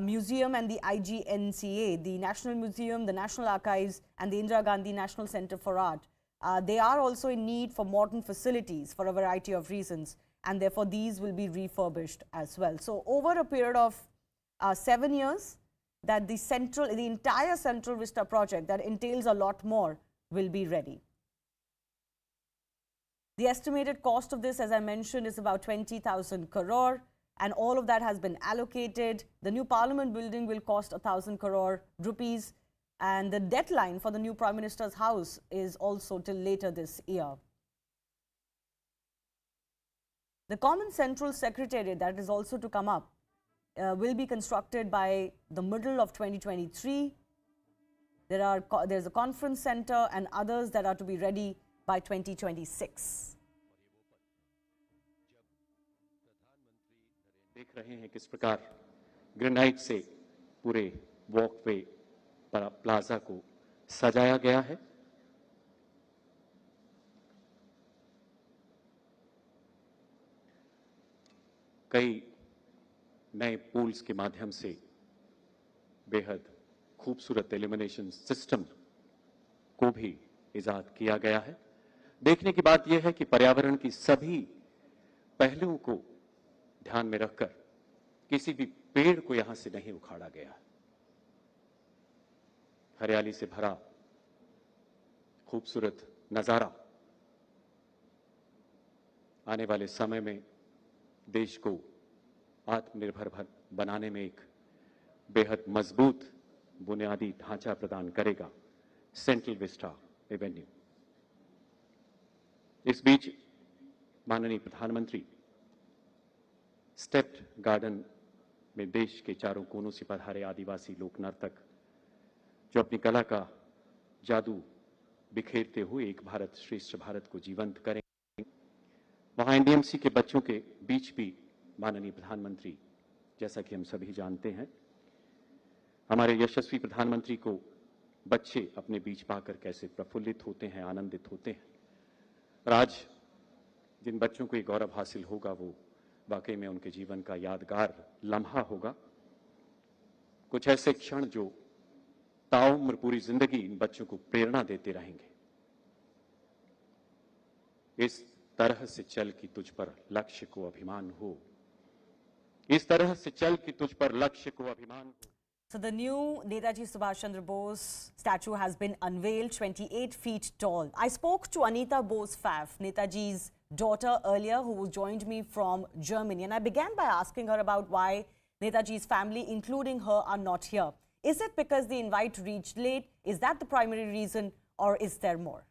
Museum, and the IGNCA, the National Museum, the National Archives, and the Indira Gandhi National Center for Art. They are also in need for modern facilities for a variety of reasons, and therefore these will be refurbished as well. So over a period of 7 years, that the entire Central Vista project that entails a lot more will be ready. The estimated cost of this, as I mentioned, is about 20,000 crore, and all of that has been allocated. The new Parliament building will cost 1,000 crore rupees, and the deadline for the new Prime Minister's house is also till later this year. The Common Central Secretariat that is also to come up will be constructed by the middle of 2023. There's a conference center and others that are to be ready by 2026. देख रहे हैं किस प्रकार granite से पूरे walkway plaza को सजाया गया है। कई नए पूल्स के माध्यम से बेहद खूबसूरत इल्यूमिनेशन सिस्टम को भी इजाद किया गया है। देखने की बात यह है कि पर्यावरण की सभी पहलुओं को ध्यान में रखकर किसी भी पेड़ को यहां से नहीं उखाड़ा गया। हरियाली से भरा खूबसूरत नजारा आने वाले समय में देश को आत्मनिर्भर बनाने में एक बेहद मजबूत बुनियादी ढांचा प्रदान करेगा सेंट्रल विस्टा एवेन्यू। इस बीच माननीय प्रधानमंत्री स्टेप्ड गार्डन में देश के चारों कोनों से पधारे आदिवासी लोक नर्तक जो अपनी कला का जादू बिखेरते हुए एक भारत श्रेष्ठ भारत को जीवंत करें। वहां एनडीएमसी के बच्चों के बीच भी माननीय प्रधानमंत्री, जैसा कि हम सभी जानते हैं, हमारे यशस्वी प्रधानमंत्री को बच्चे अपने बीच पाकर कैसे प्रफुल्लित होते हैं, आनंदित होते हैं। और आज जिन बच्चों को ये गौरव हासिल होगा वो वाकई में उनके जीवन का यादगार लम्हा होगा। कुछ ऐसे क्षण जो ताउम्र पूरी जिंदगी इन बच्चों को प्रेरणा देते रहेंगे। इस तरह से चल कि तुझ पर लक्ष्य को अभिमान हो, इस तरह से चल कि तुझ पर लक्ष्य को अभिमान हो। So the new Netaji Subhash Chandra Bose statue has been unveiled, 28 feet tall. I spoke to Anita Bose-Pfaff, Netaji's daughter, earlier, who joined me from Germany, and I began by asking her about why Netaji's family, including her, are not here. Is it because the invite reached late? Is that the primary reason, or is there more?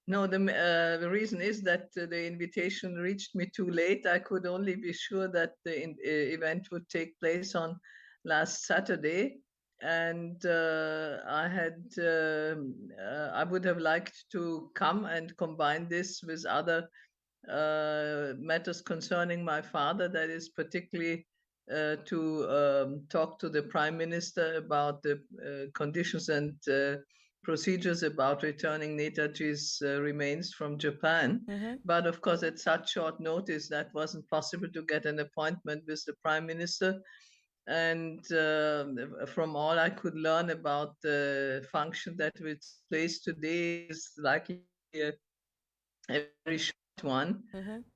No, the reason is that the invitation reached me too late. I could only be sure that the event would take place on last Saturday, and I would have liked to come and combine this with other matters concerning my father. That is particularly to talk to the Prime Minister about the conditions and procedures about returning Netaji's remains from Japan. But of course, at such short notice, that wasn't possible to get an appointment with the Prime Minister. And from all I could learn about the function that will take place today is likely a very short one.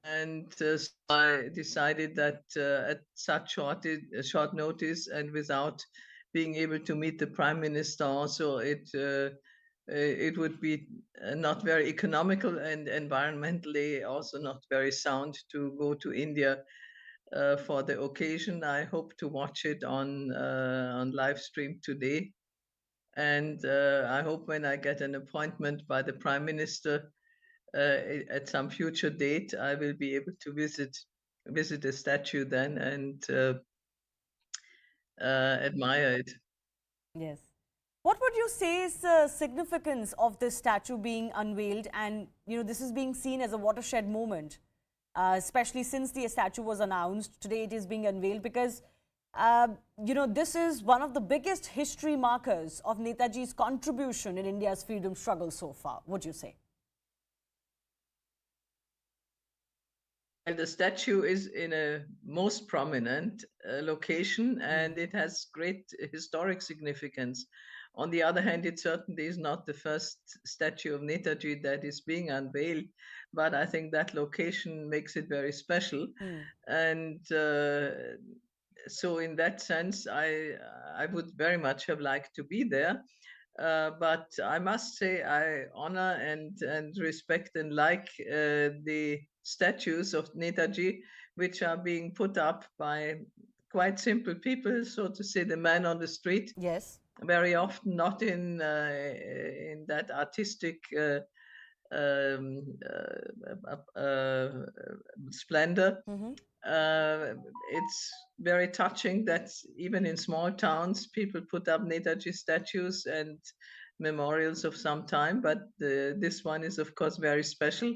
And so I decided that at such short notice and without being able to meet the Prime Minister also, it would be not very economical and environmentally also not very sound to go to India for the occasion. I hope to watch it on live stream today. And I hope when I get an appointment by the Prime Minister at some future date, I will be able to visit the statue then and admire it. Yes. What would you say is the significance of this statue being unveiled? And, you know, this is being seen as a watershed moment, especially since the statue was announced. Today it is being unveiled because, you know, this is one of the biggest history markers of Netaji's contribution in India's freedom struggle so far, would you say? The statue is in a most prominent location and it has great historic significance. On the other hand, it certainly is not the first statue of Netaji that is being unveiled, but I think that location makes it very special. And so in that sense, I would very much have liked to be there. But I must say I honor and respect and like the statues of Netaji, which are being put up by quite simple people, so to say, the man on the street. Yes. Very often not in that artistic splendor. It's very touching that even in small towns, people put up Netaji statues and memorials of some time, but this one is, of course, very special.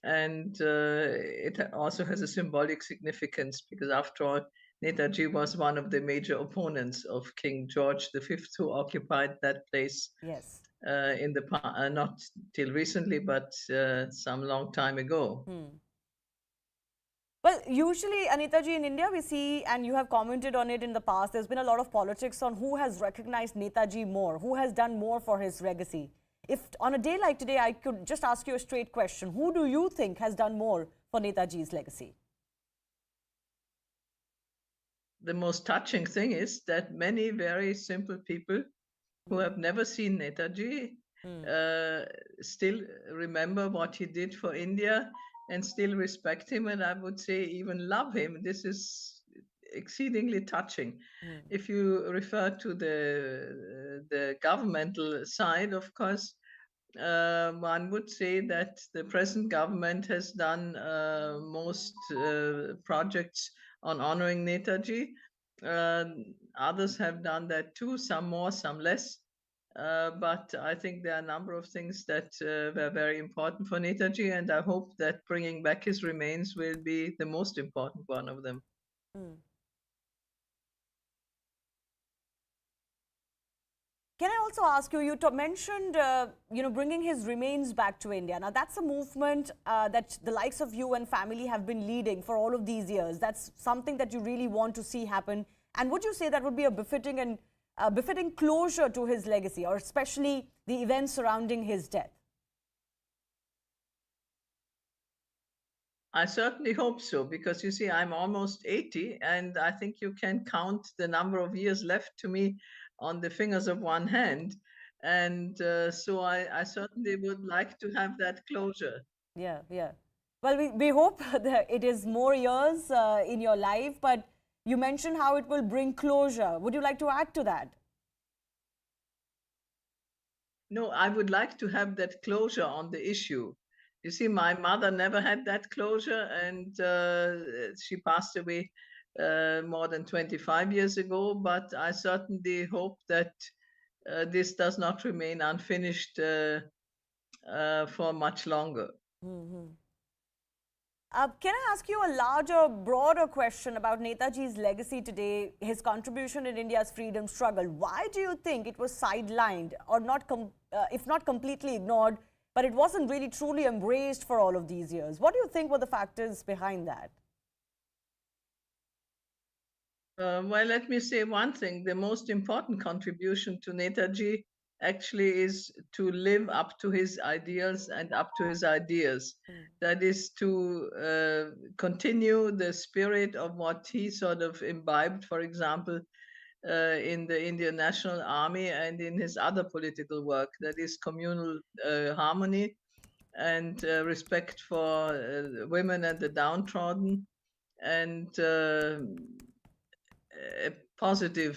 And it also has a symbolic significance because, after all, Netaji was one of the major opponents of King George V, who occupied that place. Yes. In the not till recently, but some long time ago. Well, usually, Anitaji, in India, we see, and you have commented on it in the past, there's been a lot of politics on who has recognized Netaji more, who has done more for his legacy. If on a day like today, I could just ask you a straight question, who do you think has done more for Netaji's legacy? The most touching thing is that many very simple people who have never seen Netaji still remember what he did for India and still respect him, and I would say even love him. This is exceedingly touching. If you refer to the governmental side, of course, one would say that the present government has done most projects on honoring Netaji. Others have done that too, some more, some less. But I think there are a number of things that were very important for Netaji, and I hope that bringing back his remains will be the most important one of them. Can I also ask you, you mentioned, bringing his remains back to India. Now, that's a movement that the likes of you and family have been leading for all of these years. That's something that you really want to see happen. And would you say that would be a befitting closure to his legacy, or especially the events surrounding his death? I certainly hope so, because you see, I'm almost 80, and I think you can count the number of years left to me on the fingers of one hand. And so I certainly would like to have that closure. Yeah, yeah. Well, we hope that it is more years in your life, but you mentioned how it will bring closure. Would you like to add to that? No, I would like to have that closure on the issue. You see, my mother never had that closure, and she passed away more than 25 years ago, but I certainly hope that this does not remain unfinished for much longer. Can I ask you a larger, broader question about Netaji's legacy today, his contribution in India's freedom struggle? Why do you think it was sidelined, or not, if not completely ignored, but it wasn't really truly embraced for all of these years? What do you think were the factors behind that? Well, let me say one thing. The most important contribution to Netaji actually is to live up to his ideals and up to his ideas. That is to continue the spirit of what he sort of imbibed, for example, in the Indian National Army and in his other political work. That is communal harmony and respect for women and the downtrodden, and a positive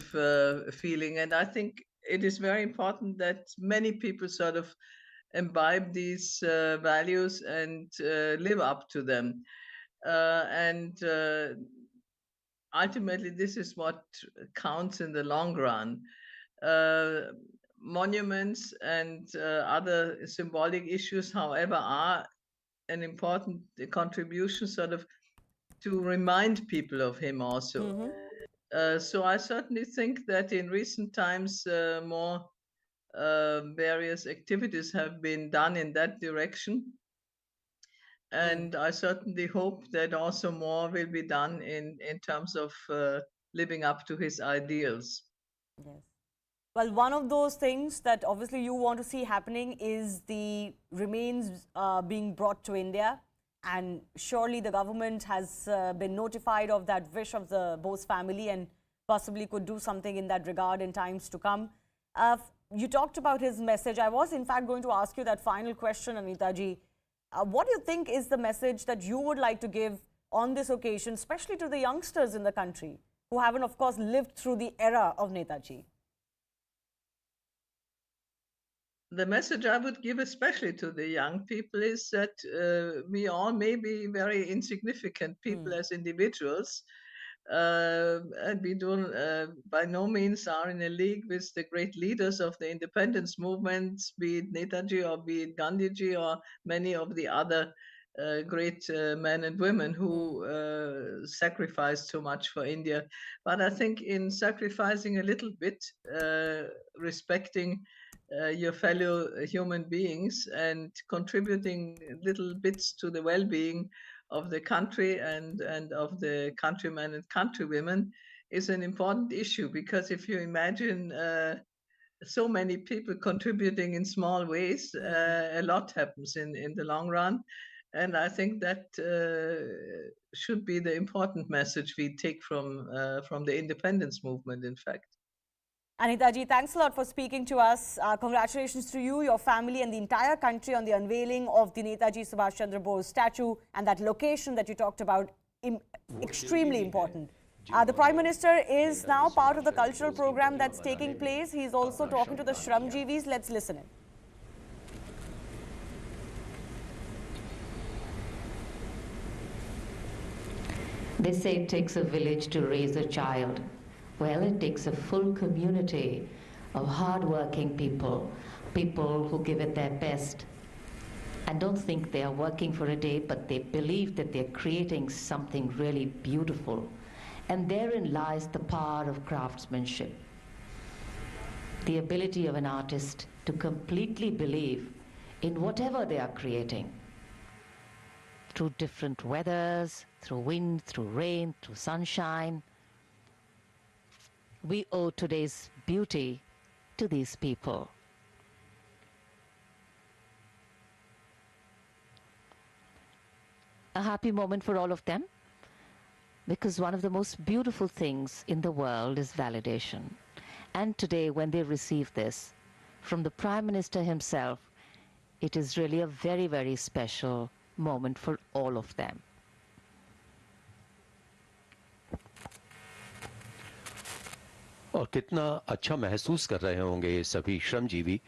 feeling. And I think it is very important that many people sort of imbibe these values and live up to them. Ultimately, this is what counts in the long run. Monuments and other symbolic issues, however, are an important contribution sort of to remind people of him also. So I certainly think that in recent times, more various activities have been done in that direction. And I certainly hope that also more will be done in terms of living up to his ideals. Yes. Well, one of those things that obviously you want to see happening is the remains being brought to India. And surely the government has been notified of that wish of the Bose family and possibly could do something in that regard in times to come. You talked about his message. I was in fact going to ask you that final question, Netaji. What do you think is the message that you would like to give on this occasion, especially to the youngsters in the country who haven't, of course, lived through the era of Netaji? The message I would give, especially to the young people, is that we all may be very insignificant people as individuals, and we don't, by no means are in a league with the great leaders of the independence movement, be it Netaji or be it Gandhiji or many of the other great men and women who sacrificed so much for India. But I think in sacrificing a little bit, respecting your fellow human beings and contributing little bits to the well-being of the country and of the countrymen and countrywomen is an important issue, because if you imagine so many people contributing in small ways, a lot happens in the long run. And I think that should be the important message we take from the independence movement, in fact. Netaji, thanks a lot for speaking to us. Congratulations to you, your family and the entire country on the unveiling of the Netaji Subhash Chandra Bose statue, and that location that you talked about, extremely important. The Prime Minister is now part of the cultural program that's taking place. He's also talking to the Shramjeevis. Let's listen in. They say it takes a village to raise a child. Well, it takes a full community of hard-working people, people who give it their best and don't think they are working for a day, but they believe that they're creating something really beautiful. And therein lies the power of craftsmanship. The ability of an artist to completely believe in whatever they are creating. Through different weathers, through wind, through rain, through sunshine. We owe today's beauty to these people. A happy moment for all of them, because one of the most beautiful things in the world is validation. And today, when they receive this from the Prime Minister himself, it is really a very, very special moment for all of them. और कितना अच्छा महसूस कर रहे होंगे ये सभी श्रमजीवी,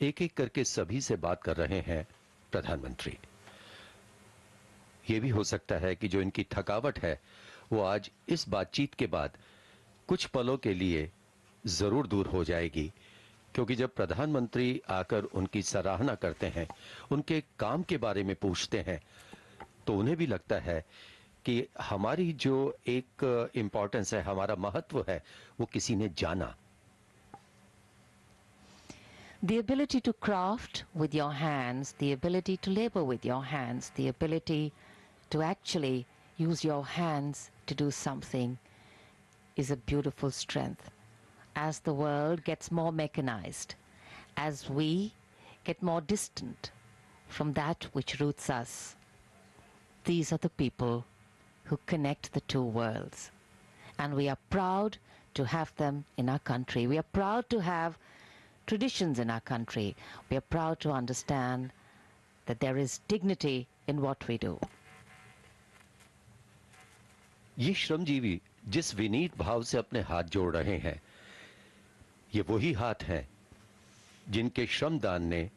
एक एक करके सभी से बात कर रहे हैं प्रधानमंत्री। ये भी हो सकता है कि जो इनकी थकावट है वो आज इस बातचीत के बाद कुछ पलों के लिए जरूर दूर हो जाएगी, क्योंकि जब प्रधानमंत्री आकर उनकी सराहना करते हैं, उनके काम के बारे में पूछते हैं, तो उन्हें भी लगता है कि हमारी जो एक इम्पोर्टेंस है, हमारा महत्व है, वो किसी ने जाना। The ability to craft with your hands, the ability to labor with your hands, the ability to actually use your hands to do something is a beautiful strength. As the world gets more mechanized, as we get more distant from that which roots us, these are the people who connect the two worlds. And we are proud to have them in our country. We are proud to have traditions in our country. We are proud to understand that there is dignity in what we do. ये श्रमजीवी जिस विनीत भाव से अपने हाथ जोड़ रहे हैं, ये वही हाथ हैं जिनके श्रमदान ने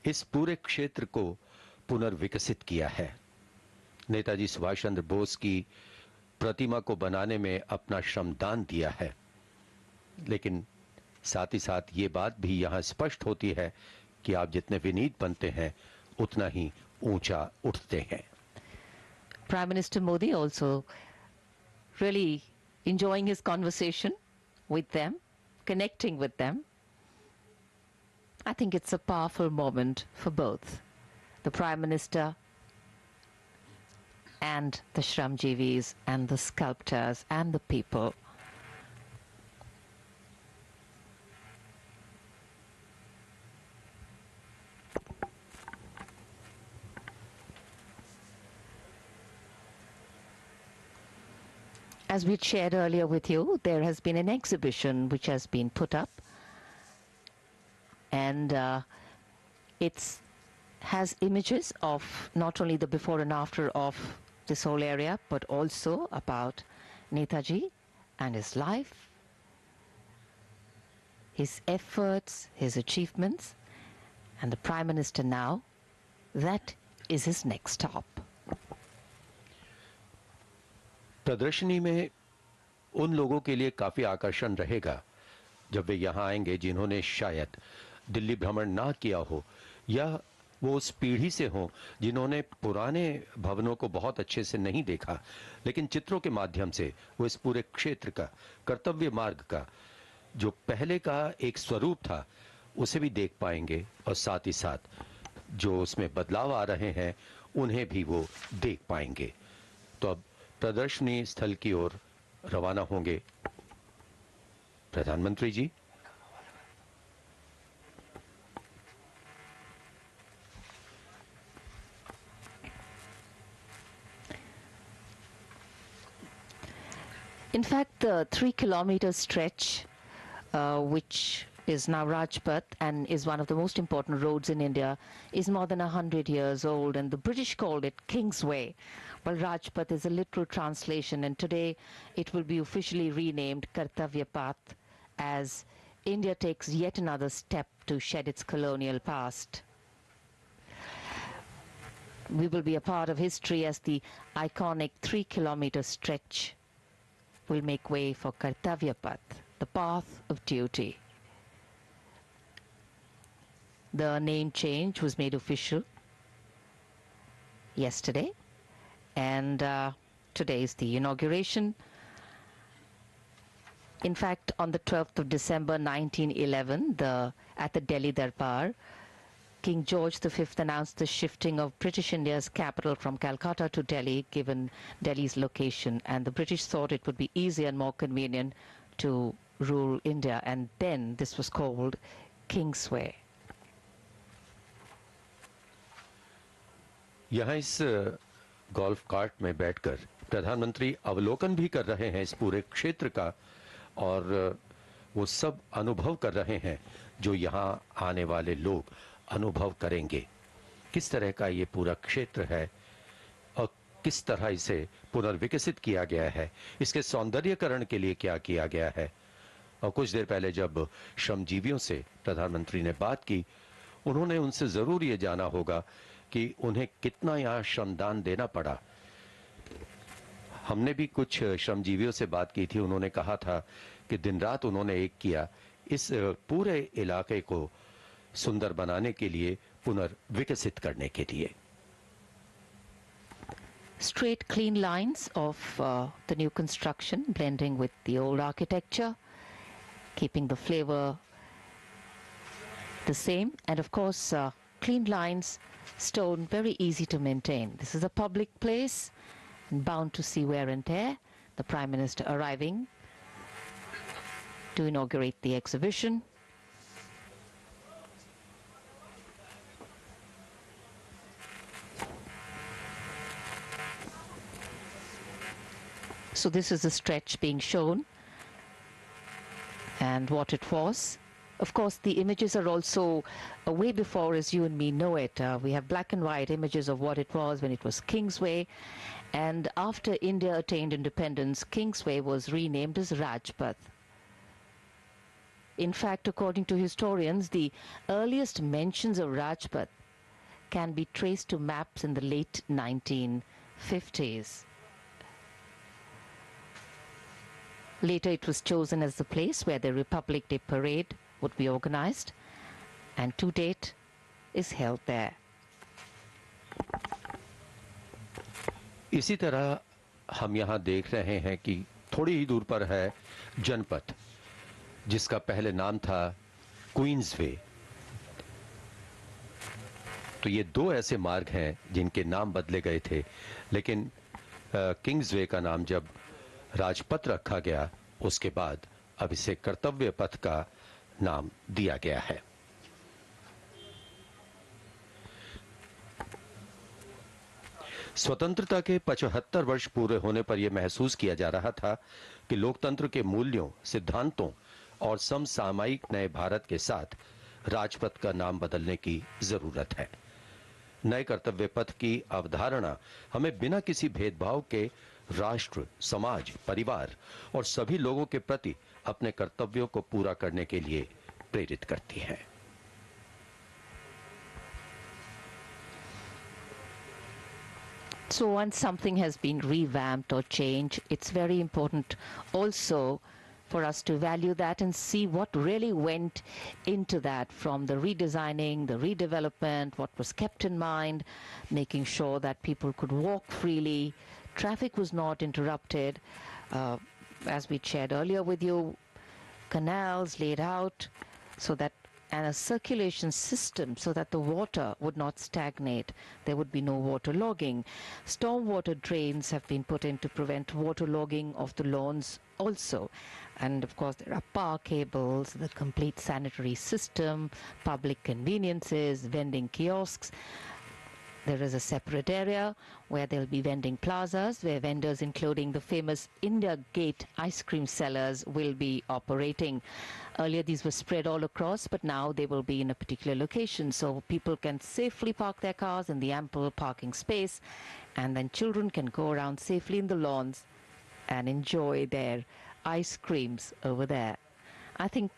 इस पूरे क्षेत्र को पुनर्विकसित किया है। नेताजी सुभाष चंद्र बोस की प्रतिमा को बनाने में अपना श्रमदान दिया है, लेकिन साथ ही साथ ये बात भी यहाँ स्पष्ट होती है कि आप जितने विनीत बनते हैं, उतना ही ऊंचा उठते हैं। Prime Minister Modi also really enjoying his conversation with them, connecting with them. I think it's a powerful moment for both the Prime Minister and the Shramjivis and the sculptors and the people. As we shared earlier with you, there has been an exhibition which has been put up, and it has images of not only the before and after of this whole area, but also about Netaji and his life, his efforts, his achievements, and the Prime Minister now, that is his next stop. प्रदर्शनी में उन लोगों के लिए काफी आकर्षण रहेगा जब वे यहाँ आएंगे जिन्होंने शायद दिल्ली भ्रमण ना किया हो, या वो उस पीढ़ी से हो जिन्होंने पुराने भवनों को बहुत अच्छे से नहीं देखा, लेकिन चित्रों के माध्यम से वो इस पूरे क्षेत्र का, कर्तव्य मार्ग का जो पहले का एक स्वरूप था, उसे भी देख पाएंगे, और साथ ही साथ जो उसमें बदलाव आ रहे हैं उन्हें भी वो देख पाएंगे। तो अब प्रदर्शनी स्थल की ओर रवाना होंगे प्रधानमंत्री जी। In fact, the 3-kilometer stretch, which is now Rajpath and is one of the most important roads in India, is more than 100 years old, and the British called it Kingsway. Well, Rajpath is a literal translation, and today it will be officially renamed Kartavya Path as India takes yet another step to shed its colonial past. We will be a part of history as the iconic 3-kilometer stretch will make way for Kartavya Path, the path of duty. The name change was made official yesterday, and today is the inauguration. In fact, on the 12th of December 1911, at the Delhi Darbar, King George V announced the shifting of British India's capital from Calcutta to Delhi, given Delhi's location, and the British thought it would be easier and more convenient to rule India, and then this was called Kingsway. यहाँ इस golf cart में बैठकर प्रधानमंत्री अवलोकन भी कर रहे हैं इस पूरे क्षेत्र का, और वो सब अनुभव कर रहे हैं जो यहाँ आने वाले लोग अनुभव करेंगे। किस तरह का ये पूरा क्षेत्र है और किस तरह इसे पुनर्विकसित किया गया है, इसके सौंदर्यकरण के लिए क्या किया गया है। और कुछ देर पहले जब श्रमजीवियों से प्रधानमंत्री ने बात की, उन्होंने उनसे जरूर ये जाना होगा कि उन्हें कितना यहाँ श्रमदान देना पड़ा। हमने भी कुछ श्रमजीवियों से बात की थी, उन्होंने कहा था कि दिन रात उन्होंने एक किया इस पूरे इलाके को सुंदर बनाने के लिए, पुनर्विकसित करने के लिए। Straight, clean lines of the new construction, blending with the old architecture, keeping the flavor the same, and of course clean lines, stone, very easy to maintain. This is a public place, bound to see wear and tear. The Prime Minister arriving to inaugurate the exhibition. So this is the stretch being shown and what it was. Of course, the images are also way before as you and me know it. We have black and white images of what it was when it was Kingsway. And after India attained independence, Kingsway was renamed as Rajpath. In fact, according to historians, the earliest mentions of Rajpath can be traced to maps in the late 1950s. Later, it was chosen as the place where the Republic Day parade would be organized, and to date is held there. इसी तरह हम यहाँ देख रहे हैं कि थोड़ी ही दूर पर है जनपथ, जिसका पहले नाम था क्वींसवे। तो ये दो ऐसे मार्ग हैं जिनके नाम बदले गए थे, लेकिन किंग्सवे का नाम जब राजपथ रखा गया, उसके बाद अब इसे कर्तव्य पथ का नाम दिया गया है। स्वतंत्रता के 75 वर्ष पूरे होने पर यह महसूस किया जा रहा था कि लोकतंत्र के मूल्यों, सिद्धांतों और समसामयिक नए भारत के साथ राजपथ का नाम बदलने की जरूरत है। नए कर्तव्य पथ की अवधारणा हमें बिना किसी भेदभाव के राष्ट्र, समाज, परिवार और सभी लोगों के प्रति अपने कर्तव्यों को पूरा करने के लिए प्रेरित करती है। So once something has been revamped or changed, it's very important also for us to value that and see what really went into that, from the redesigning, the redevelopment, what was kept in mind, making sure that people could walk freely, traffic was not interrupted, as we shared earlier with you, canals laid out so that, and a circulation system so that the water would not stagnate. There would be no water logging. Stormwater drains have been put in to prevent waterlogging of the lawns also. And of course, there are power cables, the complete sanitary system, public conveniences, vending kiosks. There is a separate area where there will be vending plazas where vendors, including the famous India Gate ice cream sellers, will be operating. Earlier, these were spread all across, but now they will be in a particular location, so people can safely park their cars in the ample parking space, and then children can go around safely in the lawns and enjoy their ice creams over there. I think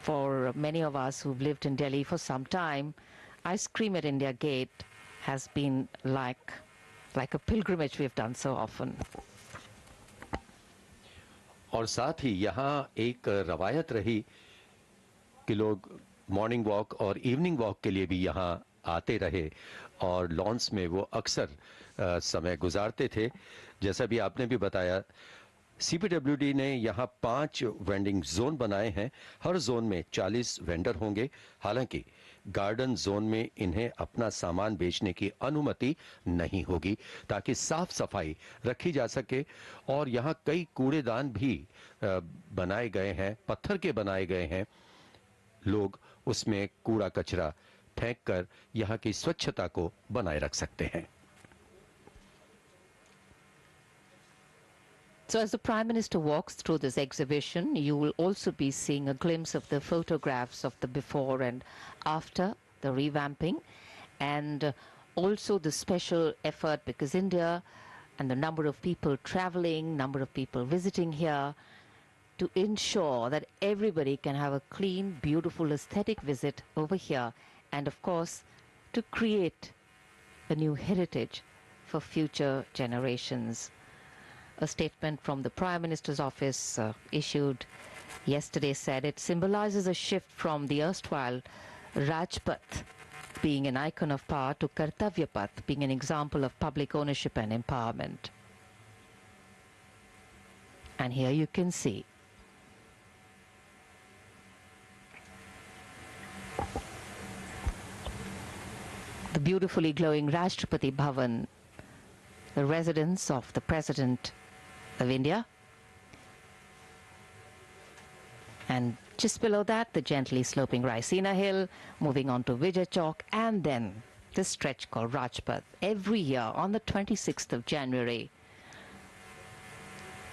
for many of us who've lived in Delhi for some time, ice cream at India Gate has been like a pilgrimage we've done so often. और साथ ही यहाँ एक रवायत रही कि लोग morning walk और evening walk के लिए भी यहाँ आते रहे और लॉन्स में वो अक्सर समय गुजारते थे। जैसा भी आपने भी बताया, सीपीडब्ल्यूडी ने यहाँ 5 वेंडिंग जोन बनाए हैं। हर जोन में 40 वेंडर होंगे। हालांकि गार्डन जोन में इन्हें अपना सामान बेचने की अनुमति नहीं होगी, ताकि साफ सफाई रखी जा सके। और यहाँ कई कूड़ेदान भी बनाए गए हैं, पत्थर के बनाए गए हैं। लोग उसमें कूड़ा कचरा फेंक कर यहाँ की स्वच्छता को बनाए रख सकते हैं। So as the Prime Minister walks through this exhibition, you will also be seeing a glimpse of the photographs of the before and after the revamping, and also the special effort, because India and the number of people traveling, number of people visiting here, to ensure that everybody can have a clean, beautiful, aesthetic visit over here, and of course to create a new heritage for future generations. A statement from the Prime Minister's office issued yesterday said it symbolizes a shift from the erstwhile Rajpath being an icon of power to Kartavya Path being an example of public ownership and empowerment. And here you can see the beautifully glowing Rashtrapati Bhavan, the residence of the President of India. And just below that, the gently sloping Raisina Hill, moving on to Vijay Chowk, and then this stretch called Rajpath. Every year on the 26th of January,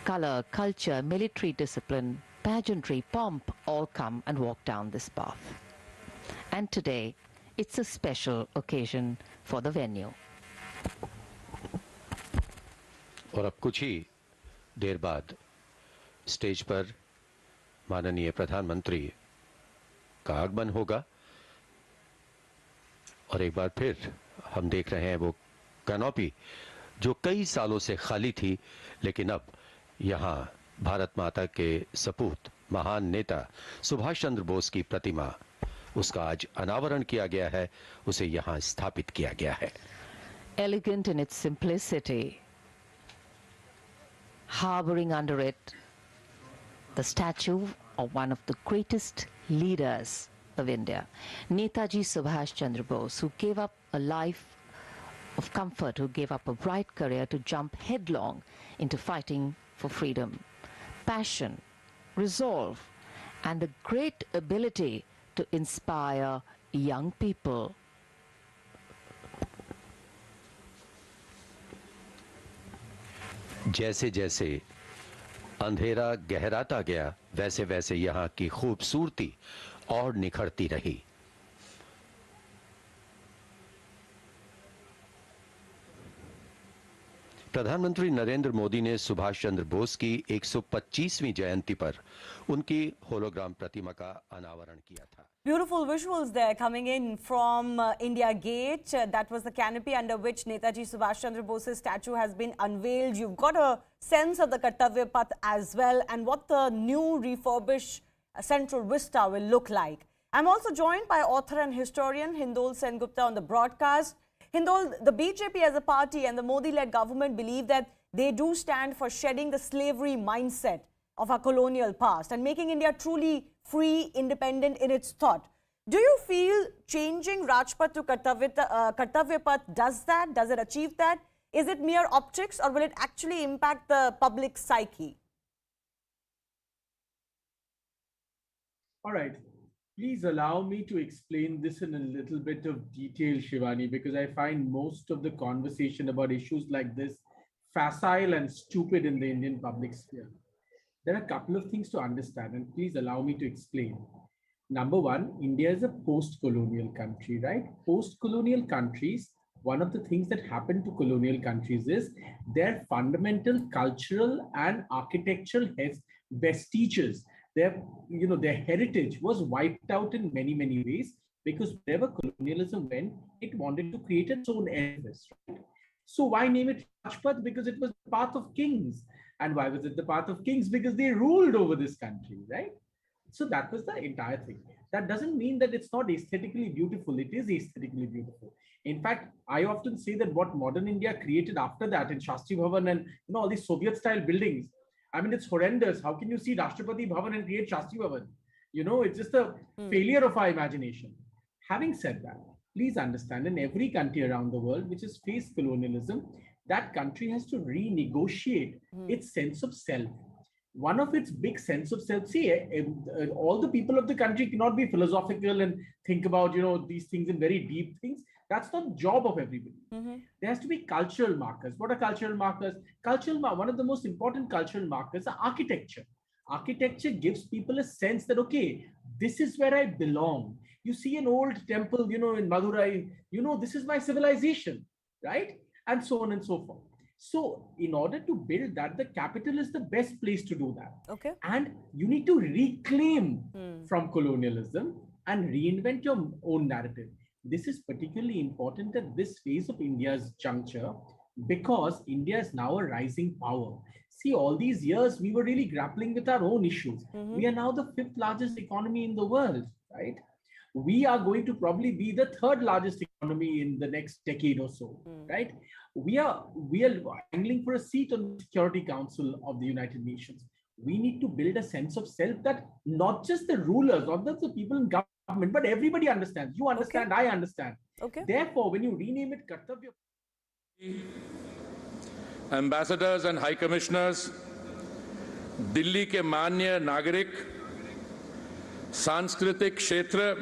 color, culture, military discipline, pageantry, pomp all come and walk down this path. And today, it's a special occasion for the venue. और अब कुछ ही देर बाद stage पर माननीय प्रधानमंत्री का आगमन होगा और एक बार फिर हम देख रहे हैं वो कैनोपी जो कई सालों से खाली थी, लेकिन अब यहां भारत माता के सपूत महान नेता सुभाष चंद्र बोस की प्रतिमा, उसका आज अनावरण किया गया है, उसे यहां स्थापित किया गया है। Elegant in its simplicity, harboring under it the statue of one of the greatest leaders of India, Netaji Subhash Chandra Bose, who gave up a life of comfort, who gave up a bright career to jump headlong into fighting for freedom, passion, resolve, and the great ability to inspire young people. जैसे जैसे अंधेरा गहराता गया, वैसे वैसे यहाँ की खूबसूरती और निखरती रही। प्रधानमंत्री नरेंद्र मोदी ने सुभाष चंद्र बोस की 125वीं जयंती पर उनकी होलोग्राम प्रतिमा का अनावरण किया था। Beautiful visuals there coming in from India Gate. That was the canopy under which Netaji Subhash Chandra Bose's statue has been unveiled. You've got a sense of the Kartavya Path as well and what the new refurbished Central Vista will look like. I'm also joined by author and historian Hindol Sengupta on the broadcast. Hindol, the BJP as a party and the Modi-led government believe that they do stand for shedding the slavery mindset of our colonial past and making India truly free, independent in its thought. Do you feel changing Rajpath to Kartavya Path does that? Does it achieve that? Is it mere optics or will it actually impact the public psyche? All right. Please allow me to explain this in a little bit of detail, Shivani, because I find most of the conversation about issues like this facile and stupid in the Indian public sphere. There are a couple of things to understand, and please allow me to explain. Number one, India is a post-colonial country, right? Post-colonial countries, one of the things that happened to colonial countries is their fundamental cultural and architectural vestiges, their heritage was wiped out in many, many ways. because wherever colonialism went, it wanted to create its own edifice. Right? So why name it Rajpath? Because it was the path of kings. And why was it the path of kings? Because they ruled over this country, right? So that was the entire thing. That doesn't mean that it's not aesthetically beautiful. It is aesthetically beautiful. In fact, I often say that what modern India created after that in Shastri Bhavan and all these Soviet-style buildings, I mean, it's horrendous. How can you see Rashtrapati Bhavan and create Shastri Bhavan? It's just a failure of our imagination. Having said that, please understand, in every country around the world which has faced colonialism, that country has to renegotiate its sense of self. One of its big sense of self, see, all the people of the country cannot be philosophical and think about, these things in very deep things. That's not the job of everybody. There has to be cultural markers. What are cultural markers? One of the most important cultural markers are architecture. Architecture gives people a sense that, okay, this is where I belong. You see an old temple, in Madurai, this is my civilization, right? And so on and so forth. So in order to build that, the capital is the best place to do that. Okay. And you need to reclaim from colonialism and reinvent your own narrative. This is particularly important at this phase of India's juncture because India is now a rising power. See, all these years, we were really grappling with our own issues. We are now the 5th largest economy in the world, right? We are going to probably be the 3rd largest economy in the next decade or so, right? We are angling for a seat on the Security Council of the United Nations. We need to build a sense of self that not just the rulers, not just the people in government, but everybody understands. You understand, I understand. Okay. Therefore, when you rename it Kartavya... Ambassadors and High Commissioners, Delhi के मान्य नागरिक, सांस्कृतिक क्षेत्र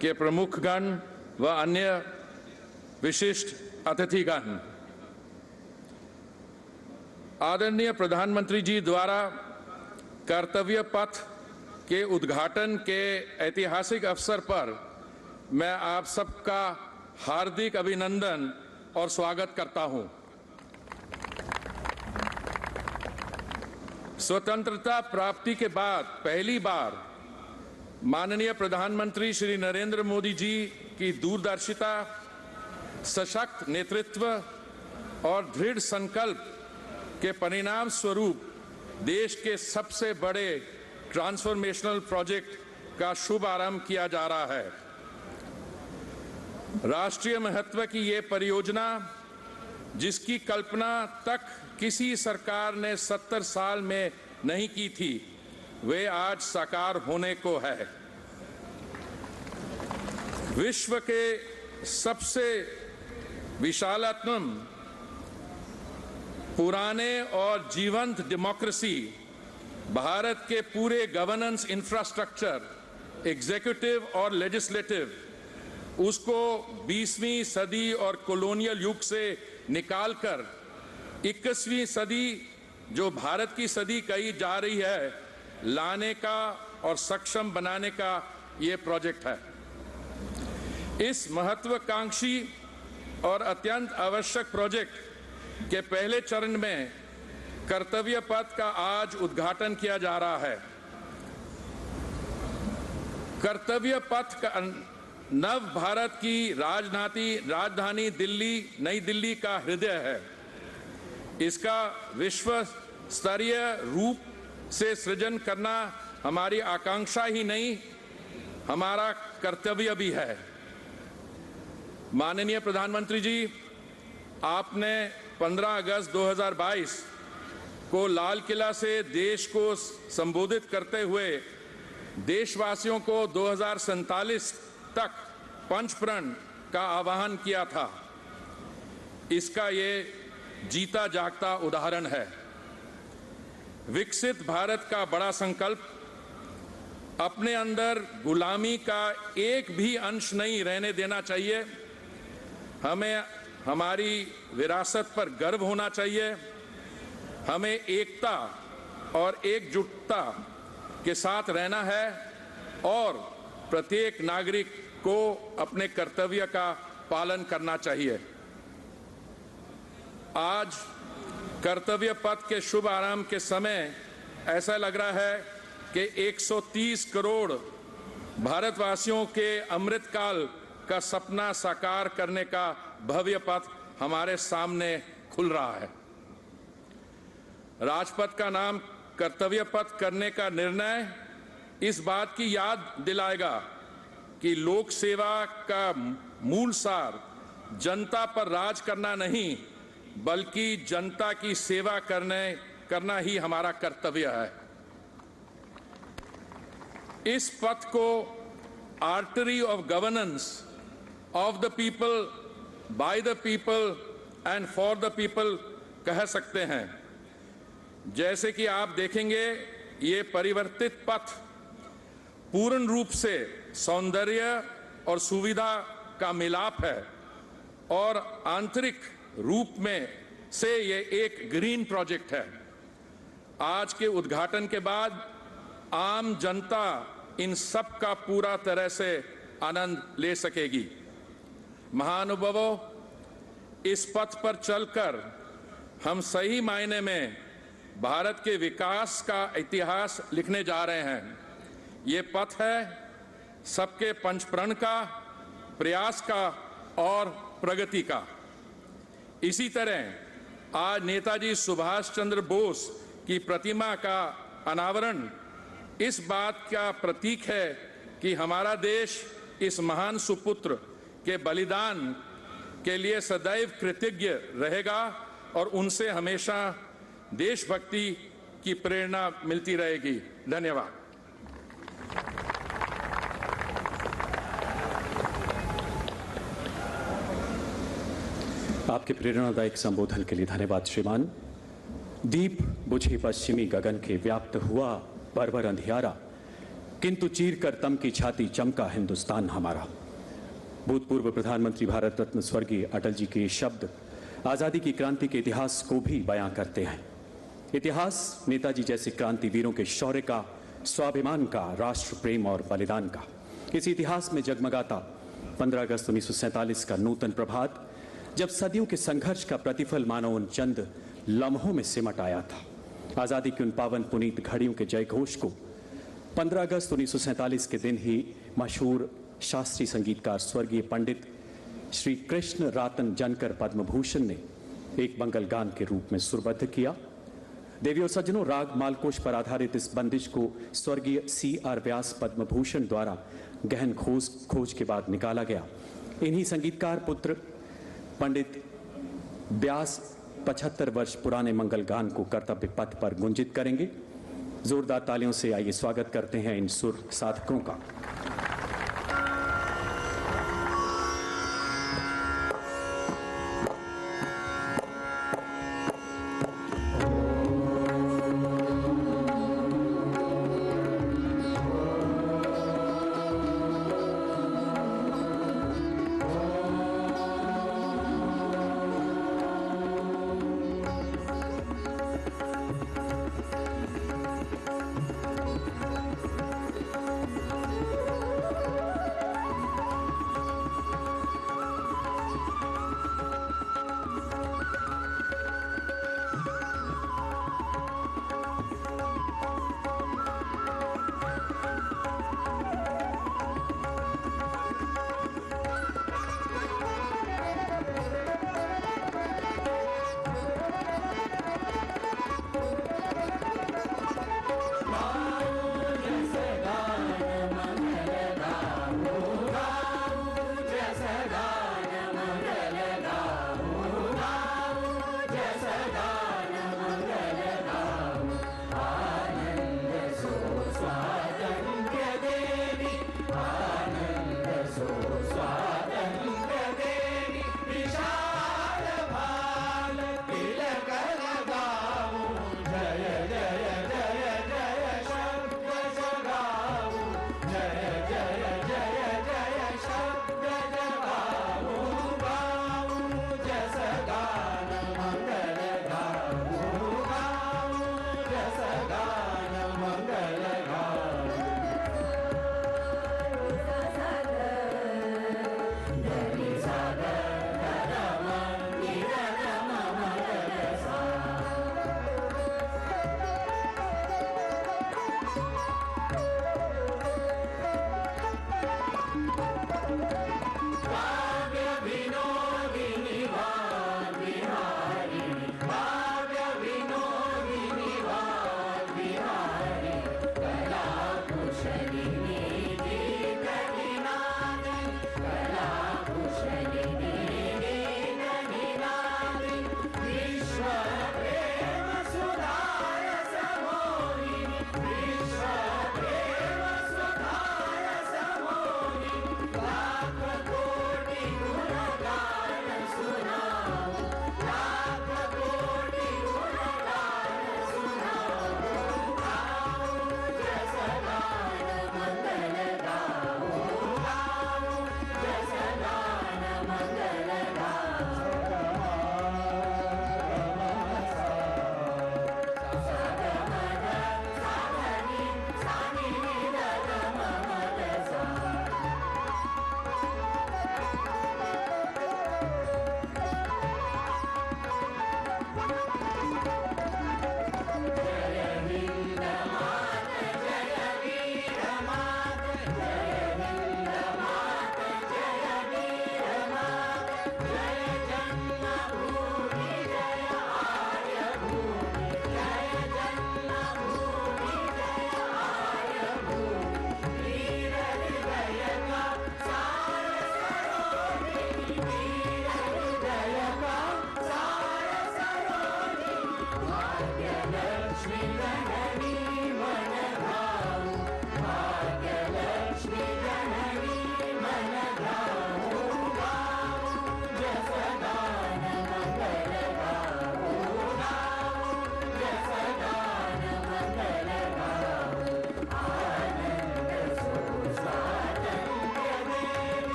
के प्रमुखगण व अन्य विशिष्ट अतिथिगण, आदरणीय प्रधानमंत्री जी द्वारा कर्तव्य पथ के उद्घाटन के ऐतिहासिक अवसर पर मैं आप सबका हार्दिक अभिनंदन और स्वागत करता हूं। स्वतंत्रता प्राप्ति के बाद पहली बार माननीय प्रधानमंत्री श्री नरेंद्र मोदी जी की दूरदर्शिता, सशक्त नेतृत्व और दृढ़ संकल्प के परिणाम स्वरूप देश के सबसे बड़े ट्रांसफॉर्मेशनल प्रोजेक्ट का शुभ आरंभ किया जा रहा है। राष्ट्रीय महत्व की ये परियोजना, जिसकी कल्पना तक किसी सरकार ने 70 साल में नहीं की थी, वे आज साकार होने को है। विश्व के सबसे विशालतम, पुराने और जीवंत डेमोक्रेसी, भारत के पूरे गवर्नेंस इंफ्रास्ट्रक्चर, एग्जीक्यूटिव और लेजिस्लेटिव, उसको 20वीं सदी और कॉलोनियल युग से निकालकर 21वीं सदी, जो भारत की सदी कही जा रही है, लाने का और सक्षम बनाने का ये प्रोजेक्ट है। इस महत्वाकांक्षी और अत्यंत आवश्यक प्रोजेक्ट के पहले चरण में कर्तव्य पथ का आज उद्घाटन किया जा रहा है। कर्तव्य पथ का नव भारत की राजधानी दिल्ली, नई दिल्ली का हृदय है। इसका विश्व स्तरीय रूप से सृजन करना हमारी आकांक्षा ही नहीं, हमारा कर्तव्य भी है। माननीय प्रधानमंत्री जी, आपने 15 अगस्त 2022 को लाल किला से देश को संबोधित करते हुए देशवासियों को 2047 तक पंचप्रण का आह्वान किया था। इसका ये जीता जागता उदाहरण है। विकसित भारत का बड़ा संकल्प अपने अंदर गुलामी का एक भी अंश नहीं रहने देना चाहिए। हमें हमारी विरासत पर गर्व होना चाहिए। हमें एकता और एकजुटता के साथ रहना है और प्रत्येक नागरिक को अपने कर्तव्य का पालन करना चाहिए। आज कर्तव्य पथ के शुभ आरंभ के समय ऐसा लग रहा है कि 130 करोड़ भारतवासियों के अमृतकाल का सपना साकार करने का भव्य पथ हमारे सामने खुल रहा है। राजपथ का नाम कर्तव्य पथ करने का निर्णय इस बात की याद दिलाएगा कि लोक सेवा का मूल सार जनता पर राज करना नहीं, बल्कि जनता की सेवा करना ही हमारा कर्तव्य है। इस पथ को artery of governance of the people, by the people and for the people कह सकते हैं। जैसे कि आप देखेंगे, ये परिवर्तित पथ पूर्ण रूप से सौंदर्य और सुविधा का मिलाप है और आंतरिक रूप में से ये एक ग्रीन प्रोजेक्ट है। आज के उद्घाटन के बाद आम जनता इन सब का पूरा तरह से आनंद ले सकेगी। महानुभावों, इस पथ पर चलकर हम सही मायने में भारत के विकास का इतिहास लिखने जा रहे हैं। ये पथ है सबके पंचप्रण का, प्रयास का और प्रगति का। इसी तरह आज नेताजी सुभाष चंद्र बोस की प्रतिमा का अनावरण इस बात का प्रतीक है कि हमारा देश इस महान सुपुत्र के बलिदान के लिए सदैव कृतज्ञ रहेगा और उनसे हमेशा देशभक्ति की प्रेरणा मिलती रहेगी। धन्यवाद। आपके प्रेरणादायक संबोधन के लिए धन्यवाद श्रीमान। दीप बुझे पश्चिमी गगन के व्याप्त हुआ बर्बर अंधियारा, किंतु चीर कर तम की छाती चमका हिंदुस्तान हमारा। भूतपूर्व प्रधानमंत्री भारत रत्न स्वर्गीय अटल जी के शब्द आज़ादी की क्रांति के इतिहास को भी बयां करते हैं। इतिहास नेताजी जैसे क्रांतिवीरों के शौर्य का, स्वाभिमान का, राष्ट्र प्रेम और बलिदान का। इस इतिहास में जगमगाता 15 अगस्त 1947 का नूतन प्रभात, जब सदियों के संघर्ष का प्रतिफल मानो उन चंद लम्हों में सिमट आया था। आज़ादी की उन पावन पुनीत घड़ियों के जय घोष को 15 अगस्त 1947 के दिन ही मशहूर शास्त्रीय संगीतकार स्वर्गीय पंडित श्री कृष्ण रातन जनकर पद्म भूषण ने एक मंगल गान के रूप में सुरबद्ध किया। देवी और सज्जनों, राग मालकोश पर आधारित इस बंदिश को स्वर्गीय C.R. व्यास पद्म भूषण द्वारा गहन खोज के बाद निकाला गया। इन्हीं संगीतकार पुत्र पंडित व्यास 75 वर्ष पुराने मंगल गान को कर्तव्य पथ पर गुंजित करेंगे। जोरदार तालियों से आइए स्वागत करते हैं इन सुर साधकों का।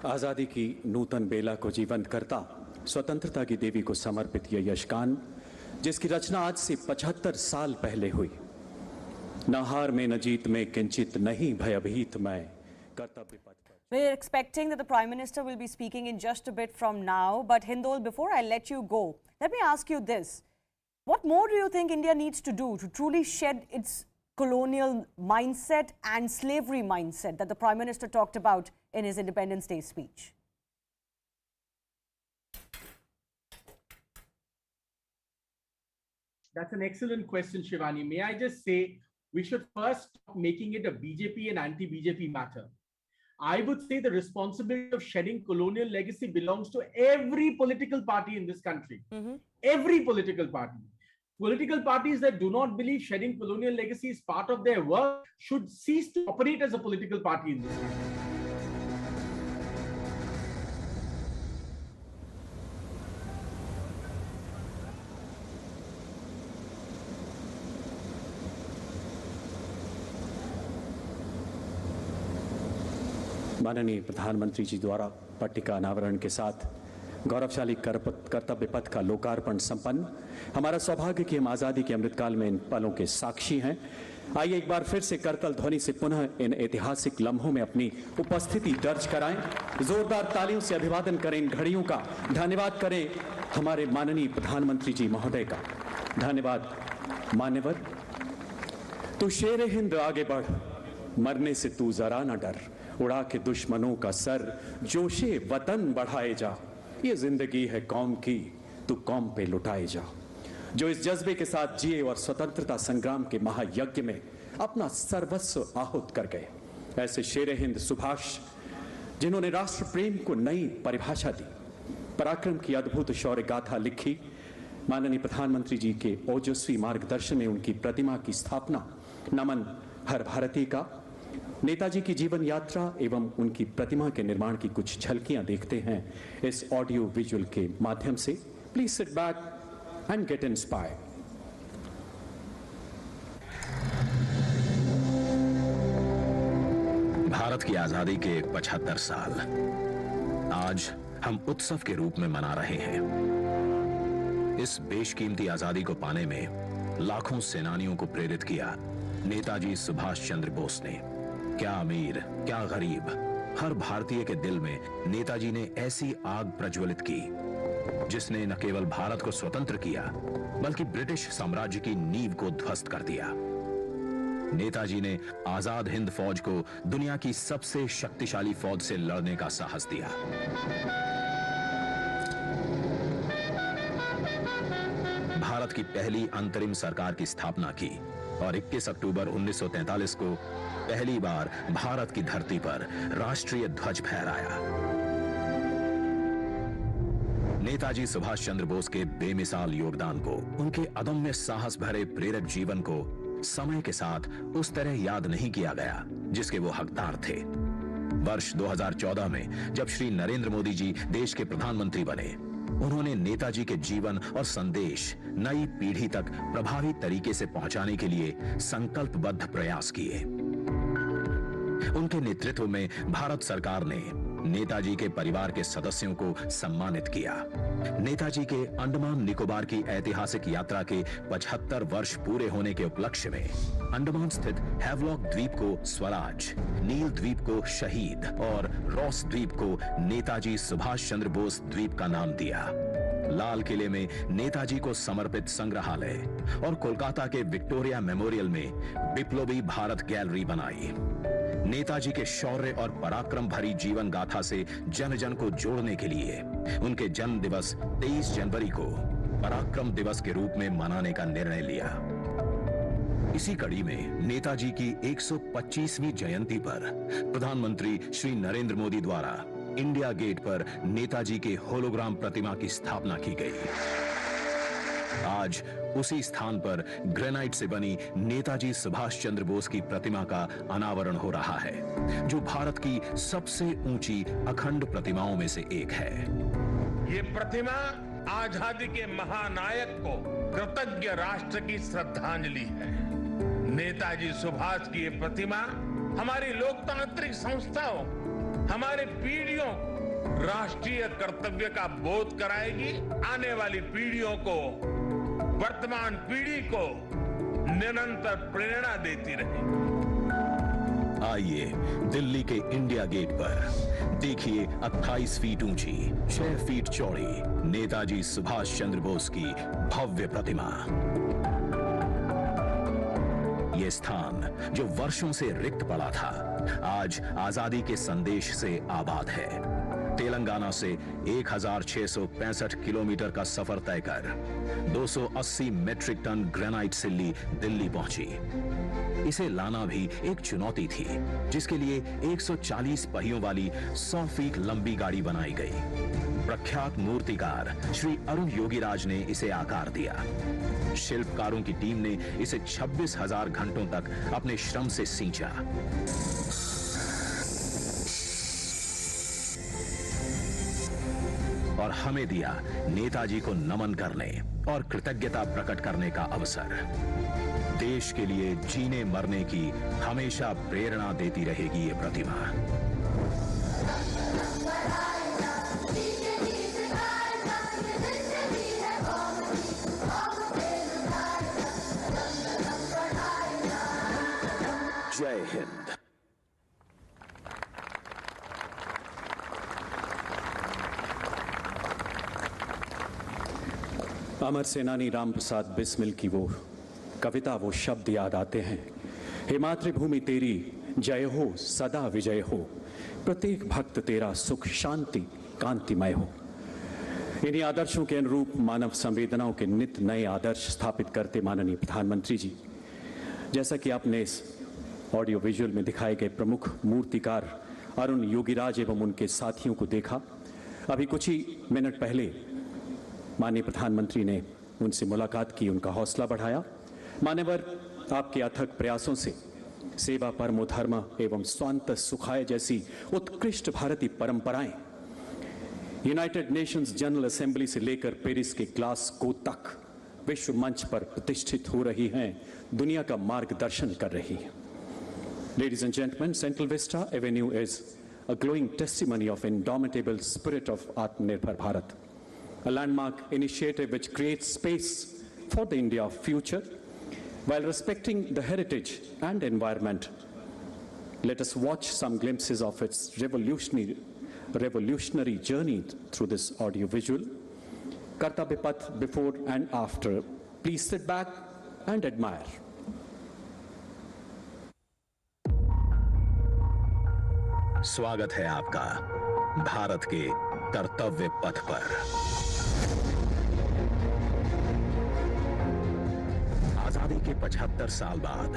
आजादी की नूतन बेला को जीवंत करता स्वतंत्रता की देवी को समर्पित यह यशगान, जिसकी रचना आज से 75 साल पहले हुई। न हार में न जीत में किंचित नहीं भयभीत मैं कर्तव्य पथ पर। We're expecting that the Prime Minister will be speaking in just a bit from now. But Hindol, before I let you go, let me ask you this. What more do you think India needs to do to truly shed its colonial mindset and slavery mindset that the Prime Minister talked about in his Independence Day speech? That's an excellent question, Shivani. May I just say, we should first stop making it a BJP and anti-BJP matter. I would say the responsibility of shedding colonial legacy belongs to every political party in this country. Every political party. Political parties that do not believe shedding colonial legacy is part of their work should cease to operate as a political party in this country. माननीय प्रधानमंत्री जी द्वारा पट्टिका अनावरण के साथ गौरवशाली कर्तव्य पथ का लोकार्पण संपन्न। हमारा सौभाग्य कि हम आज़ादी के अमृतकाल में इन पलों के साक्षी हैं। आइए एक बार फिर से करतल ध्वनि से पुनः इन ऐतिहासिक लम्हों में अपनी उपस्थिति दर्ज कराएं। जोरदार तालियों से अभिवादन करें इन घड़ियों का। धन्यवाद करें हमारे माननीय प्रधानमंत्री जी महोदय का। धन्यवाद मान्यवर। तू शेर हिंद आगे बढ़, मरने से तू जरा न डर, उड़ा के दुश्मनों का सर, जोशे वतन बढ़ाए जा। ये जिंदगी है कौम की, तू कौम पे लुटाए जा। जो इस जज्बे के साथ जिए और स्वतंत्रता संग्राम के महायज्ञ में अपना सर्वस्व आहूत कर गए, ऐसे शेर हिंद सुभाष, जिन्होंने राष्ट्र प्रेम को नई परिभाषा दी, पराक्रम की अद्भुत शौर्य गाथा लिखी। माननीय प्रधानमंत्री जी के ओजस्वी मार्गदर्शन में उनकी प्रतिमा की स्थापना। नमन हर भारतीय का। नेताजी की जीवन यात्रा एवं उनकी प्रतिमा के निर्माण की कुछ झलकियां देखते हैं इस ऑडियो विजुअल के माध्यम से। Please sit back and get inspired. Bharat की आजादी के 75 साल आज हम उत्सव के रूप में मना रहे हैं। इस बेशकीमती आजादी को पाने में लाखों सेनानियों को प्रेरित किया नेताजी सुभाष चंद्र बोस ने। क्या अमीर, क्या गरीब, हर भारतीय के दिल में नेताजी ने ऐसी आग प्रज्वलित की जिसने न केवल भारत को स्वतंत्र किया बल्कि ब्रिटिश साम्राज्य की नींव को ध्वस्त कर दिया। नेताजी ने आजाद हिंद फौज को दुनिया की सबसे शक्तिशाली फौज से लड़ने का साहस दिया। भारत की पहली अंतरिम सरकार की स्थापना की और 21 अक्टूबर 1943 को पहली बार भारत की धरती पर राष्ट्रीय ध्वज फहराया। नेताजी सुभाष चंद्र बोस के बेमिसाल योगदान को, उनके अदम्य साहस भरे प्रेरक जीवन को समय के साथ उस तरह याद नहीं किया गया जिसके वो हकदार थे। वर्ष 2014 में जब श्री नरेंद्र मोदी जी देश के प्रधानमंत्री बने, उन्होंने नेताजी के जीवन और संदेश नई पीढ़ी तक प्रभावी तरीके से पहुंचाने के लिए संकल्पबद्ध प्रयास किए। उनके नेतृत्व में भारत सरकार ने नेताजी के परिवार के सदस्यों को सम्मानित किया। नेताजी के अंडमान निकोबार की ऐतिहासिक यात्रा के 75 वर्ष पूरे होने के उपलक्ष्य में अंडमान स्थित हैवलॉक द्वीप को स्वराज, नील द्वीप को शहीद और रॉस द्वीप को नेताजी सुभाष चंद्र बोस द्वीप का नाम दिया। लाल किले में नेताजी को समर्पित संग्रहालय और कोलकाता के विक्टोरिया मेमोरियल में विप्लवी भारत गैलरी बनाई। नेताजी के शौर्य और पराक्रम भरी जीवन गाथा से जन जन को जोड़ने के लिए उनके जन्म दिवस 23 जनवरी को पराक्रम दिवस के रूप में मनाने का निर्णय लिया। इसी कड़ी में नेताजी की 125वीं जयंती पर प्रधानमंत्री श्री नरेंद्र मोदी द्वारा इंडिया गेट पर नेताजी के होलोग्राम प्रतिमा की स्थापना की गई। आज उसी स्थान पर ग्रेनाइट से बनी नेताजी सुभाष चंद्र बोस की प्रतिमा का अनावरण हो रहा है, जो भारत की सबसे ऊंची अखंड प्रतिमाओं में से एक है। ये प्रतिमा आजादी के महानायक को कृतज्ञ राष्ट्र की श्रद्धांजलि है। नेताजी सुभाष की ये प्रतिमा हमारी लोकतांत्रिक संस्थाओं, हमारे पीढ़ियों को राष्ट्रीय कर्तव्य का बोध कराएगी। आने वाली पीढ़ियों को, वर्तमान पीढ़ी को निरंतर प्रेरणा देती रहेगी। आइए दिल्ली के इंडिया गेट पर देखिए 28 फीट ऊंची, 6 फीट चौड़ी नेताजी सुभाष चंद्र बोस की भव्य प्रतिमा। ये स्थान जो वर्षों से रिक्त पड़ा था, आज आजादी के संदेश से आबाद है। तेलंगाना से 1665 किलोमीटर का सफर तय कर 280 मेट्रिक टन ग्रेनाइट सिल्ली दिल्ली पहुंची। इसे लाना भी एक चुनौती थी, जिसके लिए 140 पहियों वाली 100 फीट लंबी गाड़ी बनाई गई। प्रख्यात मूर्तिकार श्री अरुण योगीराज ने इसे आकार दिया। शिल्पकारों की टीम ने इसे 26,000 घंटों तक अपने श्रम से सींचा। और हमें दिया नेताजी को नमन करने और कृतज्ञता प्रकट करने का अवसर। देश के लिए जीने मरने की हमेशा प्रेरणा देती रहेगी ये प्रतिमा। जय हिंद। अमर सेनानी राम प्रसाद बिस्मिल की वो कविता, वो शब्द याद आते हैं। हे मातृभूमि तेरी जय हो, सदा विजय हो, प्रत्येक भक्त तेरा सुख शांति कांतिमय हो। इन्हीं आदर्शों के अनुरूप मानव संवेदनाओं के नित नए आदर्श स्थापित करते माननीय प्रधानमंत्री जी, जैसा कि आपने इस ऑडियो विजुअल में दिखाए गए प्रमुख मूर्तिकार अरुण योगीराज एवं उनके साथियों को देखा। अभी कुछ ही मिनट पहले माननीय प्रधानमंत्री ने उनसे मुलाकात की, उनका हौसला बढ़ाया। मान्यवर, आपके अथक प्रयासों से सेवा परमो धर्म एवं स्वांत सुखाय जैसी उत्कृष्ट भारतीय परंपराएं यूनाइटेड नेशंस जनरल असेंबली से लेकर पेरिस के ग्लासगो तक विश्व मंच पर प्रतिष्ठित हो रही हैं, दुनिया का मार्गदर्शन कर रही हैं। Ladies and gentlemen, Central Vista Avenue is a glowing testimony of indomitable spirit of Atmanirbhar Bharat, a landmark initiative which creates space for the India of future while respecting the heritage and environment. Let us watch some glimpses of its revolutionary journey through this audio visual. Kartavya path before and after. Please sit back and admire. स्वागत है आपका भारत के कर्तव्य पथ पर। आजादी के 75 साल बाद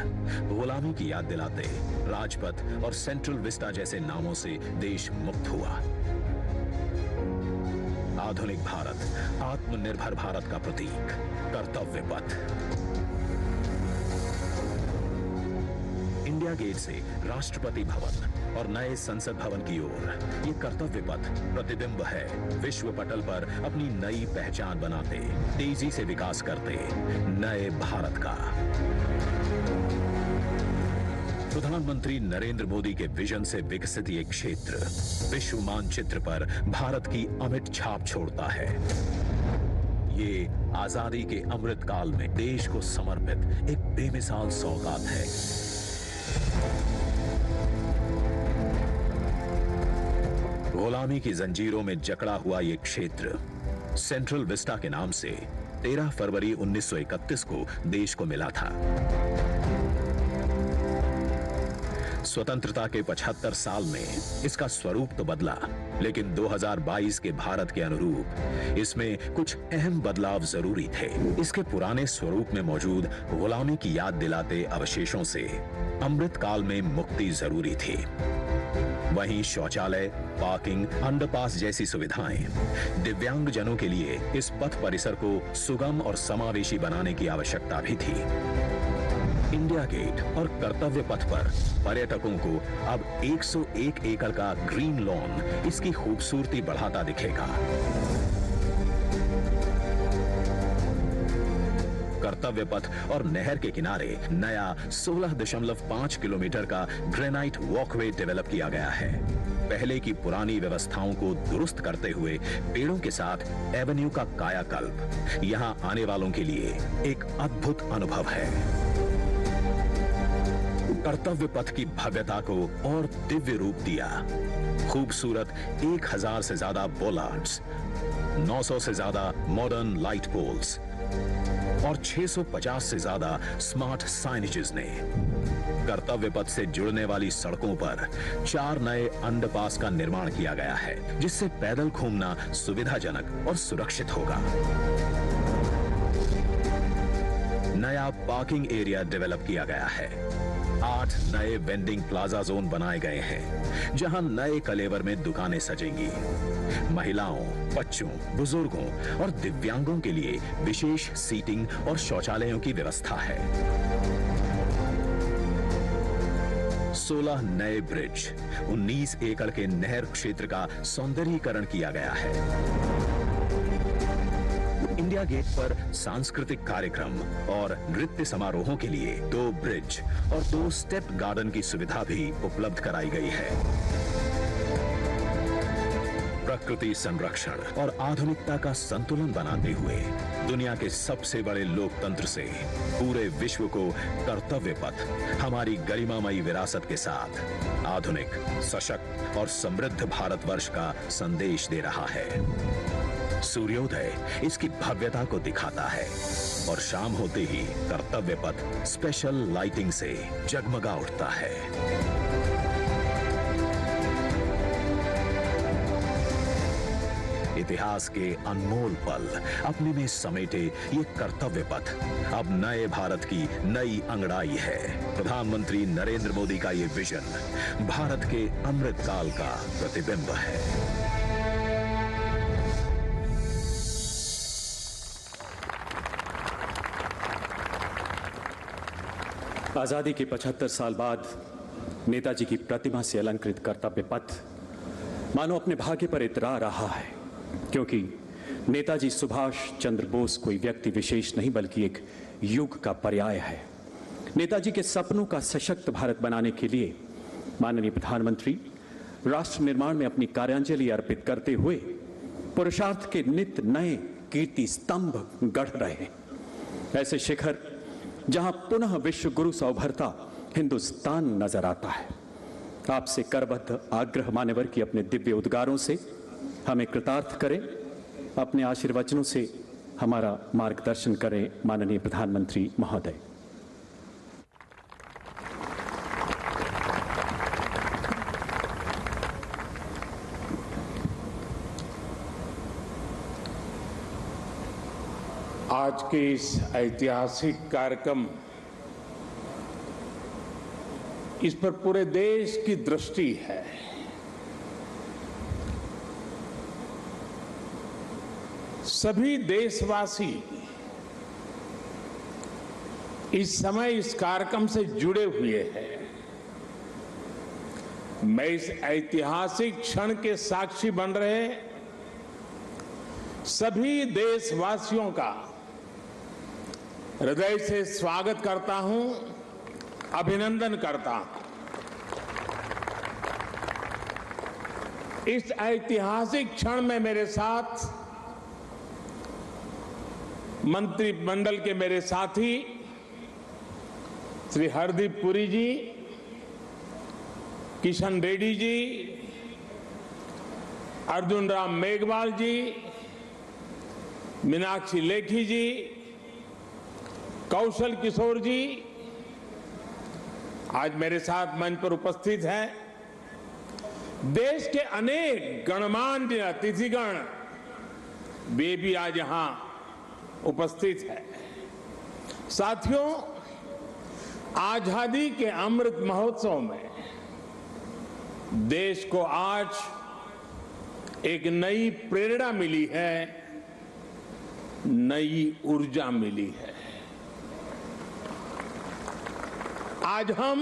गुलामी की याद दिलाते राजपथ और सेंट्रल विस्टा जैसे नामों से देश मुक्त हुआ। आधुनिक भारत, आत्मनिर्भर भारत का प्रतीक कर्तव्य पथ। इंडिया गेट से राष्ट्रपति भवन और नए संसद भवन की ओर ये कर्तव्य पथ प्रतिबिंब है विश्व पटल पर अपनी नई पहचान बनाते, तेजी से विकास करते नए भारत का। प्रधानमंत्री नरेंद्र मोदी के विजन से विकसित ये क्षेत्र विश्व मानचित्र पर भारत की अमिट छाप छोड़ता है। ये आजादी के अमृत काल में देश को समर्पित एक बेमिसाल सौगात है। गुलामी की जंजीरों में जकड़ा हुआ ये क्षेत्र सेंट्रल विस्टा के नाम से 13 फरवरी 1931 को देश को मिला था। स्वतंत्रता के 75 साल में इसका स्वरूप तो बदला, लेकिन 2022 के भारत के अनुरूप इसमें कुछ अहम बदलाव जरूरी थे। इसके पुराने स्वरूप में मौजूद गुलामी की याद दिलाते अवशेषों से अमृत काल में मुक्ति जरूरी थी। वहीं शौचालय, पार्किंग, अंडरपास जैसी सुविधाएं दिव्यांग जनों के लिए इस पथ परिसर को सुगम और समावेशी बनाने की आवश्यकता भी थी। इंडिया गेट और कर्तव्य पथ पर पर्यटकों को अब 101 एकड़ का ग्रीन लॉन इसकी खूबसूरती बढ़ाता दिखेगा। कर्तव्य पथ और नहर के किनारे नया 16.5 किलोमीटर का ग्रेनाइट वॉकवे डेवलप किया गया है। पहले की पुरानी व्यवस्थाओं को दुरुस्त करते हुए पेड़ों के साथ एवेन्यू का कायाकल्प यहां आने वालों के लिए एक अद्भुत अनुभव है। कर्तव्य पथ की भव्यता को और दिव्य रूप दिया। खूबसूरत 1000 से ज्यादा बोलार्ड्स, 900 से ज्यादा मॉडर्न लाइट पोल्स और 650 से ज्यादा स्मार्ट साइनेजेस ने कर्तव्य पथ से जुड़ने वाली सड़कों पर 4 नए अंडरपास का निर्माण किया गया है, जिससे पैदल घूमना सुविधाजनक और सुरक्षित होगा। नया पार्किंग एरिया डेवलप किया गया है। 8 नए वेंडिंग प्लाजा जोन बनाए गए हैं, जहां नए कलेवर में दुकानें सजेंगी। महिलाओं, बच्चों, बुजुर्गों और दिव्यांगों के लिए विशेष सीटिंग और शौचालयों की व्यवस्था है। 16 नए ब्रिज, 19 एकड़ के नहर क्षेत्र का सौंदर्यीकरण किया गया है। इंडिया गेट पर सांस्कृतिक कार्यक्रम और नृत्य समारोहों के लिए 2 ब्रिज और 2 स्टेप गार्डन की सुविधा भी उपलब्ध कराई गई है। प्रकृति संरक्षण और आधुनिकता का संतुलन बनाते हुए दुनिया के सबसे बड़े लोकतंत्र से पूरे विश्व को कर्तव्य पथ हमारी गरिमामयी विरासत के साथ आधुनिक, सशक्त और समृद्ध भारतवर्ष का संदेश दे रहा है। सूर्योदय इसकी भव्यता को दिखाता है और शाम होते ही कर्तव्य पथ स्पेशल लाइटिंग से जगमगा उठता है। इतिहास के अनमोल पल अपने में समेटे ये कर्तव्य पथ अब नए भारत की नई अंगड़ाई है। प्रधानमंत्री नरेंद्र मोदी का ये विजन भारत के अमृत काल का प्रतिबिंब है। आजादी के 75 साल बाद नेताजी की प्रतिमा से अलंकृत कर्तव्य पथ मानो अपने भाग्य पर इतरा रहा है, क्योंकि नेताजी सुभाष चंद्र बोस कोई व्यक्ति विशेष नहीं बल्कि एक युग का पर्याय है। नेताजी के सपनों का सशक्त भारत बनाने के लिए माननीय प्रधानमंत्री राष्ट्र निर्माण में अपनी कार्यांजलि अर्पित करते हुए पुरुषार्थ के नित नए कीर्ति स्तंभ गढ़ रहे हैं। ऐसे शिखर जहां पुनः विश्व गुरु सा उभरता हिंदुस्तान नजर आता है। आपसे करबद्ध आग्रह मान्यवर की अपने दिव्य उद्गारों से हमें कृतार्थ करें, अपने आशीर्वचनों से हमारा मार्गदर्शन करें माननीय प्रधानमंत्री महोदय। आज के इस ऐतिहासिक कार्यक्रम इस पर पूरे देश की दृष्टि है। सभी देशवासी इस समय इस कार्यक्रम से जुड़े हुए हैं। मैं इस ऐतिहासिक क्षण के साक्षी बन रहे सभी देशवासियों का हृदय से स्वागत करता हूं, अभिनंदन करता हूं। इस ऐतिहासिक क्षण में मेरे साथ मंत्रिमंडल के मेरे साथी श्री हरदीप पुरी जी, किशन रेड्डी जी, अर्जुन राम मेघवाल जी, मीनाक्षी लेखी जी, कौशल किशोर जी आज मेरे साथ मंच पर उपस्थित हैं। देश के अनेक गणमान्य अतिथिगण वे भी आज यहां उपस्थित है। साथियों, आजादी के अमृत महोत्सव में देश को आज एक नई प्रेरणा मिली है, नई ऊर्जा मिली है। आज हम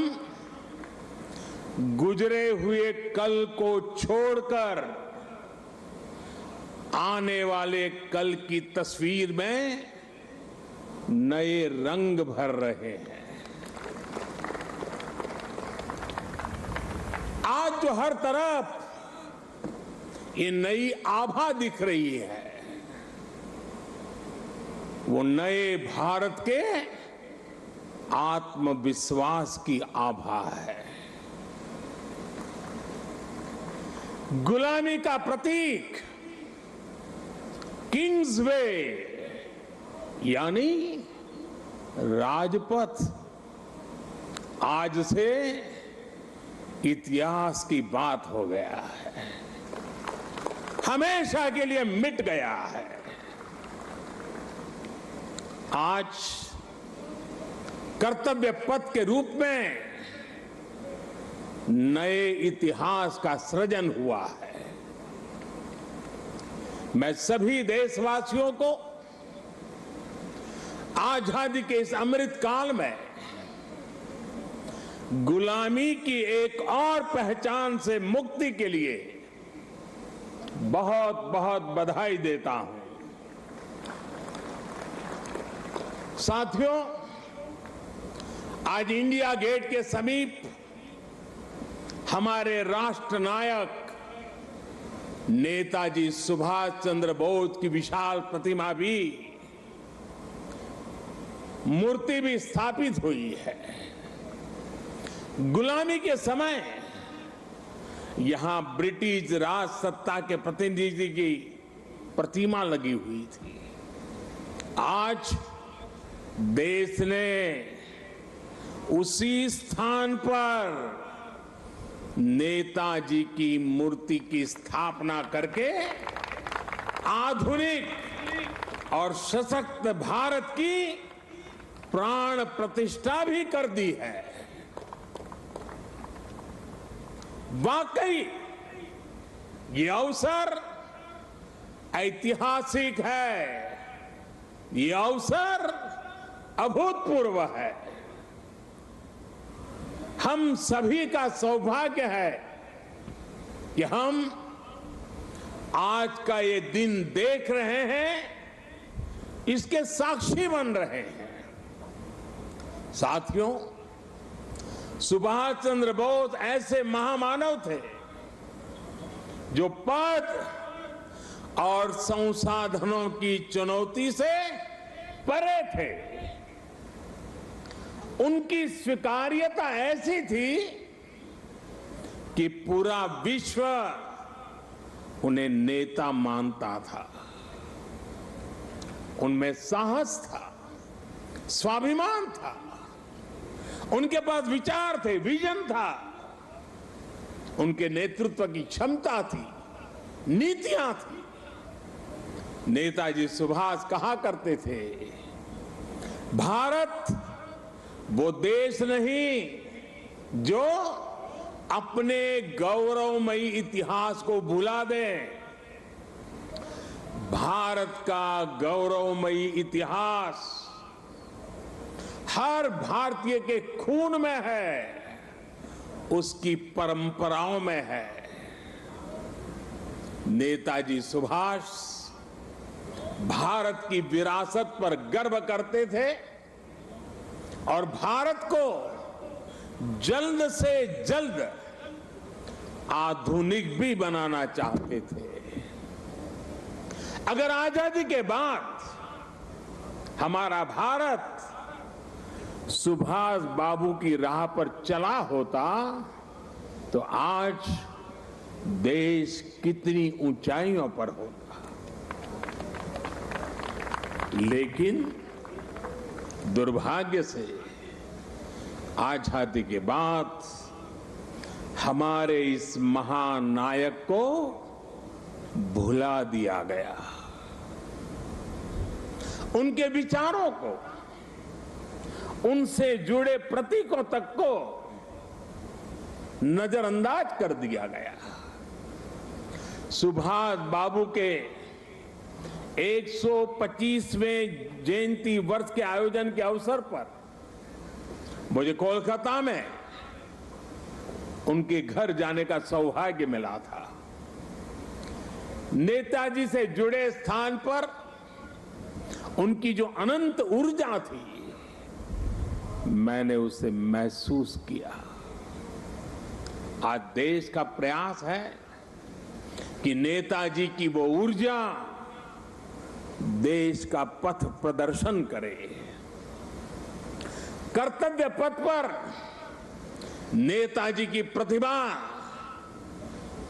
गुजरे हुए कल को छोड़कर आने वाले कल की तस्वीर में नए रंग भर रहे हैं। आज जो हर तरफ ये नई आभा दिख रही है, वो नए भारत के आत्मविश्वास की आभा है। गुलामी का प्रतीक किंग्स वे यानी राजपथ आज से इतिहास की बात हो गया है, हमेशा के लिए मिट गया है। आज कर्तव्य पथ के रूप में नए इतिहास का सृजन हुआ है। मैं सभी देशवासियों को आजादी के इस अमृत काल में गुलामी की एक और पहचान से मुक्ति के लिए बहुत बहुत बधाई देता हूं। साथियों, आज इंडिया गेट के समीप हमारे राष्ट्र नायक नेताजी सुभाष चंद्र बोस की विशाल प्रतिमा भी, मूर्ति भी स्थापित हुई है। गुलामी के समय यहां ब्रिटिश राज सत्ता के प्रतिनिधि की प्रतिमा लगी हुई थी। आज देश ने उसी स्थान पर नेताजी की मूर्ति की स्थापना करके आधुनिक और सशक्त भारत की प्राण प्रतिष्ठा भी कर दी है। वाकई ये अवसर ऐतिहासिक है, ये अवसर अभूतपूर्व है। हम सभी का सौभाग्य है कि हम आज का ये दिन देख रहे हैं, इसके साक्षी बन रहे हैं। साथियों, सुभाष चंद्र बोस ऐसे महामानव थे जो पद और संसाधनों की चुनौती से परे थे। उनकी स्वीकार्यता ऐसी थी कि पूरा विश्व उन्हें नेता मानता था। उनमें साहस था, स्वाभिमान था, उनके पास विचार थे, विजन था, उनके नेतृत्व की क्षमता थी, नीतियां थी। नेताजी सुभाष कहा करते थे, भारत वो देश नहीं जो अपने गौरवमयी इतिहास को भुला दे। भारत का गौरवमयी इतिहास हर भारतीय के खून में है, उसकी परंपराओं में है। नेताजी सुभाष भारत की विरासत पर गर्व करते थे और भारत को जल्द से जल्द आधुनिक भी बनाना चाहते थे। अगर आजादी के बाद हमारा भारत सुभाष बाबू की राह पर चला होता तो आज देश कितनी ऊंचाइयों पर होता। लेकिन दुर्भाग्य से आजादी के बाद हमारे इस महान नायक को भुला दिया गया। उनके विचारों को, उनसे जुड़े प्रतीकों तक को नजरअंदाज कर दिया गया। सुभाष बाबू के 125वें जयंती वर्ष के आयोजन के अवसर पर मुझे कोलकाता में उनके घर जाने का सौभाग्य मिला था। नेताजी से जुड़े स्थान पर उनकी जो अनंत ऊर्जा थी, मैंने उसे महसूस किया। आज देश का प्रयास है कि नेताजी की वो ऊर्जा देश का पथ प्रदर्शन करे। कर्तव्य पथ पर नेताजी की प्रतिभा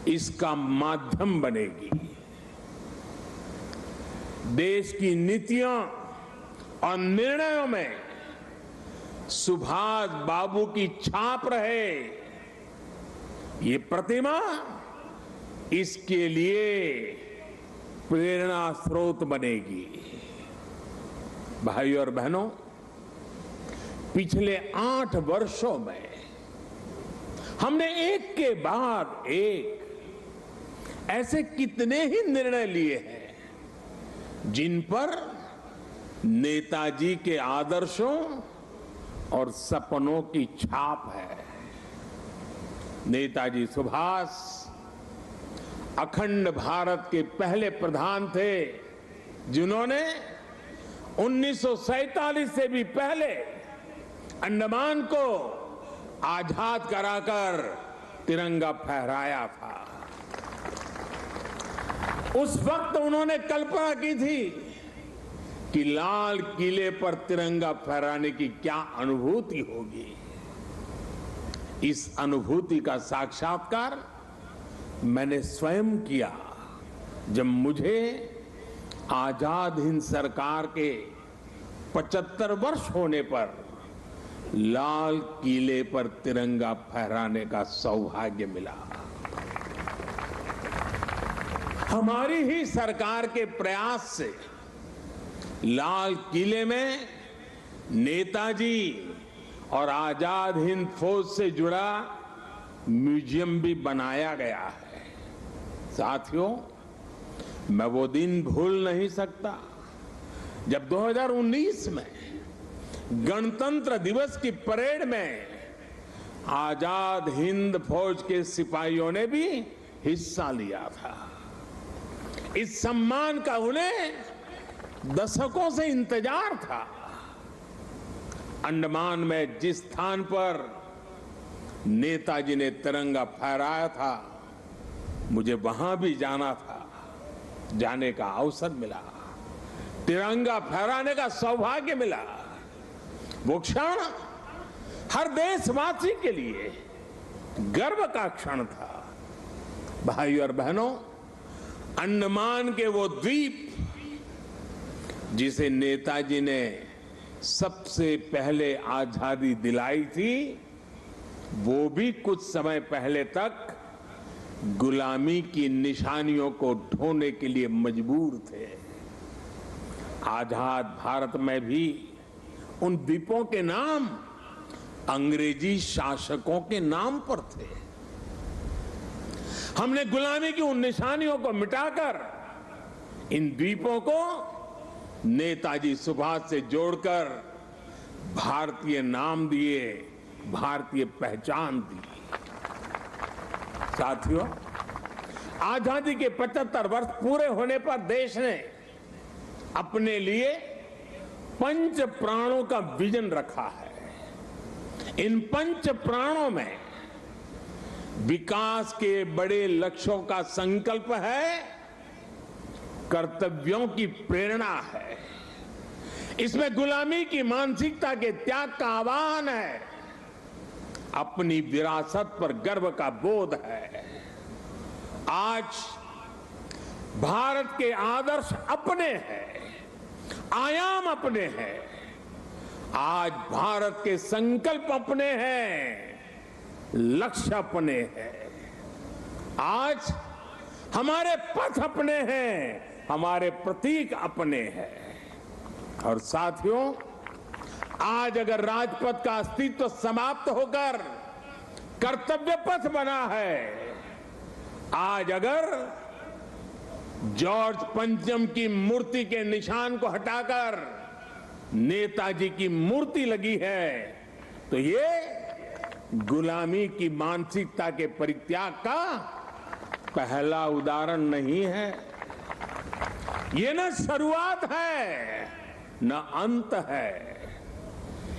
इसका माध्यम बनेगी। देश की नीतियों और निर्णयों में सुभाष बाबू की छाप रहे, ये प्रतिमा इसके लिए प्रेरणा स्रोत बनेगी। भाई और बहनों, पिछले 8 वर्षों में हमने एक के बाद एक ऐसे कितने ही निर्णय लिए हैं जिन पर नेताजी के आदर्शों और सपनों की छाप है। नेताजी सुभाष अखंड भारत के पहले प्रधान थे जिन्होंने 1947 से भी पहले अंडमान को आजाद कराकर तिरंगा फहराया था। उस वक्त उन्होंने कल्पना की थी कि लाल किले पर तिरंगा फहराने की क्या अनुभूति होगी। इस अनुभूति का साक्षात्कार मैंने स्वयं किया जब मुझे आजाद हिंद सरकार के 75 वर्ष होने पर लाल किले पर तिरंगा फहराने का सौभाग्य मिला। हमारी ही सरकार के प्रयास से लाल किले में नेताजी और आजाद हिंद फौज से जुड़ा म्यूजियम भी बनाया गया है। साथियों, मैं वो दिन भूल नहीं सकता जब 2019 में गणतंत्र दिवस की परेड में आजाद हिंद फौज के सिपाहियों ने भी हिस्सा लिया था। इस सम्मान का उन्हें दशकों से इंतजार था। अंडमान में जिस स्थान पर नेताजी ने तिरंगा फहराया था, मुझे वहां भी जाना था। जाने का अवसर मिला, तिरंगा फहराने का सौभाग्य मिला। वो क्षण हर देशवासी के लिए गर्व का क्षण था। भाई और बहनों, अंडमान के वो द्वीप जिसे नेताजी ने सबसे पहले आजादी दिलाई थी, वो भी कुछ समय पहले तक गुलामी की निशानियों को ढोने के लिए मजबूर थे। आजाद भारत में भी उन द्वीपों के नाम अंग्रेजी शासकों के नाम पर थे। हमने गुलामी की उन निशानियों को मिटाकर इन द्वीपों को नेताजी सुभाष से जोड़कर भारतीय नाम दिए, भारतीय पहचान दी। साथियों, आजादी के 75 वर्ष पूरे होने पर देश ने अपने लिए 5 प्राणों का विजन रखा है। इन 5 प्राणों में विकास के बड़े लक्ष्यों का संकल्प है, कर्तव्यों की प्रेरणा है, इसमें गुलामी की मानसिकता के त्याग का आह्वान है, अपनी विरासत पर गर्व का बोध है। आज भारत के आदर्श अपने हैं, आयाम अपने हैं, आज भारत के संकल्प अपने हैं, लक्ष्य अपने हैं, आज हमारे पथ अपने हैं, हमारे प्रतीक अपने हैं। और साथियों, आज अगर राजपथ का अस्तित्व समाप्त होकर कर्तव्य पथ बना है, आज अगर जॉर्ज पंचम की मूर्ति के निशान को हटाकर नेताजी की मूर्ति लगी है, तो ये गुलामी की मानसिकता के परित्याग का पहला उदाहरण नहीं है। ये न शुरुआत है न अंत है।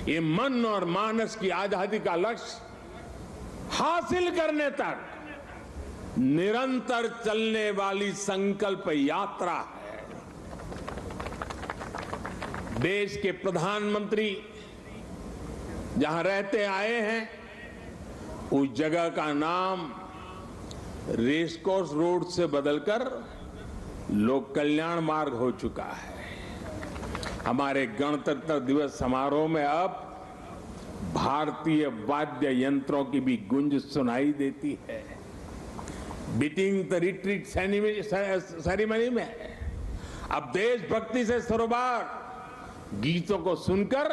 ये मन और मानस की आजादी का लक्ष्य हासिल करने तक निरंतर चलने वाली संकल्प यात्रा है। देश के प्रधानमंत्री जहां रहते आए हैं, उस जगह का नाम रेसकोर्स रोड से बदलकर लोक कल्याण मार्ग हो चुका है। हमारे गणतंत्र दिवस समारोह में अब भारतीय वाद्य यंत्रों की भी गूंज सुनाई देती है। बीटिंग द रिट्रीट सेरेमनी में अब देशभक्ति से सरोबार गीतों को सुनकर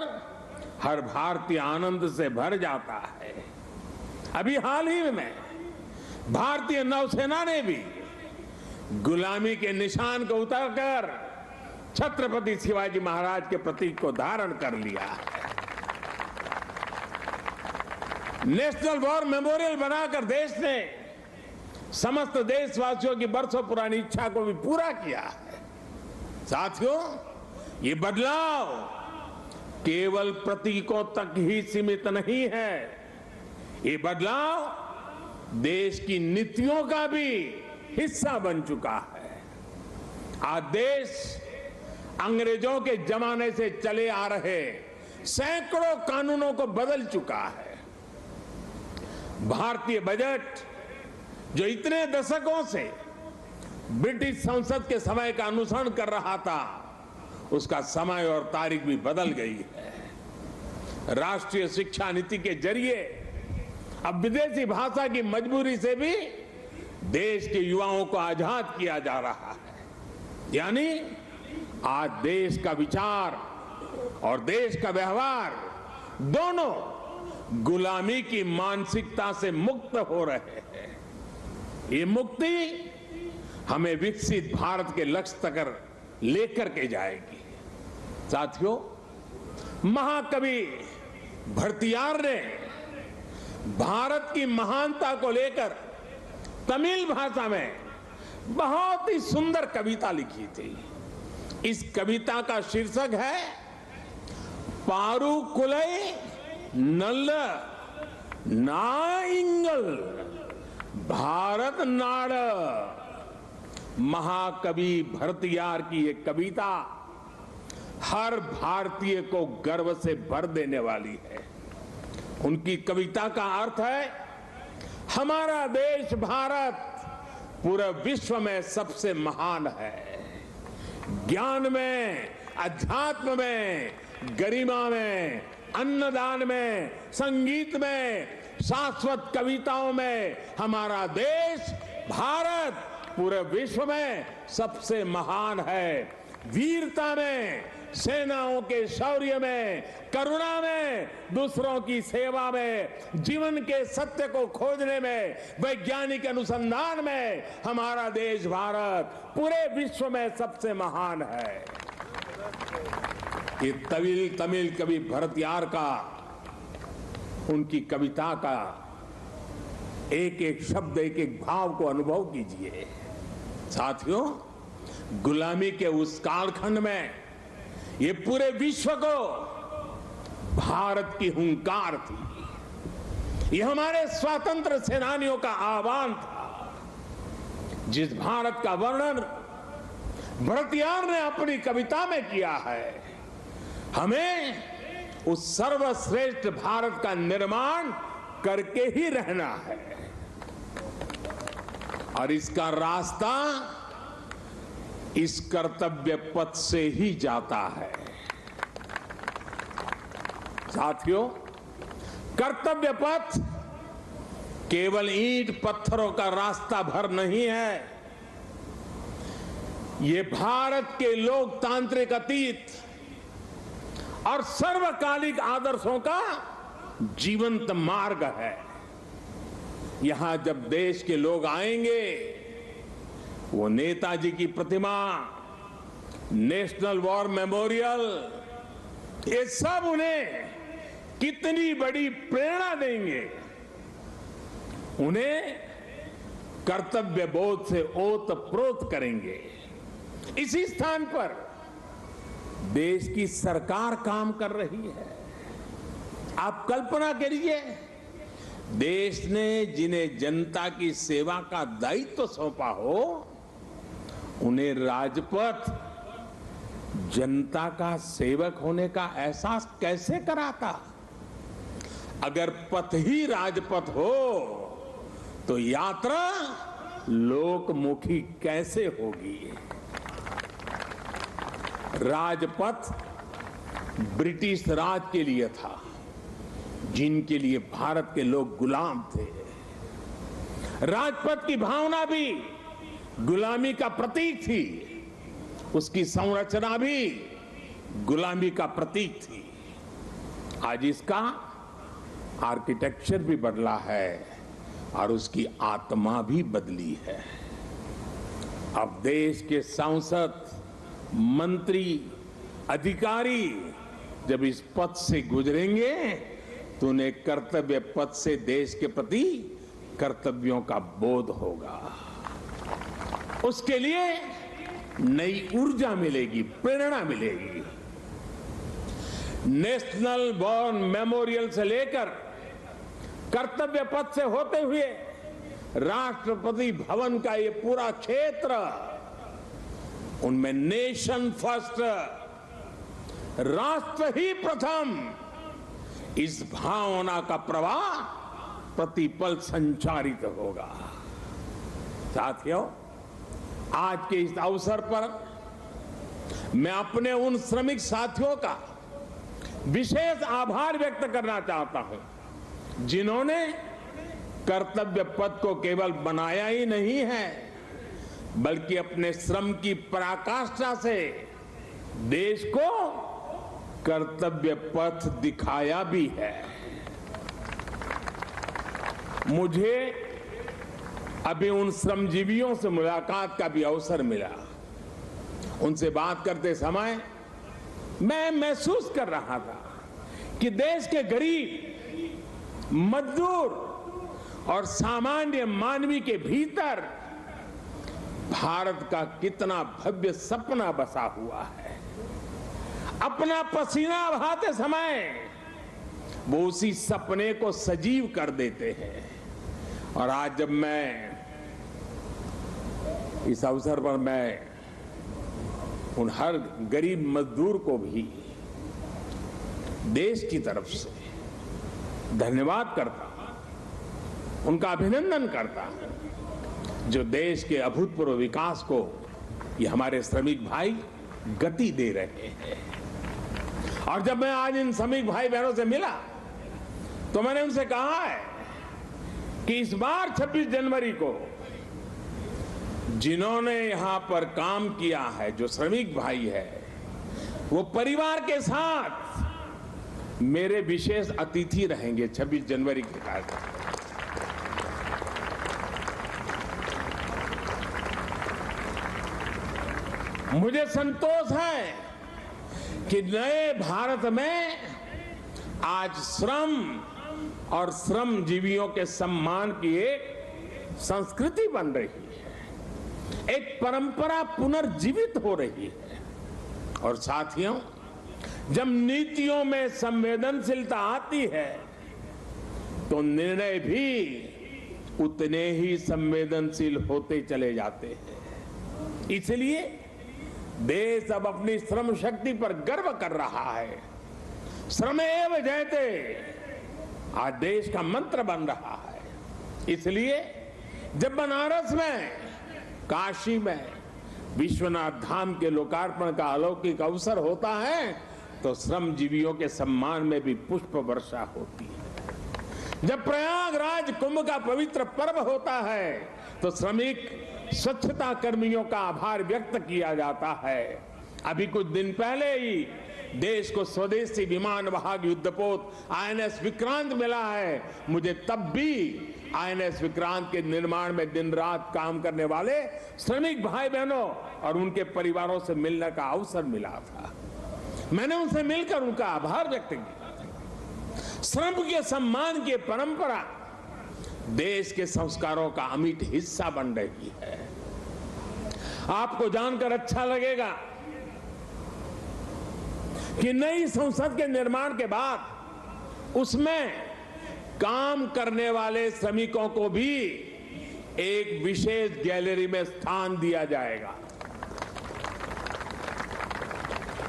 हर भारतीय आनंद से भर जाता है। अभी हाल ही में भारतीय नौसेना ने भी गुलामी के निशान को उतारकर छत्रपति शिवाजी महाराज के प्रतीक को धारण कर लिया है। नेशनल वॉर मेमोरियल बनाकर देश ने समस्त देशवासियों की बरसों पुरानी इच्छा को भी पूरा किया है। साथियों, ये बदलाव केवल प्रतीकों तक ही सीमित नहीं है, ये बदलाव देश की नीतियों का भी हिस्सा बन चुका है। आज देश अंग्रेजों के जमाने से चले आ रहे सैकड़ों कानूनों को बदल चुका है। भारतीय बजट जो इतने दशकों से ब्रिटिश संसद के समय का अनुसरण कर रहा था, उसका समय और तारीख भी बदल गई है। राष्ट्रीय शिक्षा नीति के जरिए अब विदेशी भाषा की मजबूरी से भी देश के युवाओं को आजाद किया जा रहा है। यानी आज देश का विचार और देश का व्यवहार दोनों गुलामी की मानसिकता से मुक्त हो रहे हैं। ये मुक्ति हमें विकसित भारत के लक्ष्य तक लेकर के जाएगी। साथियों, महाकवि भरतियार ने भारत की महानता को लेकर तमिल भाषा में बहुत ही सुंदर कविता लिखी थी। इस कविता का शीर्षक है पारू कुलई नल्ल नाइंगल भारत नाड़। महाकवि भरतियार की ये कविता हर भारतीय को गर्व से भर देने वाली है। उनकी कविता का अर्थ है, हमारा देश भारत पूरे विश्व में सबसे महान है। ज्ञान में, अध्यात्म में, गरिमा में, अन्नदान में, संगीत में, शाश्वत कविताओं में हमारा देश भारत पूरे विश्व में सबसे महान है। वीरता में, सेनाओं के शौर्य में, करुणा में, दूसरों की सेवा में, जीवन के सत्य को खोजने में, वैज्ञानिक अनुसंधान में हमारा देश भारत पूरे विश्व में सबसे महान है। ये तमिल कवि भरतियार का, उनकी कविता का एक एक शब्द, एक एक भाव को अनुभव कीजिए। साथियों, गुलामी के उस कालखंड में ये पूरे विश्व को भारत की हुंकार थी। ये हमारे स्वतंत्र सेनानियों का आह्वान था। जिस भारत का वर्णन भरतियार ने अपनी कविता में किया है, हमें उस सर्वश्रेष्ठ भारत का निर्माण करके ही रहना है और इसका रास्ता इस कर्तव्य पथ से ही जाता है। साथियों, कर्तव्य पथ केवल ईंट पत्थरों का रास्ता भर नहीं है। ये भारत के लोकतांत्रिक अतीत और सर्वकालिक आदर्शों का जीवंत मार्ग है। यहां जब देश के लोग आएंगे, वो नेताजी की प्रतिमा, नेशनल वॉर मेमोरियल, ये सब उन्हें कितनी बड़ी प्रेरणा देंगे। उन्हें कर्तव्य बोध से ओतप्रोत करेंगे। इसी स्थान पर देश की सरकार काम कर रही है। आप कल्पना करिए, देश ने जिन्हें जनता की सेवा का दायित्व सौंपा हो, उन्हें राजपथ जनता का सेवक होने का एहसास कैसे कराता? अगर पथ ही राजपथ हो तो यात्रा लोकमुखी कैसे होगी? राजपथ ब्रिटिश राज के लिए था, जिनके लिए भारत के लोग गुलाम थे। राजपथ की भावना भी गुलामी का प्रतीक थी, उसकी संरचना भी गुलामी का प्रतीक थी। आज इसका आर्किटेक्चर भी बदला है और उसकी आत्मा भी बदली है। अब देश के सांसद, मंत्री, अधिकारी जब इस पथ से गुजरेंगे तो उन्हें कर्तव्य पथ से देश के प्रति कर्तव्यों का बोध होगा। उसके लिए नई ऊर्जा मिलेगी, प्रेरणा मिलेगी। नेशनल वॉर मेमोरियल से लेकर कर्तव्य पथ से होते हुए राष्ट्रपति भवन का ये पूरा क्षेत्र, उनमें नेशन फर्स्ट, राष्ट्र ही प्रथम, इस भावना का प्रवाह प्रतिपल संचारित होगा। साथियों, आज के इस अवसर पर मैं अपने उन श्रमिक साथियों का विशेष आभार व्यक्त करना चाहता हूं, जिन्होंने कर्तव्य पथ को केवल बनाया ही नहीं है, बल्कि अपने श्रम की पराकाष्ठा से देश को कर्तव्य पथ दिखाया भी है। मुझे अभी उन श्रमजीवियों से मुलाकात का भी अवसर मिला। उनसे बात करते समय मैं महसूस कर रहा था कि देश के गरीब, मजदूर और सामान्य मानवी के भीतर भारत का कितना भव्य सपना बसा हुआ है। अपना पसीना बहाते समय वो उसी सपने को सजीव कर देते हैं। और आज जब मैं इस अवसर पर मैं उन हर गरीब मजदूर को भी देश की तरफ से धन्यवाद करता हूं, उनका अभिनंदन करता हूं, जो देश के अभूतपूर्व विकास को ये हमारे श्रमिक भाई गति दे रहे हैं। और जब मैं आज इन श्रमिक भाई बहनों से मिला तो मैंने उनसे कहा है कि इस बार 26 जनवरी को जिन्होंने यहां पर काम किया है, जो श्रमिक भाई है, वो परिवार के साथ मेरे विशेष अतिथि रहेंगे 26 जनवरी के कार्यक्रम। मुझे संतोष है कि नए भारत में आज श्रम और श्रमजीवियों के सम्मान की एक संस्कृति बन रही है, एक परंपरा पुनर्जीवित हो रही है। और साथियों, जब नीतियों में संवेदनशीलता आती है तो निर्णय भी उतने ही संवेदनशील होते चले जाते हैं। इसलिए देश अब अपनी श्रम शक्ति पर गर्व कर रहा है। श्रमेव जयते आज देश का मंत्र बन रहा है। इसलिए जब बनारस में, काशी में विश्वनाथ धाम के लोकार्पण का अलौकिक अवसर होता है तो श्रमजीवियों के सम्मान में भी पुष्प वर्षा होती है। जब प्रयागराज कुंभ का पवित्र पर्व होता है तो श्रमिक स्वच्छता कर्मियों का आभार व्यक्त किया जाता है। अभी कुछ दिन पहले ही देश को स्वदेशी विमान वाहक युद्धपोत INS विक्रांत मिला है। मुझे तब भी INS विक्रांत के निर्माण में दिन रात काम करने वाले श्रमिक भाई बहनों और उनके परिवारों से मिलने का अवसर मिला था। मैंने उनसे मिलकर उनका आभार व्यक्त किया। श्रम के सम्मान की परंपरा देश के संस्कारों का अमिट हिस्सा बन रही है। आपको जानकर अच्छा लगेगा कि नई संसद के निर्माण के बाद उसमें काम करने वाले श्रमिकों को भी एक विशेष गैलरी में स्थान दिया जाएगा।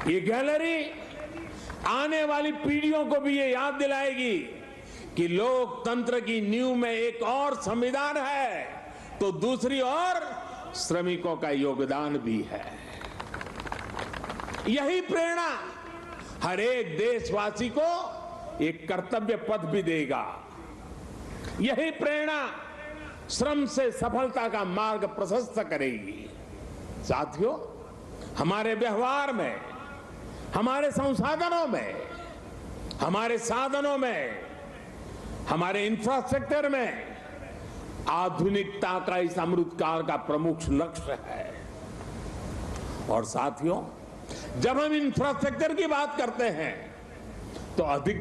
ये गैलरी आने वाली पीढ़ियों को भी ये याद दिलाएगी कि लोकतंत्र की नींव में एक और संविधान है तो दूसरी ओर श्रमिकों का योगदान भी है। यही प्रेरणा हर एक देशवासी को एक कर्तव्य पथ भी देगा। यही प्रेरणा श्रम से सफलता का मार्ग प्रशस्त करेगी। साथियों, हमारे व्यवहार में, हमारे संसाधनों में, हमारे साधनों में, हमारे इंफ्रास्ट्रक्चर में आधुनिकता का इस अमृतकाल का प्रमुख लक्ष्य है। और साथियों, जब हम इंफ्रास्ट्रक्चर की बात करते हैं तो अधिक